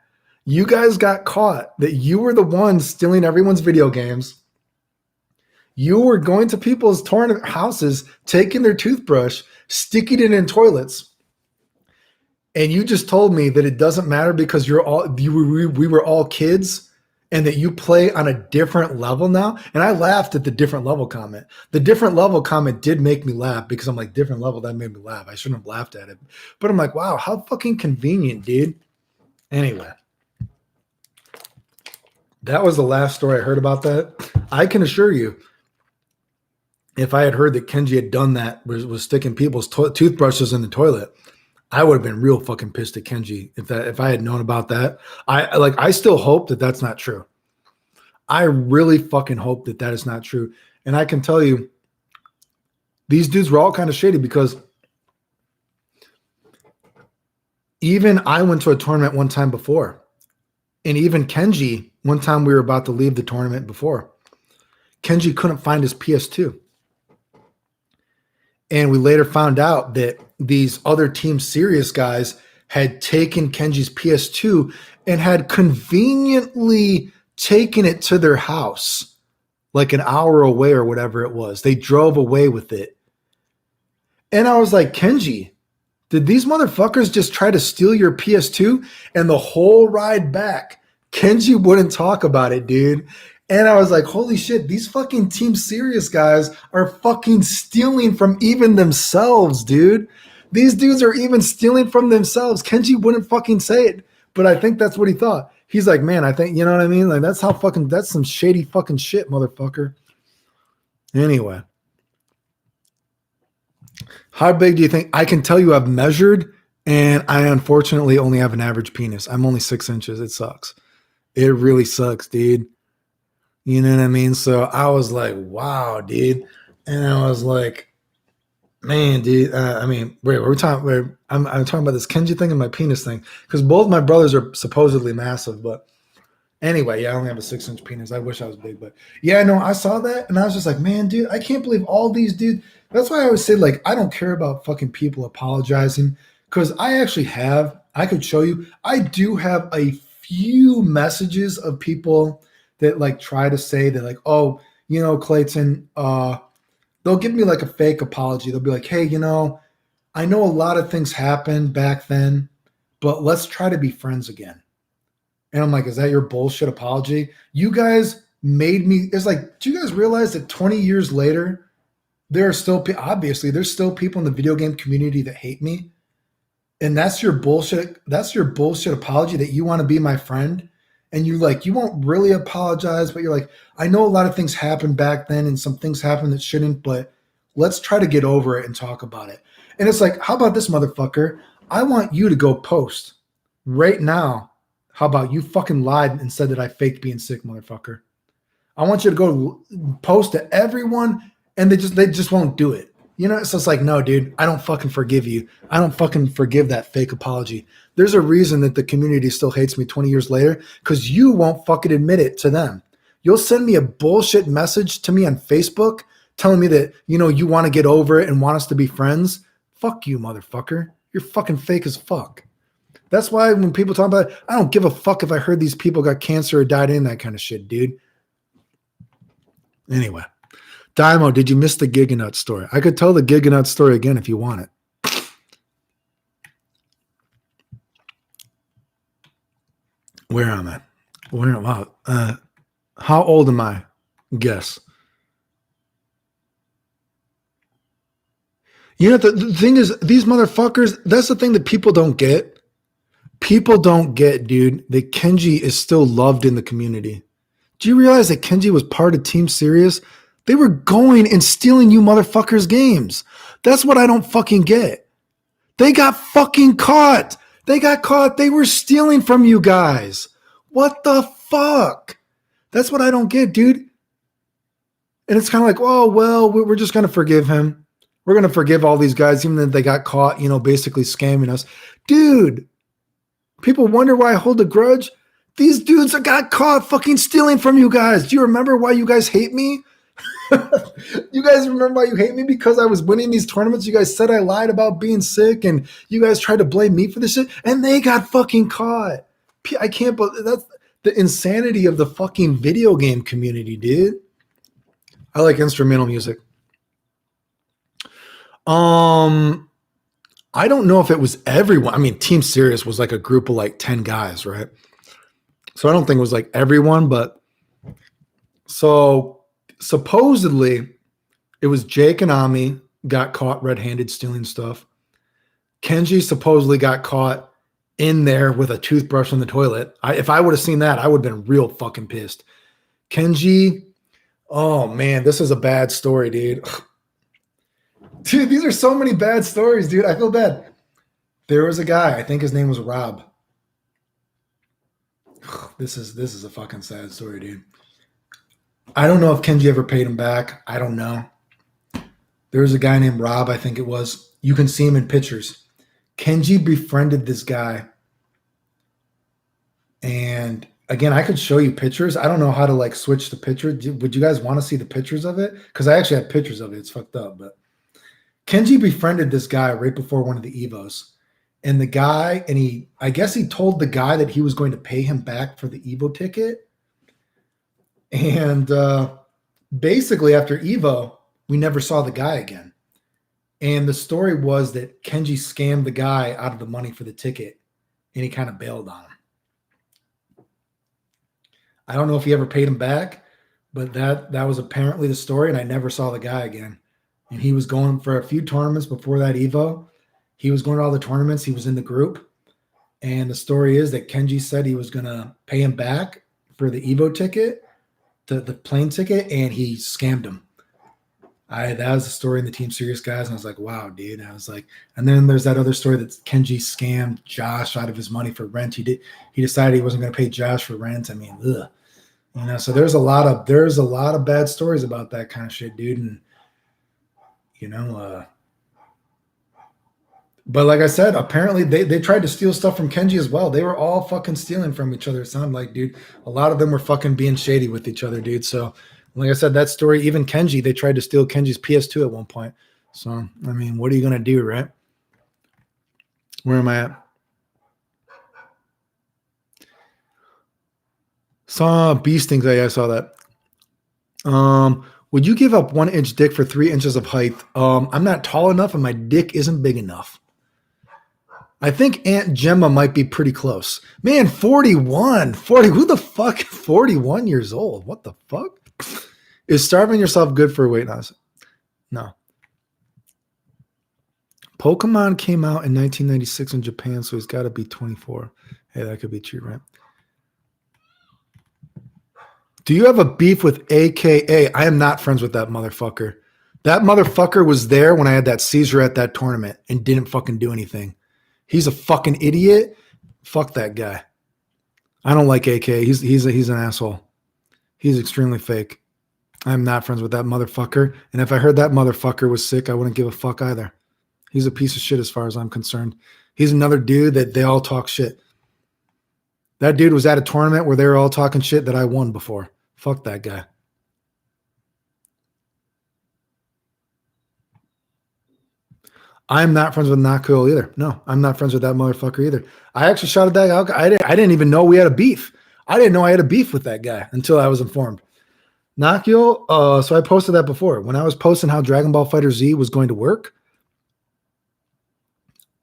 You guys got caught that you were the ones stealing everyone's video games. You were going to people's houses, taking their toothbrush, sticking it in toilets. And you just told me that it doesn't matter because we were all kids and that you play on a different level now. And I laughed at the different level comment. The different level comment did make me laugh because I'm like, different level, that made me laugh. I shouldn't have laughed at it. But I'm like, wow, how fucking convenient, dude. Anyway, that was the last story I heard about that. I can assure you, if I had heard that Kenji had done that, was sticking people's toothbrushes in the toilet, I would have been real fucking pissed at Kenji if I had known about that. I still hope that that's not true. I really fucking hope that that is not true. And I can tell you, these dudes were all kind of shady because even I went to a tournament one time before. And even Kenji, one time we were about to leave the tournament before, Kenji couldn't find his PS2. And we later found out that these other Team Serious guys had taken Kenji's PS2 and had conveniently taken it to their house, like an hour away or whatever it was. They drove away with it. And I was like, Kenji, did these motherfuckers just try to steal your PS2? And the whole ride back, Kenji wouldn't talk about it, dude. And I was like, holy shit, these fucking Team Serious guys are fucking stealing from even themselves, dude. These dudes are even stealing from themselves. Kenji wouldn't fucking say it, but I think that's what he thought. He's like, man, I think, you know what I mean? Like, that's some shady fucking shit, motherfucker. Anyway. How big do you think? I can tell you I've measured, and I unfortunately only have an average penis. I'm only 6 inches. It sucks. It really sucks, dude. You know what I mean? So I was like, wow, dude. And I was like, man, dude. We're talking. I'm talking about this Kenji thing and my penis thing because both my brothers are supposedly massive. But anyway, yeah, I only have a 6-inch penis. I wish I was big, but yeah, no, I saw that and I was just like, man, dude, I can't believe all these dudes. That's why I always say, like, I don't care about fucking people apologizing because I could show you. I do have a few messages of people that like try to say that like, oh, Clayton, they'll give me like a fake apology. They'll be like, hey, I know a lot of things happened back then, but let's try to be friends again. And I'm like, is that your bullshit apology? You guys made me. It's like, do you guys realize that 20 years later, there are still, obviously, there's still people in the video game community that hate me. And that's your bullshit. That's your bullshit apology that you want to be my friend. And you won't really apologize, but you're like, I know a lot of things happened back then and some things happened that shouldn't, but let's try to get over it and talk about it. And it's like, how about this, motherfucker? I want you to go post right now. How about you fucking lied and said that I faked being sick, motherfucker? I want you to go post to everyone, and they just won't do it. So it's like, no, dude, I don't fucking forgive you. I don't fucking forgive that fake apology. There's a reason that the community still hates me 20 years later, because you won't fucking admit it to them. You'll send me a bullshit message to me on Facebook telling me that, you want to get over it and want us to be friends. Fuck you, motherfucker. You're fucking fake as fuck. That's why when people talk about it, I don't give a fuck if I heard these people got cancer or died in that kind of shit, dude. Anyway. Dymo, did you miss the Giganut story? I could tell the Giganut story again if you want it. Where am I? How old am I? Guess. The thing is, these motherfuckers, that's the thing that people don't get. People don't get, dude, that Kenji is still loved in the community. Do you realize that Kenji was part of Team Serious? They were going and stealing you motherfuckers' games. That's what I don't fucking get. They got fucking caught. They got caught. They were stealing from you guys. What the fuck? That's what I don't get, dude. And it's kind of like, oh, well, we're just going to forgive him. We're going to forgive all these guys, even though they got caught, basically scamming us. Dude, people wonder why I hold a grudge. These dudes got caught fucking stealing from you guys. Do you remember why you guys hate me? You guys remember why you hate me? Because I was winning these tournaments. You guys said I lied about being sick, and you guys tried to blame me for this shit, and they got fucking caught. I can't believe that's the insanity of the fucking video game community, dude. I like instrumental music. I don't know if it was everyone. I mean, Team Serious was like a group of like 10 guys, right? So I don't think it was like everyone, but so supposedly it was Jake and Ami got caught red-handed stealing stuff. Kenji supposedly got caught in there with a toothbrush in the toilet. If I would have seen that, I would have been real fucking pissed. Kenji, oh man, this is a bad story, dude. Dude, these are so many bad stories, dude. I feel bad. There was a guy, I think his name was Rob. This is a fucking sad story, dude. I don't know if Kenji ever paid him back. I don't know. There was a guy named Rob, I think it was. You can see him in pictures. Kenji befriended this guy. And again, I could show you pictures. I don't know how to like switch the picture. Would you guys want to see the pictures of it? Because I actually have pictures of it. It's fucked up. But Kenji befriended this guy right before one of the Evos. And the guy, I guess he told the guy that he was going to pay him back for the Evo ticket. And basically after Evo, we never saw the guy again. And the story was that Kenji scammed the guy out of the money for the ticket, and he kind of bailed on him. I don't know if he ever paid him back, but that was apparently the story, and I never saw the guy again. And he was going for a few tournaments before that Evo. He was going to all the tournaments. He was in the group. And the story is that Kenji said he was going to pay him back for the Evo ticket, the plane ticket, and he scammed him. That was the story in the Team Serious guys, and I was like, wow, dude. And I was like, and then there's that other story that Kenji scammed Josh out of his money for rent. He decided he wasn't going to pay Josh for rent. I mean, ugh. So there's a lot of bad stories about that kind of shit, dude. And but like I said, apparently they tried to steal stuff from Kenji as well. They were all fucking stealing from each other. It sounded like, dude. A lot of them were fucking being shady with each other, dude. So like I said, that story, even Kenji, they tried to steal Kenji's PS2 at one point. So, I mean, what are you going to do, right? Where am I at? Saw bee stings. I saw that. Would you give up 1 inch dick for 3 inches of height? I'm not tall enough and my dick isn't big enough. I think Aunt Gemma might be pretty close. Man, 41. 40. Who the fuck? 41 years old. What the fuck? Is starving yourself good for weight loss? No. Pokemon came out in 1996 in Japan, so he's got to be 24. Hey, that could be true, right? Do you have a beef with AKA? I am not friends with that motherfucker. That motherfucker was there when I had that seizure at that tournament and didn't fucking do anything. He's a fucking idiot. Fuck that guy. I don't like AK. He's an asshole. He's extremely fake. I'm not friends with that motherfucker. And if I heard that motherfucker was sick, I wouldn't give a fuck either. He's a piece of shit as far as I'm concerned. He's another dude that they all talk shit. That dude was at a tournament where they were all talking shit that I won before. Fuck that guy. I'm not friends with Nakul either. No, I'm not friends with that motherfucker either. I actually shouted that out. I didn't even know we had a beef. I didn't know I had a beef with that guy until I was informed. Nakul, so I posted that before. When I was posting how Dragon Ball Fighter Z was going to work,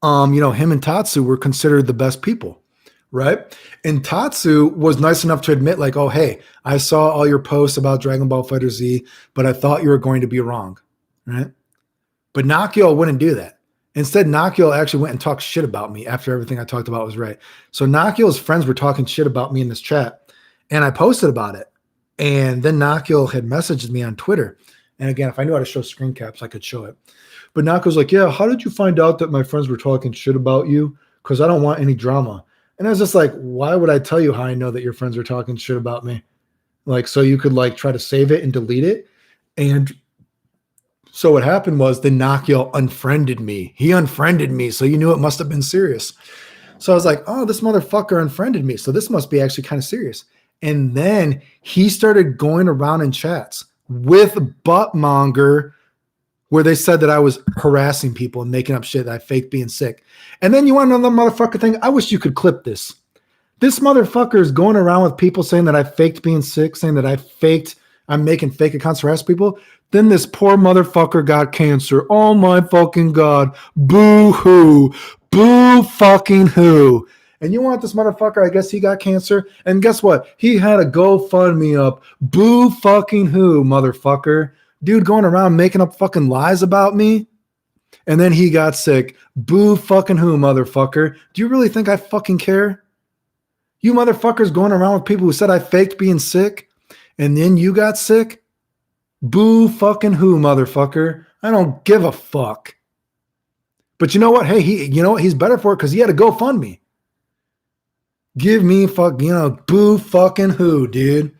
him and Tatsu were considered the best people, right? And Tatsu was nice enough to admit, like, oh, hey, I saw all your posts about Dragon Ball Fighter Z, but I thought you were going to be wrong, right? But Nakio wouldn't do that. Instead, Nakio actually went and talked shit about me after everything I talked about was right. So Nakio's friends were talking shit about me in this chat, and I posted about it. And then Nakio had messaged me on Twitter. And again, if I knew how to show screen caps, I could show it. But Nakio's like, yeah, how did you find out that my friends were talking shit about you? Because I don't want any drama. And I was just like, why would I tell you how I know that your friends are talking shit about me? Like, so you could like try to save it and delete it. And so what happened was the Nakio unfriended me. He unfriended me. So you knew it must have been serious. So I was like, oh, this motherfucker unfriended me. So this must be actually kind of serious. And then he started going around in chats with Buttmonger where they said that I was harassing people and making up shit that I faked being sick. And then you want to know the motherfucker thing? I wish you could clip this. This motherfucker is going around with people saying that I faked being sick, saying that I'm making fake accounts to harass people. Then this poor motherfucker got cancer. Oh my fucking God. Boo hoo. Boo fucking hoo. And you want this motherfucker, I guess he got cancer. And guess what? He had a GoFundMe up. Boo fucking who, motherfucker. Dude going around making up fucking lies about me. And then he got sick. Boo fucking who, motherfucker. Do you really think I fucking care? You motherfuckers going around with people who said I faked being sick. And then you got sick. Boo fucking who, motherfucker. I don't give a fuck. But you know what? Hey, he's better for it because he had a GoFundMe. Give me boo fucking who, dude.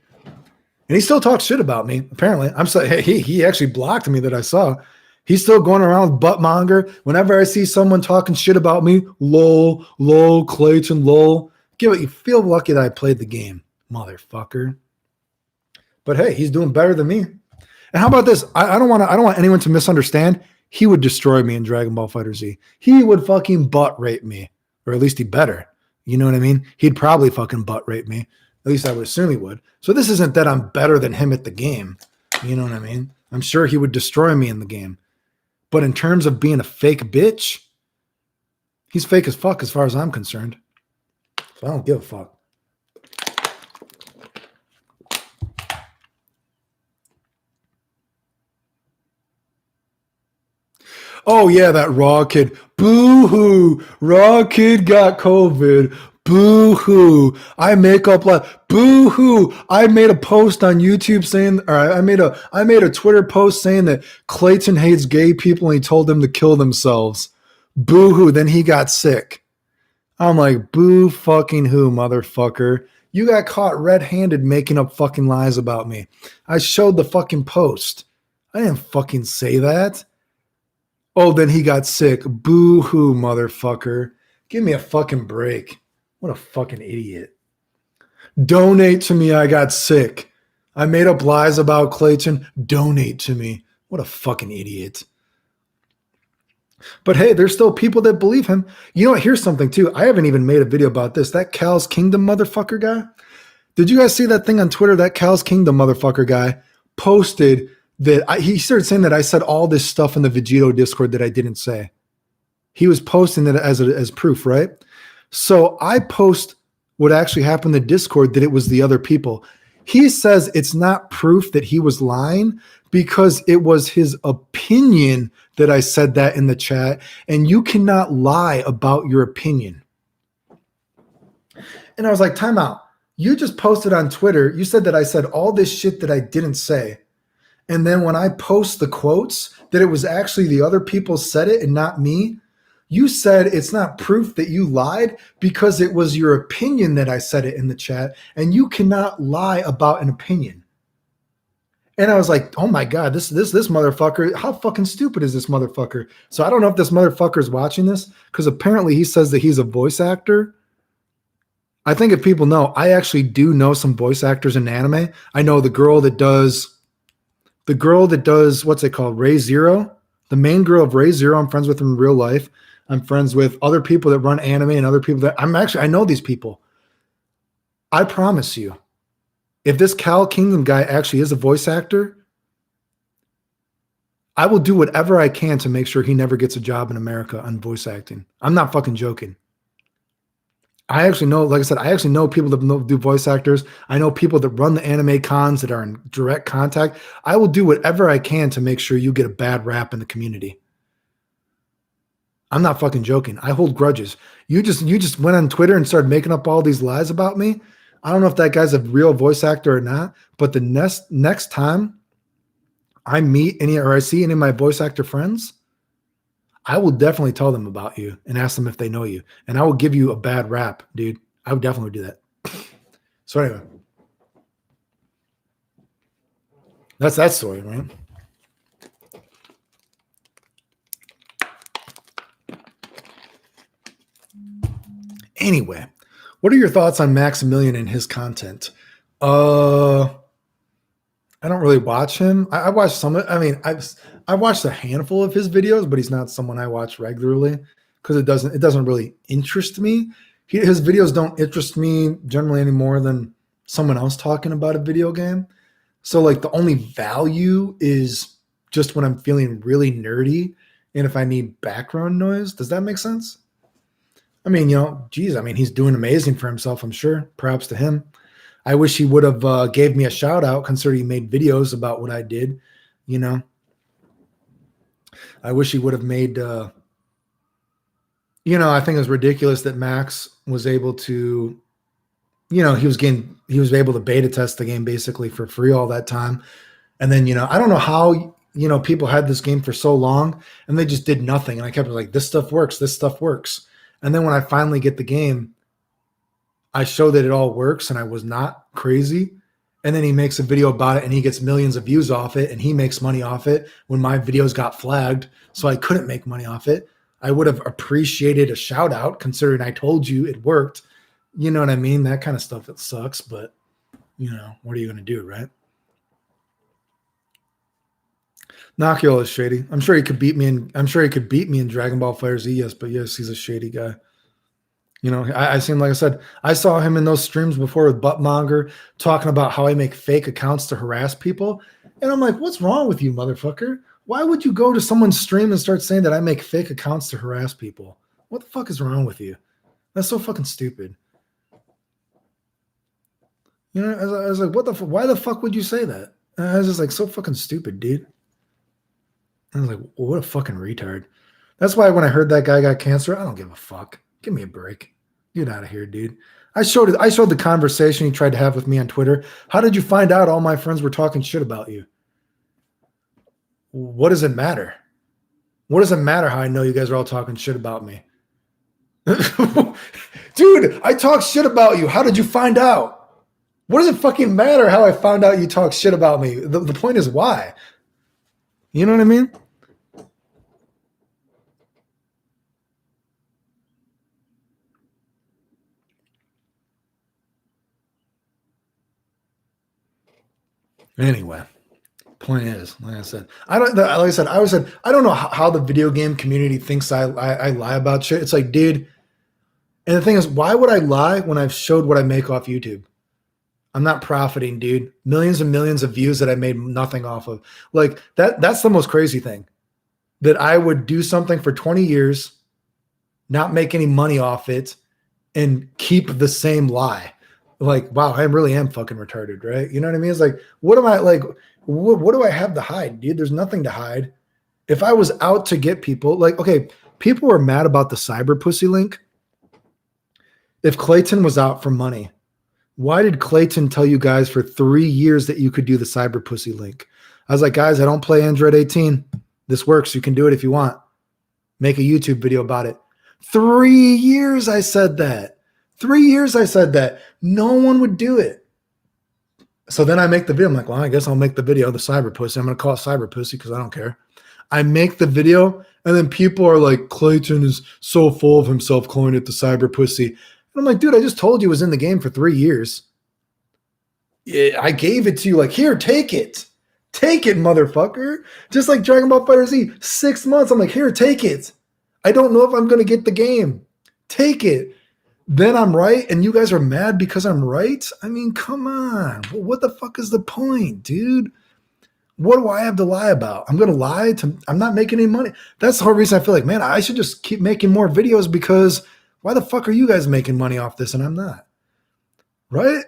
And he still talks shit about me, apparently. I'm sorry, he actually blocked me that I saw. He's still going around with Buttmonger. Whenever I see someone talking shit about me, lol, Clayton, lol. You feel lucky that I played the game, motherfucker. But hey, he's doing better than me. And how about this? I don't want anyone to misunderstand. He would destroy me in Dragon Ball Fighter Z. He would fucking butt rape me. Or at least he better. You know what I mean? He'd probably fucking butt rape me. At least I would assume he would. So this isn't that I'm better than him at the game. You know what I mean? I'm sure he would destroy me in the game. But in terms of being a fake bitch, he's fake as fuck as far as I'm concerned. So I don't give a fuck. Oh, yeah, that Raw kid. Boo-hoo. Raw kid got COVID. Boo-hoo. I make up like boo-hoo. I made a post on YouTube saying, or I made a Twitter post saying that Clayton hates gay people and he told them to kill themselves. Boo-hoo. Then he got sick. I'm like, boo fucking who, motherfucker. You got caught red-handed making up fucking lies about me. I showed the fucking post. I didn't fucking say that. Oh, then he got sick. Boo-hoo, motherfucker. Give me a fucking break. What a fucking idiot. Donate to me. I got sick. I made up lies about Clayton. Donate to me. What a fucking idiot. But hey, there's still people that believe him. You know what? Here's something too. I haven't even made a video about this. That Cal's Kingdom motherfucker guy. Did you guys see that thing on Twitter? That Cal's Kingdom motherfucker guy posted that he started saying that I said all this stuff in the Vegito Discord that I didn't say. He was posting that as proof, right? So I post what actually happened in the Discord, that it was the other people. He says it's not proof that he was lying because it was his opinion that I said that in the chat, and you cannot lie about your opinion. And I was like, time out. You just posted on Twitter, you said that I said all this shit that I didn't say. And then when I post the quotes, that it was actually the other people said it and not me. You said it's not proof that you lied because it was your opinion that I said it in the chat, and you cannot lie about an opinion. And I was like, oh my God, this motherfucker, how fucking stupid is this motherfucker? So I don't know if this motherfucker is watching this, because apparently he says that he's a voice actor. I think if people know, I actually do know some voice actors in anime. I know the girl that does, what's it called? Ray Zero. The main girl of Ray Zero, I'm friends with in real life. I'm friends with other people that run anime and other people that I know these people. I promise you, if this Cal Kingdom guy actually is a voice actor, I will do whatever I can to make sure he never gets a job in America on voice acting. I'm not fucking joking. I actually know, like I said, I actually know people that do voice actors. I know people that run the anime cons that are in direct contact. I will do whatever I can to make sure you get a bad rap in the community. I'm not fucking joking. I hold grudges. You just went on Twitter and started making up all these lies about me. I don't know if that guy's a real voice actor or not, but the next time I meet I see any of my voice actor friends, I will definitely tell them about you and ask them if they know you. And I will give you a bad rap, dude. I would definitely do that. So anyway, that's that story, right? Anyway, what are your thoughts on Maximilian and his content? I don't really watch him. I watch some. I mean, I watched a handful of his videos, but he's not someone I watch regularly because it doesn't really interest me. His videos don't interest me generally any more than someone else talking about a video game. So like the only value is just when I'm feeling really nerdy and if I need background noise. Does that make sense? I mean, he's doing amazing for himself, I'm sure. Props to him. I wish he would have gave me a shout out considering he made videos about what I did, I wish he would have made, I think it was ridiculous that Max was able to, he was able to beta test the game basically for free all that time. And then, I don't know how, people had this game for so long and they just did nothing. And I kept like, this stuff works. This stuff works. And then when I finally get the game, I show that it all works and I was not crazy. And then he makes a video about it and he gets millions of views off it and he makes money off it when my videos got flagged. So I couldn't make money off it. I would have appreciated a shout out considering I told you it worked. You know what I mean? That kind of stuff, it sucks, but what are you going to do, right? Nakio is shady. I'm sure he could beat me in Dragon Ball FighterZ, yes, but yes, he's a shady guy. I seem like I said, I saw him in those streams before with Buttmonger talking about how I make fake accounts to harass people. And I'm like, what's wrong with you, motherfucker? Why would you go to someone's stream and start saying that I make fake accounts to harass people? What the fuck is wrong with you? That's so fucking stupid. I was like, why the fuck would you say that? And I was just like, so fucking stupid, dude. I was like, well, what a fucking retard. That's why when I heard that guy got cancer, I don't give a fuck. Give me a break. Get out of here, dude. I showed the conversation he tried to have with me on Twitter. How did you find out all my friends were talking shit about you? What does it matter? What does it matter how I know you guys are all talking shit about me? Dude, I talk shit about you. How did you find out? What does it fucking matter how I found out you talk shit about me? The point is why. You know what I mean? Anyway, point is, like I said, I don't know how the video game community thinks I lie about shit. It's like, dude, and the thing is, why would I lie when I've showed what I make off YouTube? I'm not profiting, dude. Millions and millions of views that I made nothing off of. Like that's the most crazy thing. That I would do something for 20 years, not make any money off it, and keep the same lie. Like, wow, I really am fucking retarded, right? You know what I mean? It's like, what am I like? What do I have to hide, dude? There's nothing to hide. If I was out to get people, like, okay, people were mad about the cyber pussy link. If Clayton was out for money, why did Clayton tell you guys for 3 years that you could do the cyber pussy link? I was like, guys, I don't play Android 18. This works. You can do it if you want. Make a YouTube video about it. 3 years I said that. 3 years I said that. No one would do it. So then I make the video. I'm like, well, I guess I'll make the video, the cyber pussy. I'm going to call it cyber pussy because I don't care. I make the video, and then people are like, Clayton is so full of himself calling it the cyber pussy. And I'm like, dude, I just told you it was in the game for 3 years. Yeah, I gave it to you like, here, take it. Take it, motherfucker. Just like Dragon Ball FighterZ, 6 months. I'm like, here, take it. I don't know if I'm going to get the game. Take it. Then I'm right, and you guys are mad because I'm right? I mean, come on. What the fuck is the point, dude? What do I have to lie about? I'm going to lie to, I'm not making any money. That's the whole reason I feel like, man, I should just keep making more videos because why the fuck are you guys making money off this and I'm not? Right?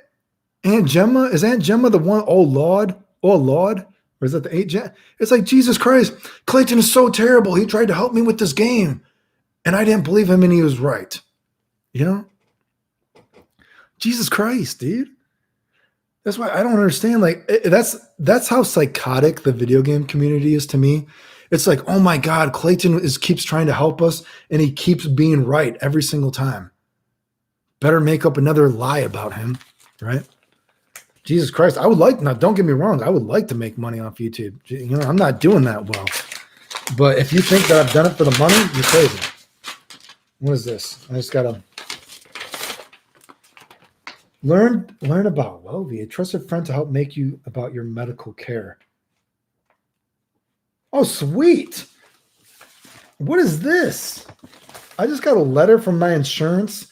Aunt Gemma, is Aunt Gemma the one, oh Lord? Or is that the Aunt Gemma? It's like, Jesus Christ, Clayton is so terrible. He tried to help me with this game and I didn't believe him and he was right. You know? Jesus Christ, dude. That's why I don't understand. Like that's how psychotic the video game community is to me. It's like, oh my God, Clayton keeps trying to help us and he keeps being right every single time. Better make up another lie about him, right? Jesus Christ. I would like, now don't get me wrong, I would like to make money off YouTube. You know, I'm not doing that well. But if you think that I've done it for the money, you're crazy. What is this? I just gotta Learn about Wellvy, a trusted friend to help make you about your medical care. Oh, sweet. What is this? I just got a letter from my insurance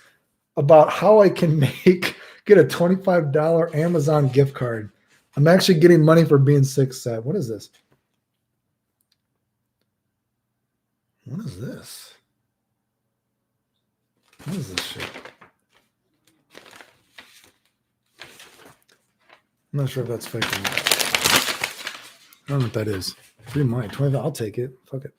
about how I can get a $25 Amazon gift card. I'm actually getting money for being sick set. What is this? What is this? What is this shit? I'm not sure if that's fake or not. I don't know what that is. Free money, 20. I'll take it. Fuck it.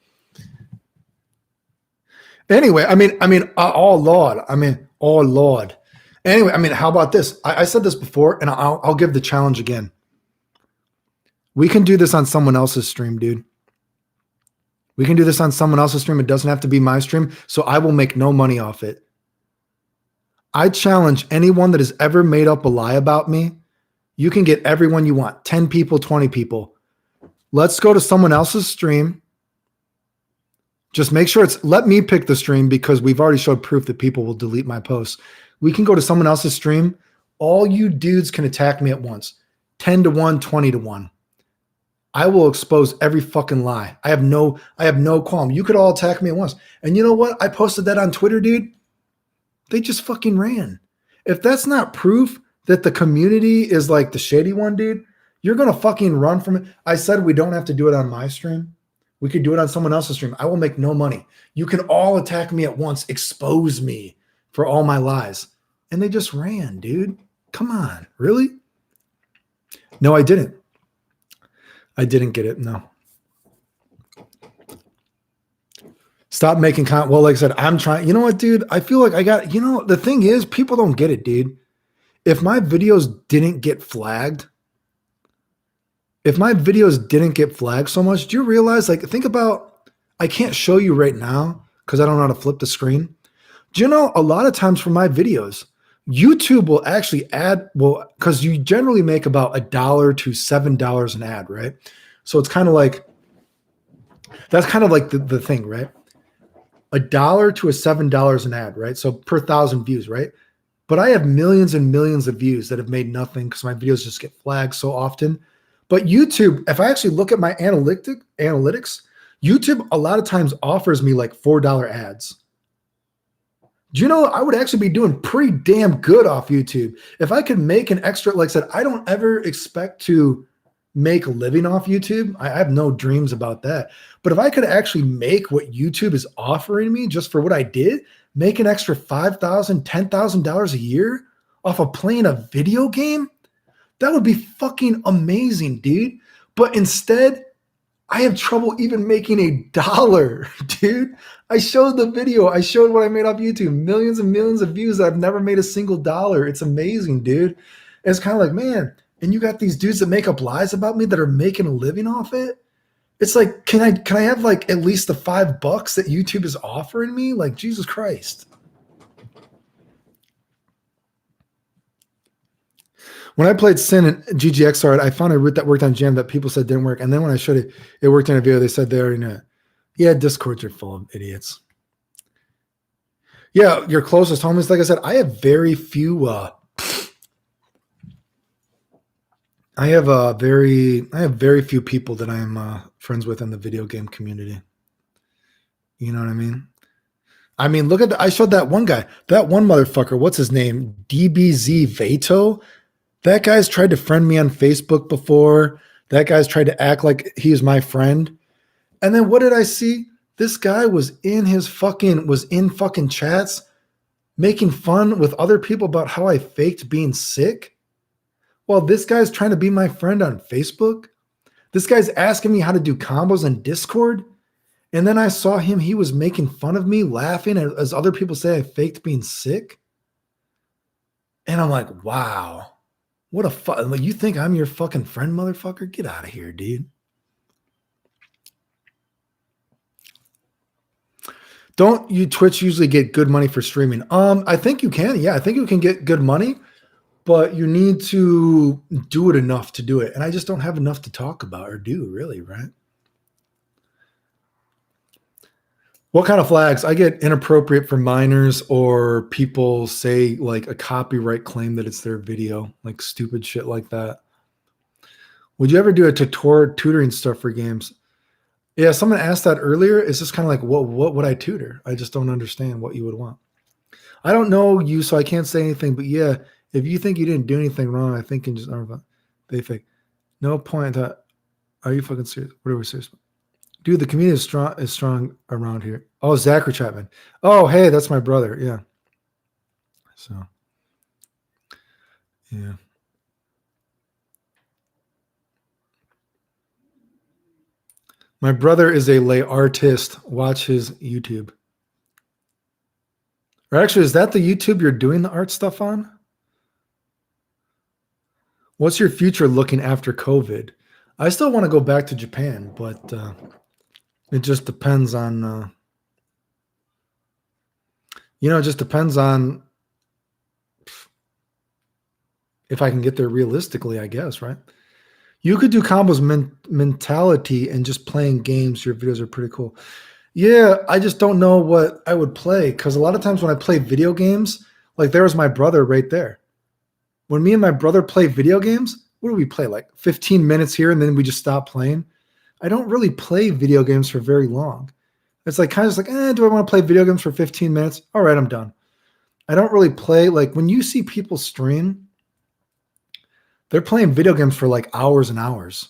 Anyway, oh Lord. Anyway, how about this? I said this before, and I'll give the challenge again. We can do this on someone else's stream, dude. We can do this on someone else's stream. It doesn't have to be my stream, so I will make no money off it. I challenge anyone that has ever made up a lie about me. You can get everyone you want, 10 people, 20 people. Let's go to someone else's stream. Just make sure let me pick the stream because we've already showed proof that people will delete my posts. We can go to someone else's stream. All you dudes can attack me at once. 10 to 1, 20 to 1. I will expose every fucking lie. I have no qualm. You could all attack me at once. And you know what? I posted that on Twitter, dude. They just fucking ran. If that's not proof that the community is like the shady one, dude, you're going to fucking run from it. I said we don't have to do it on my stream. We could do it on someone else's stream. I will make no money. You can all attack me at once, expose me for all my lies. And they just ran, dude. Come on. Really? No, I didn't. I didn't get it. No. Stop making content. Well, like I said, I'm trying. You know what, dude? I feel like the thing is, people don't get it, dude. If my videos didn't get flagged, so much, do you realize, like, think about, I can't show you right now because I don't know how to flip the screen. Do you know a lot of times for my videos, YouTube will actually add, because you generally make about $1 to $7 an ad, right? So it's kind of like, that's kind of like the thing, right? $1 to $7 an ad, right? So per 1,000 views, right? But I have millions and millions of views that have made nothing because my videos just get flagged so often. But YouTube, if I actually look at my analytics, YouTube a lot of times offers me like $4 ads. Do you know I would actually be doing pretty damn good off YouTube if I could make an extra? Like I said, I don't ever expect to make a living off YouTube. I have no dreams about that. But if I could actually make what YouTube is offering me just for what I did, make an extra $5,000, $10,000 a year off of playing a video game, that would be fucking amazing, dude. But instead, I have trouble even making $1, dude. I showed the video. I showed what I made off YouTube. Millions and millions of views. I've never made a single dollar. It's amazing, dude. And it's kind of like, man, and you got these dudes that make up lies about me that are making a living off it. It's like, can I have like at least the $5 that YouTube is offering me? Like, Jesus Christ. When I played Sin and GGXR, I found a route that worked on Jam that people said didn't work. And then when I showed it, it worked in a video. They said they already knew it. Yeah, Discords are full of idiots. Yeah, your closest homies. Like I said, I have very few. I have very few people that I'm friends with in the video game community. You know what I mean? I mean, look at I showed that one guy, that one motherfucker. What's his name? DBZ Vato. That guy's tried to friend me on Facebook before. That guy's tried to act like he's my friend. And then what did I see? This guy was in fucking chats making fun with other people about how I faked being sick. While this guy's trying to be my friend on Facebook. This guy's asking me how to do combos on Discord. And then I saw him, he was making fun of me, laughing as other people say I faked being sick. And I'm like, wow. What a like, you think I'm your fucking friend, motherfucker? Get out of here, dude. Don't you Twitch usually get good money for streaming? I think you can. Yeah, I think you can get good money, but you need to do it enough to do it. And I just don't have enough to talk about or do, really, right? What kind of flags? I get inappropriate for minors, or people say like a copyright claim that it's their video, like stupid shit like that. Would you ever do a tutoring stuff for games? Yeah, someone asked that earlier. It's just kind of like, what would I tutor? I just don't understand what you would want. I don't know you, so I can't say anything. But yeah, if you think you didn't do anything wrong, I think you can just they fake. No point. That are you fucking serious? What are we serious about? Dude, the community is strong around here. Oh, Zachary Chapman. Oh, hey, that's my brother. Yeah. So, yeah. My brother is a lay artist. Watch his YouTube. Or actually, is that the YouTube you're doing the art stuff on? What's your future looking after COVID? I still want to go back to Japan, but it just depends on, it just depends on if I can get there realistically, I guess, right? You could do combos mentality and just playing games. Your videos are pretty cool. Yeah, I just don't know what I would play, because a lot of times when I play video games, like there was my brother right there. When me and my brother play video games, what do we play? Like 15 minutes here and then we just stop playing. I don't really play video games for very long. It's like kind of just like, do I want to play video games for 15 minutes? All right, I'm done. I don't really play. Like when you see people stream, they're playing video games for like hours and hours.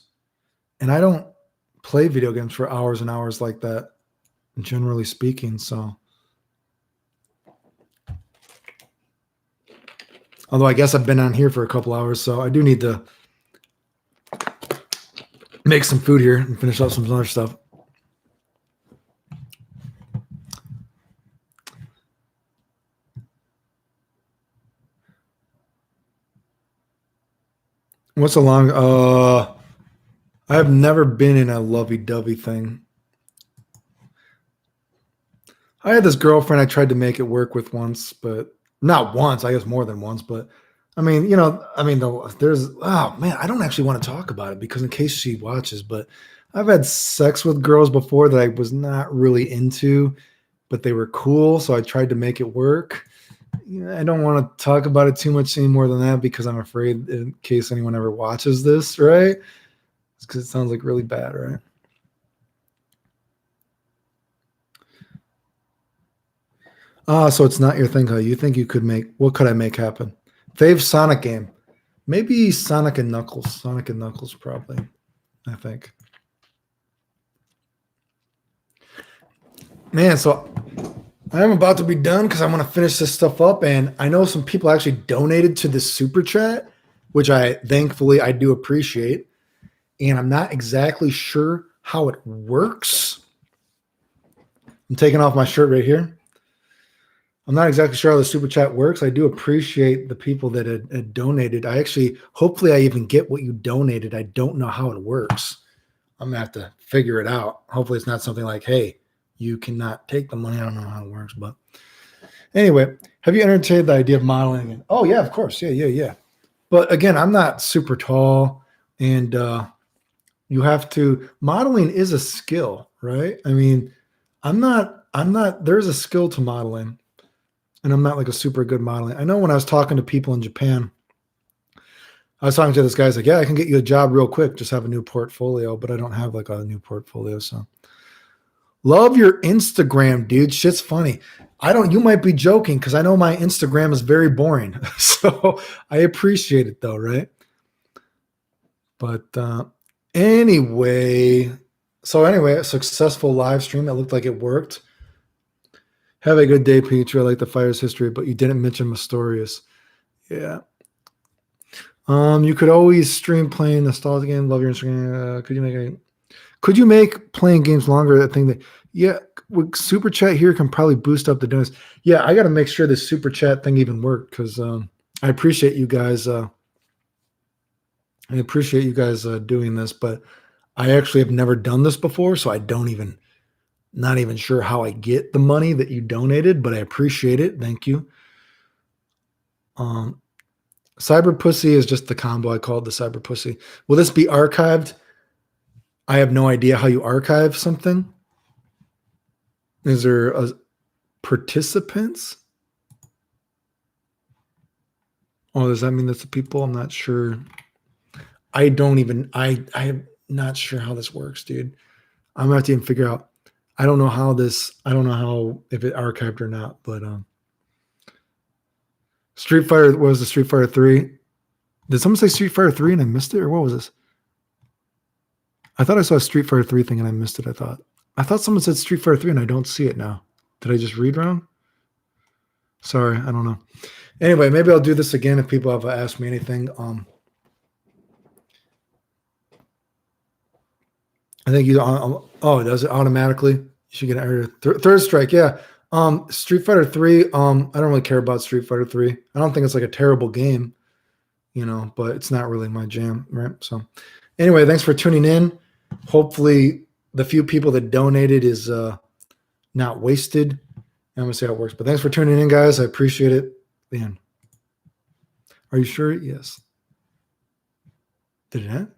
And I don't play video games for hours and hours like that, generally speaking. So, although I guess I've been on here for a couple hours, so I do need to make some food here and finish up some other stuff. What's a long? I have never been in a lovey-dovey thing. I had this girlfriend I tried to make it work with once, but not once. I guess more than once. But I mean, there's. Oh man, I don't actually want to talk about it because in case she watches, but I've had sex with girls before that I was not really into, but they were cool, so I tried to make it work. I don't want to talk about it too much any more than that because I'm afraid in case anyone ever watches this, right? Because it sounds like really bad, right? So it's not your thing, huh? You think you could make, what could I make happen? Fave Sonic game. Maybe Sonic and Knuckles. Sonic and Knuckles, probably, I think. Man, so I'm about to be done because I want to finish this stuff up. And I know some people actually donated to this super chat, which I thankfully I do appreciate. And I'm not exactly sure how it works. I'm taking off my shirt right here. I'm not exactly sure how the super chat works. I do appreciate the people that had donated. Hopefully I even get what you donated. I don't know how it works. I'm going to have to figure it out. Hopefully it's not something like, hey, you cannot take the money. I don't know how it works, but anyway, have you entertained the idea of modeling again? Oh yeah, of course. Yeah. But again, I'm not super tall, and you have to, modeling is a skill, right? I mean, there's a skill to modeling, and I'm not like a super good modeling. I know when I was talking to people in Japan, I was talking to this guy. He's like, yeah, I can get you a job real quick. Just have a new portfolio, but I don't have like a new portfolio. So love your Instagram, dude. Shit's funny. You might be joking because I know my Instagram is very boring. So I appreciate it though, right? But anyway, a successful live stream. It looked like it worked. Have a good day, Peter. I like the fire's history, but you didn't mention Mysterious. Yeah. You could always stream playing nostalgia game. Love your Instagram. Could you make playing games longer? That thing that, yeah, with super chat here can probably boost up the donuts. Yeah, I got to make sure this super chat thing even worked because I appreciate you guys. Doing this, but I actually have never done this before, so not even sure how I get the money that you donated, but I appreciate it. Thank you. Cyber Pussy is just the combo. I call it the Cyber Pussy. Will this be archived? I have no idea how you archive something. Is there participants? Oh, does that mean that's the people? I'm not sure. I'm not sure how this works, dude. I'm gonna have to even figure out. I don't know how if it archived or not, but Street Fighter, what was the Street Fighter 3? Did someone say Street Fighter 3 and I missed it? Or what was this? I thought I saw a Street Fighter 3 thing and I missed it, I thought someone said Street Fighter 3 and I don't see it now. Did I just read wrong? Sorry, I don't know. Anyway, maybe I'll do this again if people have asked me anything. I think does it automatically? You should get an third strike. Yeah. Street Fighter 3. I don't really care about Street Fighter 3. I don't think it's like a terrible game, but it's not really my jam, right? So anyway, thanks for tuning in. Hopefully the few people that donated is not wasted. I'm gonna see how it works. But thanks for tuning in, guys. I appreciate it. Man. Are you sure? Yes. Did it end?